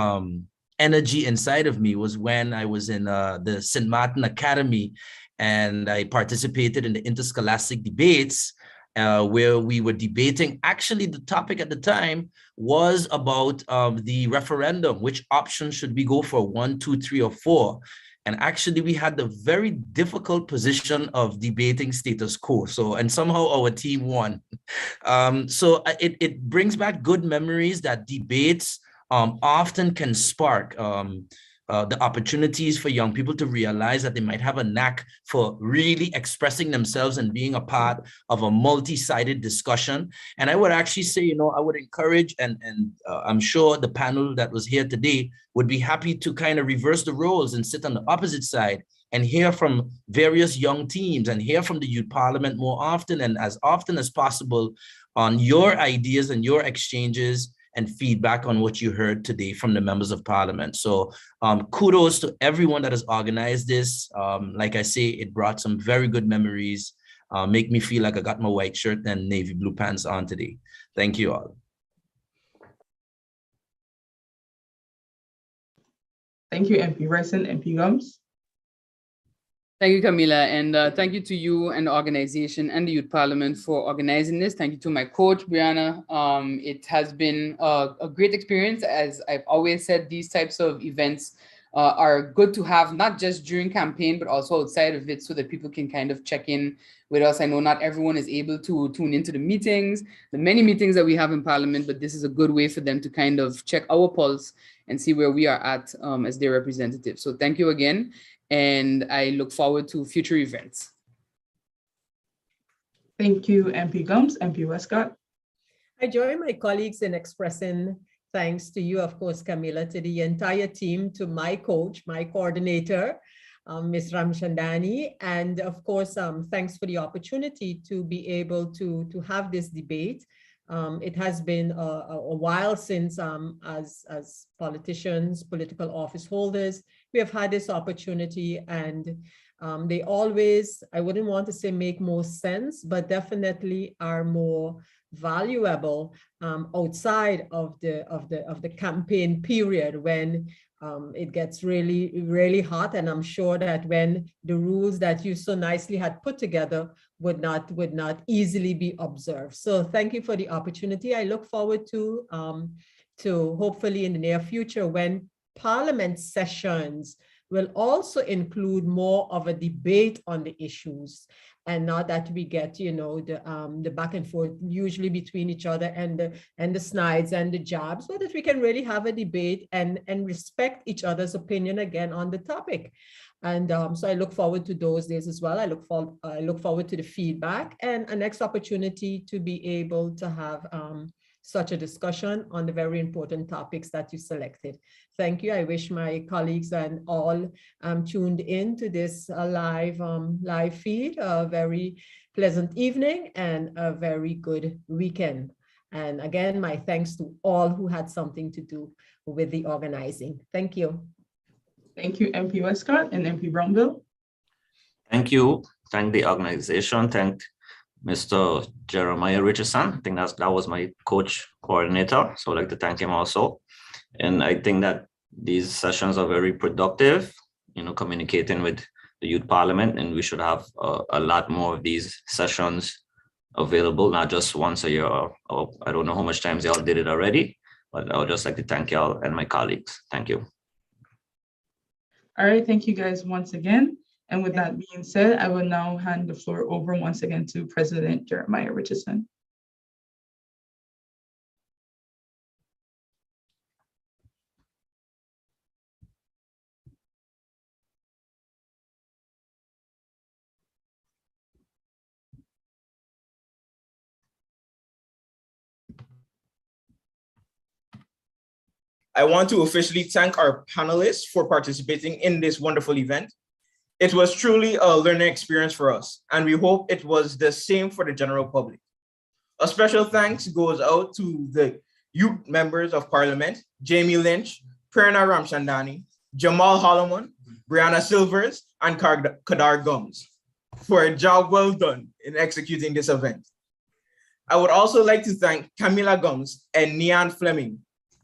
energy inside of me was when I was in the Sint Maarten Academy, and I participated in the interscholastic debates where we were debating. Actually, the topic at the time was about the referendum. Which option should we go for, 1, 2, 3, or 4? And actually, we had the very difficult position of debating status quo. So, and somehow our team won. So it brings back good memories that debates often can spark the opportunities for young people to realize that they might have a knack for really expressing themselves and being a part of a multi-sided discussion. And I would actually say, I would encourage, and I'm sure the panel that was here today would be happy to kind of reverse the roles and sit on the opposite side and hear from various young teams and hear from the Youth Parliament more often and as often as possible on your ideas and your exchanges and feedback on what you heard today from the members of Parliament. So kudos to everyone that has organized this. Like I say, it brought some very good memories, make me feel like I got my white shirt and navy blue pants on today. Thank you all. Thank you, MP Bryson. MP Gums? Thank you, Camila, and thank you to you and the organization and the Youth Parliament for organizing this. Thank you to my coach, Brianna. It has been a great experience. As I've always said, these types of events are good to have, not just during campaign, but also outside of it, so that people can kind of check in with us. I know not everyone is able to tune into the meetings, the many meetings that we have in Parliament, but this is a good way for them to kind of check our pulse and see where we are at as their representatives. So thank you again. And I look forward to future events. Thank you, MP Gums. MP Westcott? I join my colleagues in expressing thanks to you, of course, Camila, to the entire team, to my coach, my coordinator, Ms. Ramchandani, and of course, thanks for the opportunity to be able to have this debate. It has been a while since, as politicians, political office holders, we have had this opportunity, and they always, I wouldn't want to say make more sense, but definitely are more valuable outside of the campaign period, when it gets really, really hot. And I'm sure that when the rules that you so nicely had put together would not easily be observed. So thank you for the opportunity. I look forward to hopefully in the near future, when Parliament sessions will also include more of a debate on the issues, and not that we get, the back and forth usually between each other and the snides and the jabs, but that we can really have a debate and respect each other's opinion again on the topic. And so I look forward to those days as well. I look forward to the feedback and a next opportunity to be able to have such a discussion on the very important topics that you selected. Thank you. I wish my colleagues and all tuned in to this live feed a very pleasant evening and a very good weekend. And again, my thanks to all who had something to do with the organizing. Thank you. Thank you, MP Westcott. And MP Brownville? Thank you. Thank the organization. Thank Mr. Jeremiah Richardson. I think that was my coach coordinator. So I'd like to thank him also. And I think that these sessions are very productive, communicating with the Youth Parliament, and we should have a lot more of these sessions available, not just once a year, or I don't know how much times y'all did it already, but I would just like to thank y'all and my colleagues. Thank you. All right, thank you guys once again. And with that being said, I will now hand the floor over once again to President Jeremiah Richardson. I want to officially thank our panelists for participating in this wonderful event. It was truly a learning experience for us, and we hope it was the same for the general public. A special thanks goes out to the youth members of Parliament, Jamie Lynch, Prerna Ramchandani, Jamal Holloman, Brianna Silvers, and Kadar Gums for a job well done in executing this event. I would also like to thank Camila Gums and Nian Fleming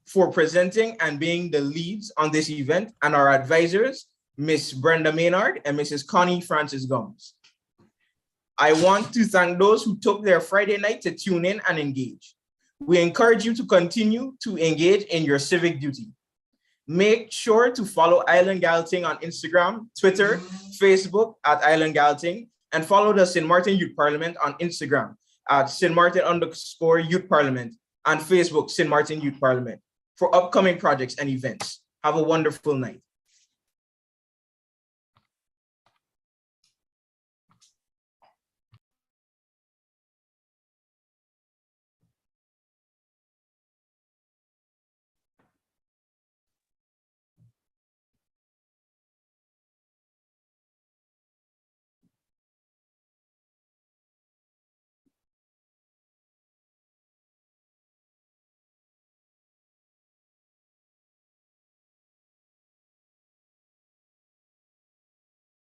for presenting and being the leads on this event, and our advisors, Ms. Brenda Maynard and Mrs. Connie Francis Gums. I want to thank those who took their Friday night to tune in and engage. We encourage you to continue to engage in your civic duty. Make sure to follow IslandGalTing on Instagram, Twitter, Facebook at IslandGalTing, and follow the Sint Maarten Youth Parliament on Instagram at Sint Maarten_Youth Parliament and Facebook Sint Maarten Youth Parliament for upcoming projects and events. Have a wonderful night.